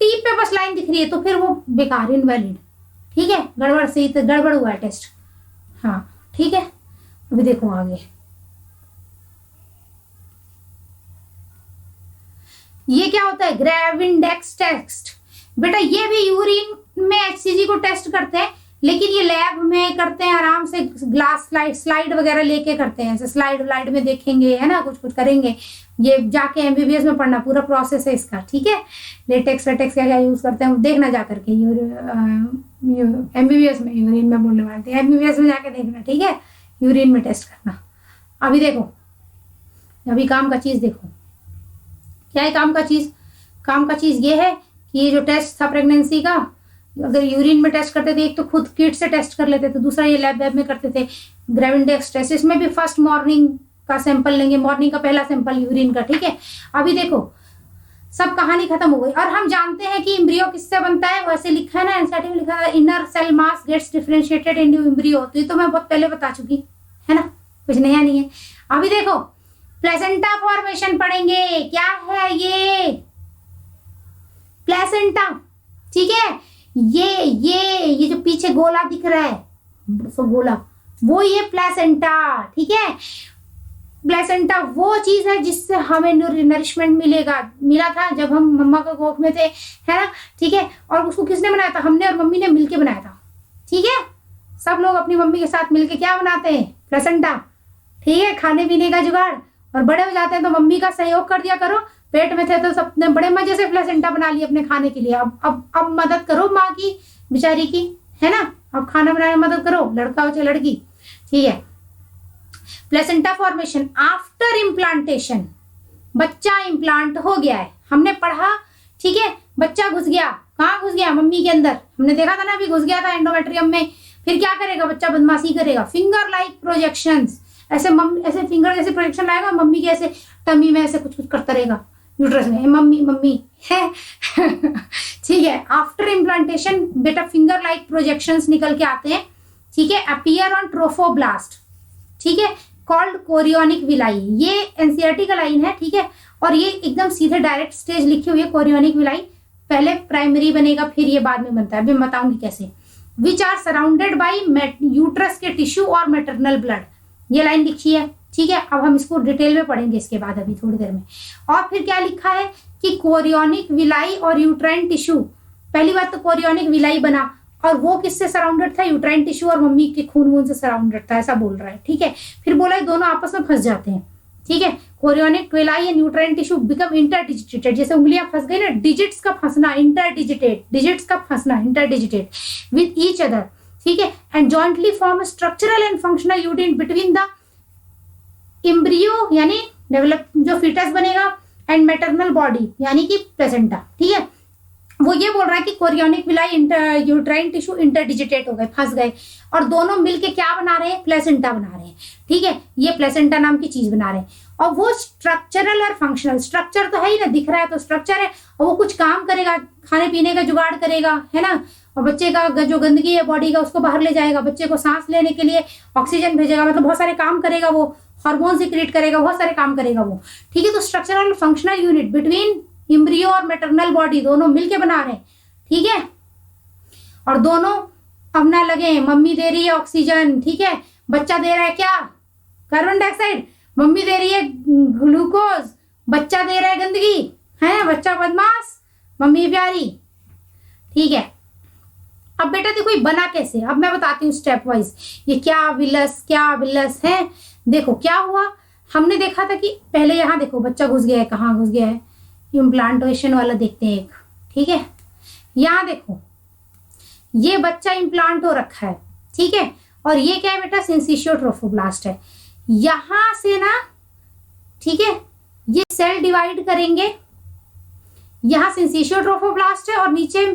T पे बस लाइन दिख रही है तो फिर वो बेकार, इनवैलिड। ठीक है, गड़बड़ से तो गड़बड़ हुआ है टेस्ट। हाँ ठीक है, अभी देखो आगे, ये क्या होता है? ग्रेविंडेक्स टेस्ट। बेटा ये भी यूरिन में HCG को टेस्ट करते हैं, लेकिन ये लैब में करते हैं, आराम से ग्लास स्लाइड वगैरह लेके करते हैं, स्लाइड में देखेंगे, है ना, कुछ करेंगे। ये जाके MBBS में पढ़ना, पूरा प्रोसेस है इसका। ठीक है, लेटेक्स वेटेक्स क्या क्या यूज करते हैं देखना जा करके, MBBS में, यूरिन में बोलने वाले थे, MBBS में जाके देखना। ठीक है, यूरिन में टेस्ट करना। अभी देखो, अभी काम का चीज देखो, क्या है काम का चीज? काम का चीज ये है कि ये जो टेस्ट था प्रेगनेंसी का, अगर यूरिन में टेस्ट करते थे, एक तो खुद किट से टेस्ट कर लेते थे, दूसरा ये लैब में करते थे ग्रेविंडेक्स टेस्ट। इसमें भी फर्स्ट मॉर्निंग का सैंपल लेंगे, मॉर्निंग का पहला सैंपल यूरिन का। ठीक है, अभी देखो सब कहानी खत्म हो गई। और हम जानते हैं कि एम्ब्रियो किससे बनता है, वैसे लिखा है ना, एनसीईआरटी में लिखा है inner cell mass gets differentiated into embryo. तो ये तो मैं बहुत पहले बता चुकी, है ना, कुछ नया नहीं है। अभी देखो प्लेसेंटा फॉर्मेशन पढ़ेंगे। क्या है ये? प्लेसेंटा। ठीक है, ये जो पीछे गोला दिख रहा है, तो गोला वो ये प्लेसेंटा। ठीक है, प्लेसेंटा वो चीज है जिससे हमें नरिशमेंट मिला था जब हम मम्मा के कोख में थे, है ना। ठीक है, और उसको किसने बनाया था? हमने और मम्मी ने मिलके बनाया था। ठीक है, सब लोग अपनी मम्मी के साथ मिलके क्या बनाते हैं? प्लेसेंटा। ठीक है, खाने पीने का जुगाड़। और बड़े हो जाते हैं तो मम्मी का सहयोग कर दिया करो, पेट में थे तो सबने बड़े मजे से प्लेसेंटा बना लिया अपने खाने के लिए। अब मदद करो माँ की बेचारी की, है ना, अब खाना बनाने में मदद करो, लड़का हो चाहे लड़की। ठीक है, प्लेसेंटा फॉर्मेशन आफ्टर इम्प्लांटेशन। बच्चा इम्प्लांट हो गया है, हमने पढ़ा। ठीक है, बच्चा घुस गया, कहाँ घुस गया? मम्मी के अंदर। हमने देखा था ना, अभी घुस गया था एंडोमेट्रियम में। फिर क्या करेगा बच्चा? बदमाशी करेगा, फिंगर लाइक प्रोजेक्शंस, ऐसे ऐसे फिंगर जैसे प्रोजेक्शन लाएगा, मम्मी के ऐसे टमी में ऐसे कुछ करता रहेगा, यूट्रस में, मम्मी है। ठीक है, आफ्टर इम्प्लांटेशन बेटा फिंगर लाइक प्रोजेक्शंस निकल के आते हैं। ठीक है, अपीयर ऑन ट्रोफोब्लास्ट। ठीक है, कॉल्ड कोरियोनिक विलाई। ये एनसीईआरटी का लाइन है। ठीक है, और ये एकदम सीधे डायरेक्ट स्टेज लिखी हुई है कोरियोनिक विलाई। पहले प्राइमरी बनेगा फिर ये बाद में बनता है, अभी मैं बताऊंगी कैसे। Which are surrounded by uterus के टिश्यू और मैटरनल ब्लड, ये लाइन लिखी है, ठीक है। अब हम इसको डिटेल में पढ़ेंगे इसके बाद अभी थोड़ी देर में। और फिर क्या लिखा है कि कोरियोनिक विलाई और यूट्राइन टिश्यू, पहली बात तो कोरियोनिक विलाई बना, और वो किससे सराउंडेड था, यूट्राइन टिश्यू और मम्मी के खून वून से सराउंडेड था, ऐसा बोल रहा है, ठीक है। फिर बोला दोनों आपस में फंस जाते हैं, ठीक है। Chorionic villi and uterine tissue become interdigitated, जैसे उंगलियां फंस गई ना, डिजिट्स का फंसना, इंटरडिजिटेट, डिजिट्स का फंसना, इंटरडिजिटेट विद ईच अदर, ठीक है। And jointly form structural and functional unit between the embryo यानी डेवलप जो फीटस बनेगा एंड मैटरनल बॉडी यानी कि प्लेसेंटा, ठीक है। वो ये बोल रहा है कि कोरियोनिक विलाई यूट्राइन टिश्यू इंटरडिजिटेट हो गए, फंस गए, और दोनों मिलके क्या बना रहे हैं, प्लेसेंटा बना रहे हैं, ठीक है। ये प्लेसेंटा नाम की चीज बना रहे हैं, और वो स्ट्रक्चरल और फंक्शनल, स्ट्रक्चर तो है ही ना, दिख रहा है तो स्ट्रक्चर है, और वो कुछ काम करेगा, खाने पीने का जुगाड़ करेगा, है ना, और बच्चे का जो गंदगी है बॉडी का उसको बाहर ले जाएगा, बच्चे को सांस लेने के लिए ऑक्सीजन भेजेगा, मतलब बहुत सारे काम करेगा, वो हार्मोन सिक्रेट करेगा, बहुत सारे काम करेगा वो, ठीक है। तो स्ट्रक्चरल और फंक्शनल यूनिट बिटवीन एम्ब्रियो और मैटरनल बॉडी दोनों मिलके बना रहे हैं, ठीक है। और दोनों अब ना लगे, मम्मी दे रही है ऑक्सीजन, ठीक है, बच्चा दे रहा है क्या, कार्बन डाइऑक्साइड, मम्मी दे रही है ग्लूकोज, बच्चा दे रहा है गंदगी, है बच्चा बदमाश, मम्मी प्यारी, ठीक है। अब बेटा देखो ये बना कैसे, अब मैं बताती हूँ स्टेप वाइज, ये क्या विलस है। देखो क्या हुआ, हमने देखा था कि पहले यहाँ देखो बच्चा घुस गया है, कहाँ घुस गया है, इम्प्लांटेशन वाला देखते हैं एक, ठीक है। यहाँ देखो ये बच्चा इम्प्लांट हो रखा है, ठीक है, और ये क्या है बेटा, सिंसिशियो ट्रोफोब्लास्ट है। यहां से ना, ठीक है, ये सेल डिवाइड करेंगे, यहां सिंसिशियो ट्रोफोब्लास्ट है, और नीचे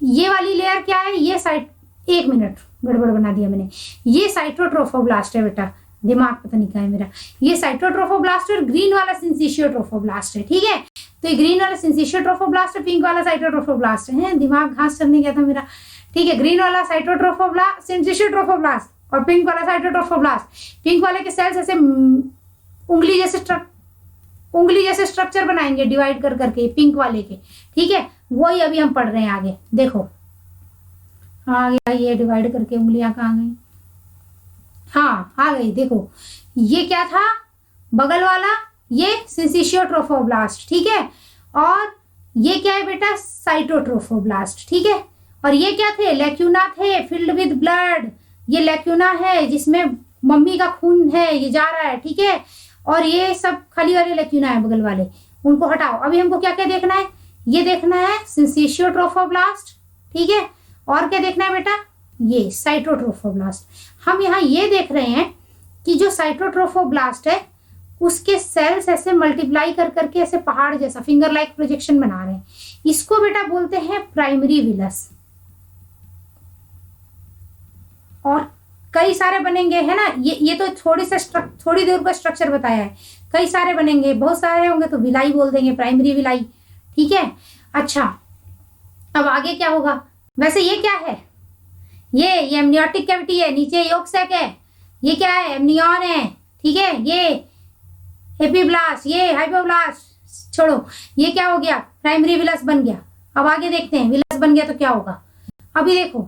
ये वाली लेयर क्या है, ये साइट, एक मिनट गड़बड़ बना दिया मैंने, ये साइटोट्रोफोब्लास्ट है बेटा, दिमाग पता नहीं क्या है मेरा, ये साइटोट्रोफोब्लास्ट और ग्रीन वाला सिंसिशियो ट्रोफोब्लास्ट है, ठीक है। तो ये ग्रीन वाला सिंसिशियो ट्रोफोब्लास्ट है, पिंक वाला साइटोट्रोफोब्लास्ट है, दिमाग घास चढ़ने गया था मेरा, ठीक है। ग्रीन वाला साइटोट्रोफोब्लास्ट, सिंसिशियो ट्रोफोब्लास्ट, और पिंक वाला साइटोट्रोफोब्लास्ट। पिंक वाले के सेल्स ऐसे उंगली जैसे स्ट्रक्चर बनाएंगे डिवाइड कर करके पिंक वाले के, ठीक है। वही अभी हम पढ़ रहे हैं आगे, देखो आ गया, ये डिवाइड करके उंगलियां कहाँ गई, हाँ आ गई, देखो ये क्या था, बगल वाला ये सिंसिशियो ट्रोफोब्लास्ट, ठीक है, और ये क्या है बेटा, साइटोट्रोफोब्लास्ट, ठीक है। और ये क्या थे, लैक्यूना थे फिल्ड विद ब्लड, ये लैक्यूना है जिसमें मम्मी का खून है, ये जा रहा है, ठीक है। और ये सब खाली वाले लैक्यूना है बगल वाले, उनको हटाओ। अभी हमको क्या क्या देखना है, ये देखना है सिंसिशियो ट्रोफोब्लास्ट, ठीक है, और क्या देखना है बेटा, ये साइटोट्रोफोब्लास्ट। हम यहाँ ये देख रहे हैं कि जो साइटोट्रोफोब्लास्ट है उसके सेल्स ऐसे मल्टीप्लाई कर करके ऐसे पहाड़ जैसा फिंगर लाइक प्रोजेक्शन बना रहे हैं, इसको बेटा बोलते हैं प्राइमरी विलस। और कई सारे बनेंगे, है ना, ये तो थोड़ी देर का स्ट्रक्चर बताया है, कई सारे बनेंगे, बहुत सारे होंगे तो विलाई बोल देंगे, प्राइमरी विलाई, ठीक है। अच्छा अब आगे क्या होगा, वैसे ये क्या है, ये एमनियोटिक कैविटी है, नीचे यॉर्क सैक है, ये क्या है, एमनियॉन है, ठीक है, ये एपिब्लास्ट, ये हाइपोब्लास्ट, छोड़ो, ये क्या हो गया, प्राइमरी विलस बन गया। अब आगे देखते हैं विलस बन गया तो क्या होगा। अभी देखो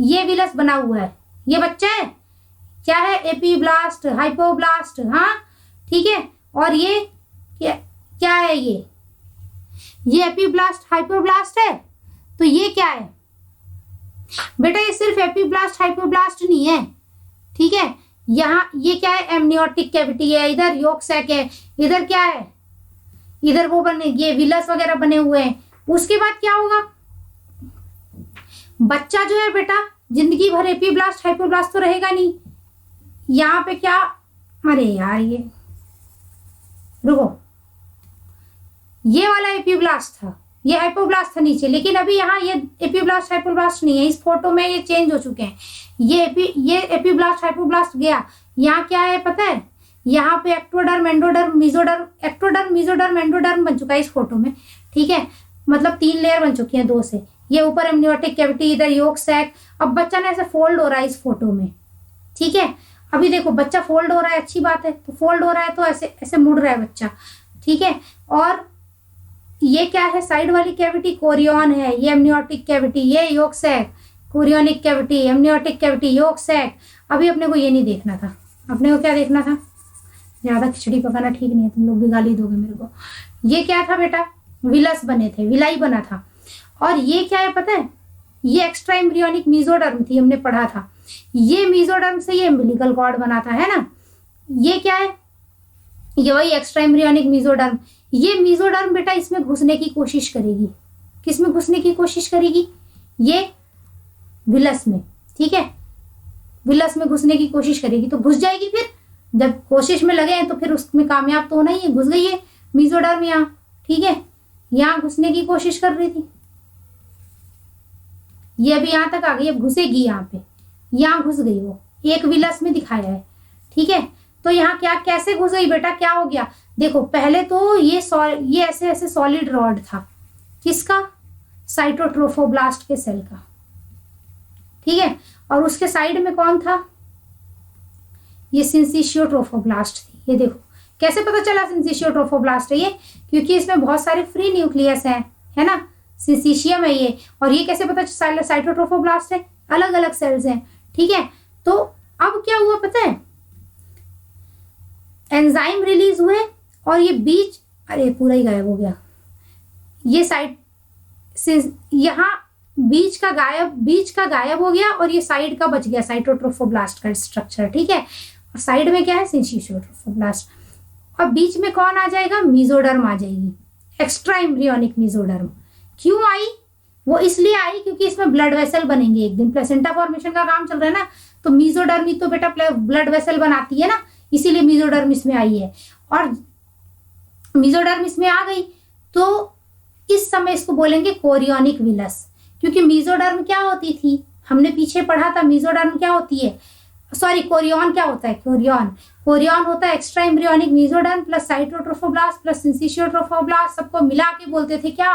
ये विलस बना हुआ है, ये बच्चा है, क्या है, एपिब्लास्ट, हाइपोब्लास्ट, हाँ ठीक है। और ये क्या है, ये एपिब्लास्ट हाइपोब्लास्ट है, तो ये क्या है बेटा, ये सिर्फ एपिब्लास्ट हाइपोब्लास्ट नहीं है, ठीक है। यहाँ ये क्या है, एमनियोटिक कैविटी है, इधर यॉर्क सैक है, इधर क्या है, इधर वो बने, ये विलस वगैरह बने हुए हैं। उसके बाद क्या होगा, बच्चा जो है बेटा जिंदगी भर एपिब्लास्ट हाइपोब्लास्ट तो रहेगा नहीं, यहाँ पे क्या, अरे यार ये रुको, ये वाला एपिब्लास्ट था, ये हाइपोब्लास्ट था नीचे, लेकिन अभी यहाँ ये एपिब्लास्ट हाइपोब्लास्ट नहीं है, इस फोटो में ये चेंज हो चुके हैं, ये एपिब्लास्ट हाइपोब्लास्ट गया, यहाँ क्या है पता है, यहाँ पे ectoderm endoderm mesoderm, ectoderm mesoderm endoderm बन चुका है इस फोटो में, ठीक है, मतलब 3 लेयर बन चुकी हैं 2 से। ये ऊपर एमनियोटिक कैविटी, इधर यॉर्क सैक। अब बच्चा ना ऐसे फोल्ड हो रहा है इस फोटो में, ठीक है। अभी देखो बच्चा फोल्ड हो रहा है, अच्छी बात है, तो फोल्ड हो रहा है तो ऐसे ऐसे मुड़ रहा है बच्चा, ठीक है। और ये क्या है, साइड वाली कैविटी कोरियन है, ये एमनियोटिक कैविटी, ये yolk sac, chorionic cavity, amniotic cavity, yolk sac. अभी अपने को ये नहीं देखना था, अपने को क्या देखना था, ज्यादा खिचड़ी पकाना ठीक नहीं है, तुम लोग भी गाली दोगे मेरे को। ये क्या था बेटा, विलस बने थे, विलाई बना था। और ये क्या है पता है, ये एक्स्ट्रा एम्ब्रियोनिक मीजोडर्म थी, हमने पढ़ा था। ये मीजोडर्म से ये एम्बिलिकल कॉर्ड बना था, है ना। ये क्या है, ये वही एक्स्ट्रा एम्ब्रियोनिक मीजोडर्म। ये मीजोडर्म बेटा इसमें घुसने की कोशिश करेगी, किसमें घुसने की कोशिश करेगी, ये विलस में, ठीक है, विलस में घुसने की कोशिश करेगी, तो घुस जाएगी। फिर जब कोशिश में लगे हैं तो फिर उसमें कामयाब तो होना ही है। घुस गई है मीजोडर्म यहाँ, ठीक है, यहाँ घुसने की कोशिश कर रही थी, ये अभी यहाँ तक आ गई, अब घुसेगी यहाँ पे, यहाँ घुस गई, वो एक विलस में दिखाया है, ठीक है। तो यहाँ क्या, कैसे घुस गई बेटा, क्या हो गया, देखो पहले तो ये ऐसे ऐसे सॉलिड रॉड था, किसका, साइटोट्रोफोब्लास्ट के सेल का, ठीक है। और उसके साइड में कौन था, ये सिंसिशियोट्रोफोब्लास्ट थी। ये देखो कैसे पता चला सिंसिशियोट्रोफोब्लास्ट है ये, क्योंकि इसमें बहुत सारे फ्री न्यूक्लियस हैं, है ना, सिंसिशियम है ये। और ये कैसे पता चला साइटोट्रोफोब्लास्ट है, अलग अलग सेल्स हैं, ठीक है। तो अब क्या हुआ पता है, एंजाइम रिलीज हुए और ये बीच, अरे पूरा ही गायब हो गया, ये साइड से यहाँ बीच का गायब हो गया और ये साइड का बच गया, साइटोट्रोफोब्लास्ट का स्ट्रक्चर, ठीक है। और साइड में क्या है, सिंसिशियोट्रोफोब्लास्ट। और बीच में कौन आ जाएगा, मीजोडर्म आ जाएगी, एक्स्ट्रा एम्ब्रियोनिक मीजोडर्म। क्यों आई, वो इसलिए आई क्योंकि इसमें ब्लड वेसल बनेंगे एक दिन, प्लेसेंटा फॉर्मेशन का काम चल रहा है ना, तो मीजोडर्म ही तो बेटा ब्लड वेसल बनाती है ना, इसीलिए मीजोडर्म इसमें आई है। और मीजोडर्म इसमें आ गई तो इस समय इसको बोलेंगे कोरियोनिक विलस, क्योंकि मीजोडर्म क्या होती थी, हमने पीछे पढ़ा था, मीजोडर्म क्या होती है, सॉरी कोरियन क्या होता है, कोरियन होता है extra embryonic mesoderm plus cytotrophoblast plus syncytiotrophoblast, सबको मिला के बोलते थे क्या,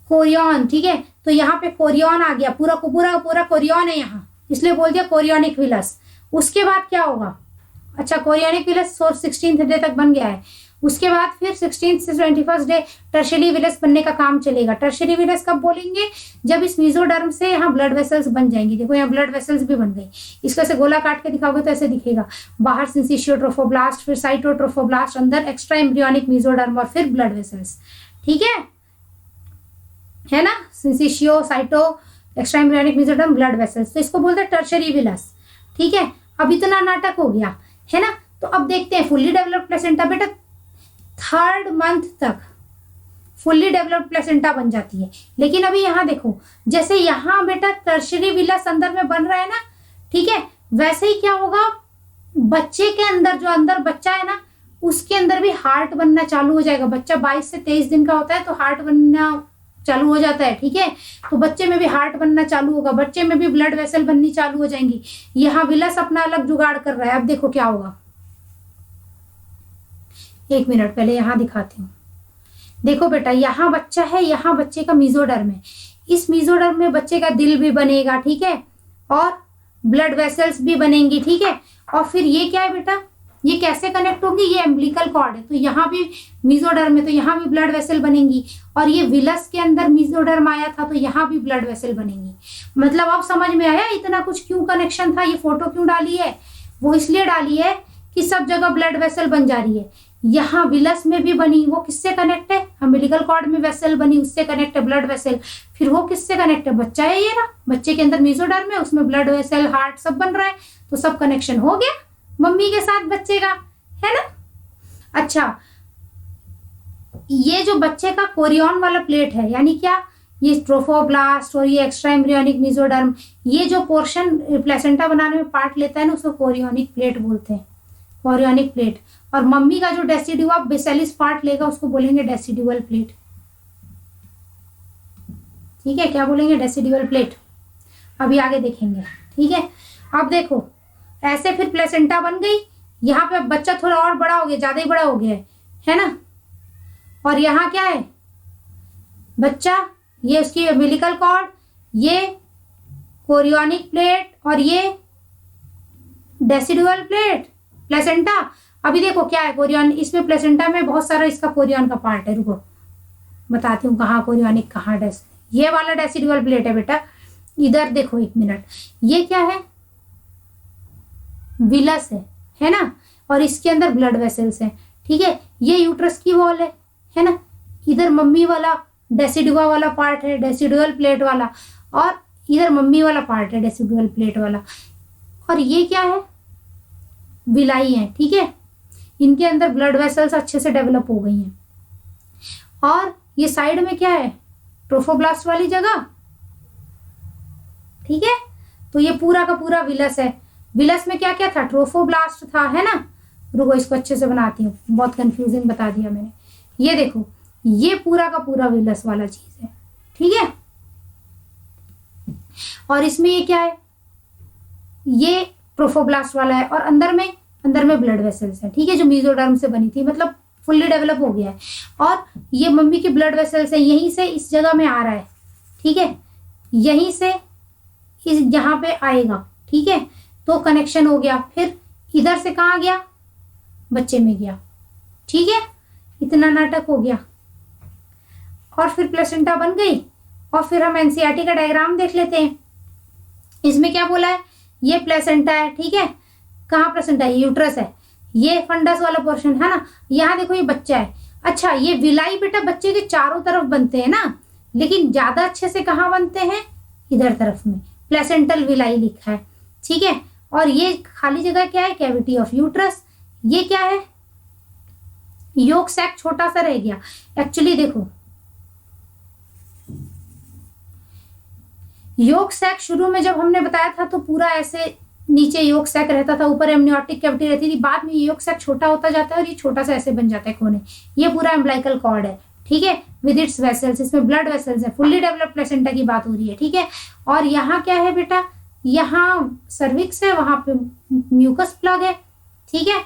कोरियन, ठीक है। तो यहाँ पे कोरियन आ गया, पूरा को पूरा कोरियन है यहाँ, इसलिए बोल दिया कोरियोनिक विलस। उसके बाद क्या होगा, अच्छा कोरियोनिक विलस 16th डे तक बन गया है, उसके बाद फिर 16th से 21st डे टर्शियरी विलस बनने का काम चलेगा। टर्शियरी विलस कब बोलेंगे, जब इस मीजोडर्म से यहाँ ब्लड वेसल्स बन जाएंगी। देखो यहाँ ब्लड वेसल्स भी बन गई, इसको ऐसे गोला काट के दिखाओगे तो ऐसे दिखेगा, बाहर सिंसिशियोट्रोफोब्लास्ट, फिर साइटोट्रोफोब्लास्ट, अंदर एक्स्ट्रा एम्ब्रियोनिक मीजोडर्म और फिर ब्लड वेसल्स, ठीक है ना, syncytio, cyto, extra embryonic mesoderm, blood vessels, तो इसको बोलते हैं टर्शियरी विलस, ठीक है। अब इतना नाटक हो गया, है ना। तो अब देखते हैं फुल्ली डेवलप्ड प्लेसेंटा, बेटा 3rd मंथ तक फुल्ली डेवलप्ड प्लेसेंटा बन जाती है। लेकिन अभी यहाँ देखो, जैसे यहाँ बेटा टर्शियरी विलस अंदर में बन रहा है ना, ठीक है, वैसे ही क्या होगा, बच्चे के अंदर, जो अंदर बच्चा है ना, उसके अंदर भी हार्ट बनना चालू हो जाएगा। बच्चा 22 से 23 दिन का होता है तो हार्ट बनना चालू हो जाता है, ठीक है। तो बच्चे में भी हार्ट बनना चालू होगा, बच्चे में भी ब्लड वेसल बननी चालू हो जाएंगी। यहाँ विलस अपना अलग जुगाड़ कर रहा है। अब देखो क्या होगा, एक मिनट पहले यहाँ दिखाती हूँ। देखो बेटा यहाँ बच्चा है, यहाँ बच्चे का मीजोडर्म है, इस मीजोडर्म में बच्चे का दिल भी बनेगा, ठीक है, और ब्लड वेसल्स भी बनेंगी, ठीक है। और फिर ये क्या है बेटा, ये कैसे कनेक्ट होंगी, ये एम्बिलिकल कॉर्ड है, तो यहाँ भी मीजोडर्म है तो यहाँ भी ब्लड वेसल बनेंगी। और ये विलस के अंदर मीजोडर्म आया था तो यहाँ भी ब्लड वेसल बनेंगी। मतलब अब समझ में आया इतना कुछ क्यों कनेक्शन था। ये फोटो क्यों डाली है, वो इसलिए डाली है कि सब जगह ब्लड वेसल बन जा रही है। यहाँ विलस में भी बनी, वो किससे कनेक्ट है, अम्बिलिकल कॉर्ड में वेसल बनी, उससे कनेक्ट है ब्लड वेसल। फिर वो किससे कनेक्ट है, बच्चा है ये ना, बच्चे के अंदर मीजोडर्म है, उसमें ब्लड वेसल, हार्ट सब बन रहा है, तो सब कनेक्शन हो गया मम्मी के साथ बच्चे का, है ना। अच्छा, ये जो बच्चे का कोरियन वाला प्लेट है, यानी क्या, ये ट्रोफोब्लास्ट और ये एक्स्ट्रा एम्ब्रियोनिक मीजोडर्म, ये जो पोर्शन प्लेसेंटा बनाने में पार्ट लेता है ना, उसको कोरियोनिक प्लेट बोलते हैं, कोरियोनिक प्लेट। और मम्मी का जो डेसिडुआ बेसिलिस पार्ट लेगा उसको बोलेंगे डेसिडुअल प्लेट, ठीक है। क्या बोलेंगे, डेसिडुअल प्लेट। अभी आगे देखेंगे, ठीक है। अब देखो ऐसे फिर प्लेसेंटा बन गई, यहाँ पे बच्चा थोड़ा और बड़ा हो गया, ज्यादा ही बड़ा हो गया है ना। और यहाँ क्या है, बच्चा, ये उसकी अम्बिलिकल कॉर्ड, ये कोरियोनिक प्लेट और ये डेसिडुअल प्लेट, प्लेसेंटा। अभी देखो क्या है, कोरियन, इसमें प्लेसेंटा में बहुत सारा इसका कोरियन का पार्ट है। रुको, बताती हूँ कहाँ कोरियोनिक कहाँ ये वाला डेसिडुअल प्लेट है बेटा। इधर देखो 1 मिनट, ये क्या है, विलस है ना, और इसके अंदर ब्लड वेसल्स हैं, ठीक है। ये यूट्रस की वॉल है ना। इधर मम्मी वाला डेसिडुआ वाला पार्ट है, डेसिडुअल प्लेट वाला, और इधर मम्मी वाला पार्ट है, डेसिडुअल प्लेट वाला। और ये क्या है, विलाई है, ठीक है। इनके अंदर ब्लड वेसल्स अच्छे से डेवलप हो गई हैं। और ये साइड में क्या है, ट्रोफोब्लास्ट वाली जगह, ठीक है। तो ये पूरा का पूरा विलस है। विलस में क्या क्या था, ट्रोफोब्लास्ट था, है ना। रुको इसको अच्छे से बनाती हूँ, बहुत कंफ्यूजिंग बता दिया मैंने। ये देखो, ये पूरा का पूरा विलस वाला चीज है, ठीक है। और इसमें ये क्या है, ये ट्रोफोब्लास्ट वाला है, और अंदर में ब्लड वेसल्स है, ठीक है, जो मेसोडर्म से बनी थी, मतलब फुल्ली डेवलप हो गया है। और ये मम्मी के ब्लड वेसल्स है, यहीं से इस जगह में आ रहा है, ठीक है, यहीं से इस यहाँ पे आएगा, ठीक है। तो कनेक्शन हो गया। फिर इधर से कहाँ गया, बच्चे में गया, ठीक है। इतना नाटक हो गया। और फिर प्लेसेंटा बन गई। और फिर हम एनसीईआरटी का डायग्राम देख लेते हैं। इसमें क्या बोला है, ये प्लेसेंटा है, ठीक है। कहाँ प्लेसेंटा है, यूट्रस है, ये फंडस वाला पोर्शन है ना। यहाँ देखो ये बच्चा है। अच्छा, ये विलाई बेटा बच्चे के चारों तरफ बनते हैं ना, लेकिन ज्यादा अच्छे से कहाँ बनते हैं, इधर तरफ में प्लेसेंटल विलाई लिखा है, ठीक है। और ये खाली जगह क्या है, कैविटी ऑफ यूट्रस। ये क्या है, योक सैक छोटा सा रह गया। एक्चुअली देखो, योक सैक शुरू में जब हमने बताया था तो पूरा ऐसे नीचे योक सैक रहता था, ऊपर एमनियोटिक कैविटी रहती थी। बाद में योक सैक छोटा होता जाता है और ये छोटा सा ऐसे बन जाता है कोने। ये पूरा एम्ब्लाइकल कॉर्ड है, ठीक है, विद इट्स वेसल्स। इसमें ब्लड वेसल्स है, फुल्ली डेवलप्ड प्लेसेंटा की बात हो रही है, ठीक है। और यहाँ क्या है बेटा, यहाँ सर्विक्स है, वहां पे म्यूकस प्लग है, ठीक है।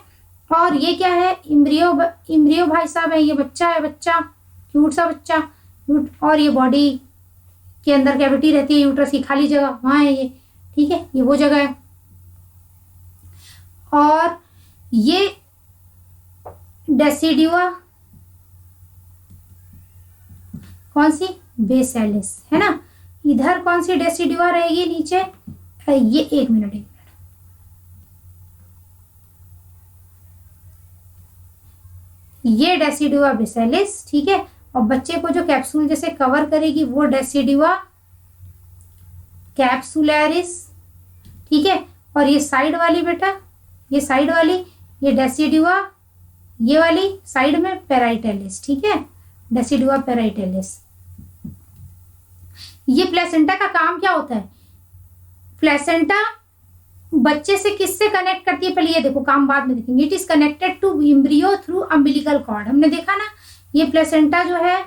और ये क्या है, इम्ब्रियो भाई साहब है, ये बच्चा है, बच्चा क्यूट सा बच्चा। और ये बॉडी के अंदर कैविटी रहती है यूट्रस की, खाली जगह वहां है ये, ठीक है, ये वो जगह है। और ये डेसिडुआ कौन सी, बेसेलिस, है ना। इधर कौन सी डेसिडुआ रहेगी नीचे, ये 1 मिनट ये डेसिडुआ बेसेलिस, ठीक है। और बच्चे को जो कैप्सूल जैसे कवर करेगी वो डेसिडुआ कैप्सुलैरिस, ठीक है। और ये साइड वाली बेटा, ये साइड वाली, ये डेसिडुआ, ये वाली साइड में पेराइटेलिस, ठीक है, डेसिडुआ पेराइटेलिस। ये प्लेसेंटा का काम क्या होता है, प्लेसेंटा बच्चे से किससे कनेक्ट करती है, पहले ये देखो, काम बाद में देखेंगे। It is connected to embryo through umbilical cord. हमने देखा ना, ये प्लेसेंटा जो है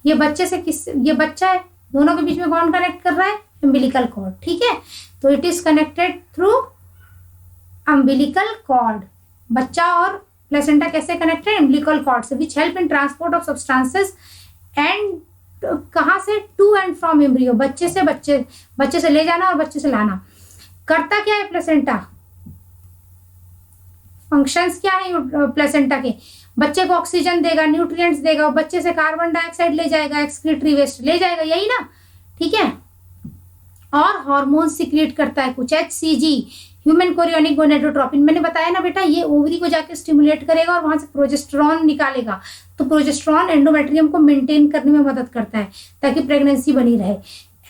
ये बच्चे से किस, ये बच्चा है, दोनों के बीच में कौन कनेक्ट कर रहा है, अम्बिलिकल कॉर्ड, ठीक है। तो it is connected through umbilical cord. बच्चा और प्लेसेंटा कैसे कनेक्टेड, अम्बिलिकल कॉर्ड से, which help in transport of substances and कहाँ से, टू एंड फ्रॉम एम्ब्रियो, बच्चे से ले जाना और बच्चे से लाना। करता क्या है प्लेसेंटा, फंक्शंस क्या है प्लेसेंटा के, बच्चे को ऑक्सीजन देगा, न्यूट्रिएंट्स देगा, और बच्चे से कार्बन डाइऑक्साइड ले जाएगा, एक्सक्रीटरी वेस्ट ले जाएगा, यही ना, ठीक है। और हार्मोन सिक्रिएट करता है कुछ, HCG, ह्यूमन कोरियोनिक गोनेडोट्रोपिन। मैंने बताया ना बेटा, ये ओवरी को जाके स्टिमुलेट करेगा और वहां से प्रोजेस्टेरॉन निकालेगा। तो प्रोजेस्टेरॉन एंडोमेट्रियम को मेंटेन करने में मदद करता है ताकि प्रेगनेंसी बनी रहे।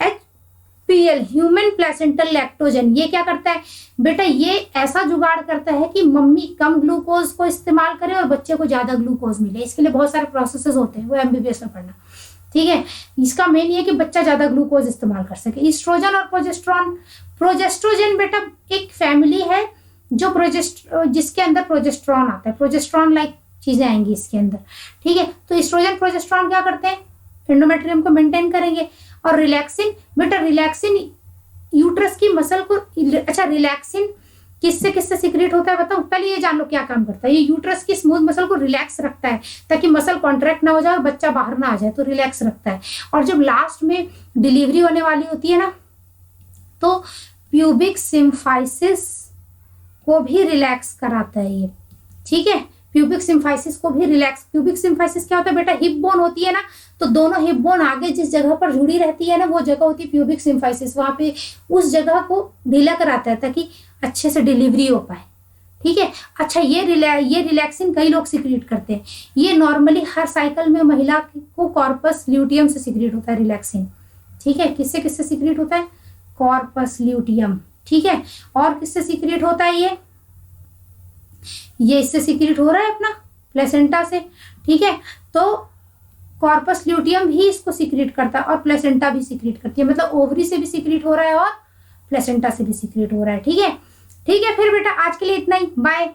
HPL, ह्यूमन प्लेसेंटल लैक्टोजन, ये क्या करता है बेटा, ये ऐसा जुगाड़ करता है कि मम्मी कम ग्लूकोज को इस्तेमाल करे और बच्चे को ज्यादा ग्लूकोज मिले। इसके लिए बहुत सारे प्रोसेसेस होते हैं, वो MBBS में पढ़ना, ठीक है। इसका मेन ये कि बच्चा ज्यादा ग्लूकोज इस्तेमाल कर सके। ईस्ट्रोजन और प्रोजेस्ट्रोजन बेटा एक फैमिली है जो जिसके अंदर प्रोजेस्ट्रॉन आता है, प्रोजेस्ट्रॉन लाइक चीजें आएंगी इसके अंदर, ठीक है। तो ईस्ट्रोजन प्रोजेस्ट्रॉन क्या करते हैं, एंडोमेट्रियम को मेंटेन करेंगे। और रिलैक्सिन बेटा, रिलैक्सिन यूट्रस की मसल को, अच्छा रिलैक्सिन किससे किससे सीक्रेट होता है बताओ, पहले ये जान लो क्या काम करता है। ये यूट्रस की स्मूथ मसल को रिलैक्स रखता है ताकि मसल कॉन्ट्रैक्ट ना हो जाए और बच्चा बाहर ना आ जाए, तो रिलैक्स रखता है। और जब लास्ट में डिलीवरी होने वाली होती है ना, तो प्यूबिक सिम्फाइसिस को भी रिलैक्स कराता है ये, ठीक है। प्यूबिक सिम्फाइसिस को भी रिलैक्स, प्यूबिक सिम्फाइसिस क्या होता है बेटा, हिप बोन होती है ना, तो दोनों हिप बोन आगे जिस जगह पर जुड़ी रहती है ना वो जगह होती है प्यूबिक सिम्फाइसिस, वहां पे उस जगह को ढीला कराता है ताकि अच्छे से डिलीवरी हो पाए, ठीक है। अच्छा, ये रिलैक्सिन कई लोग सिक्रीट करते हैं, ये नॉर्मली हर साइकिल में महिला को कॉर्पस ल्यूटियम से सिक्रीट होता है रिलैक्सिन, ठीक है। किससे किससे सिक्रीट होता है, कॉर्पस ल्यूटियम, ठीक है। और किससे सिक्रीट होता है ये इससे सिक्रीट हो रहा है अपना प्लेसेंटा से, ठीक है। तो कॉर्पस ल्यूटियम ही इसको सिक्रीट करता है और प्लेसेंटा भी सिक्रीट करती है, मतलब ओवरी से भी सिक्रीट हो रहा है और प्लेसेंटा से भी सिक्रीट हो रहा है, ठीक है। ठीक है, फिर बेटा आज के लिए इतना ही, बाय।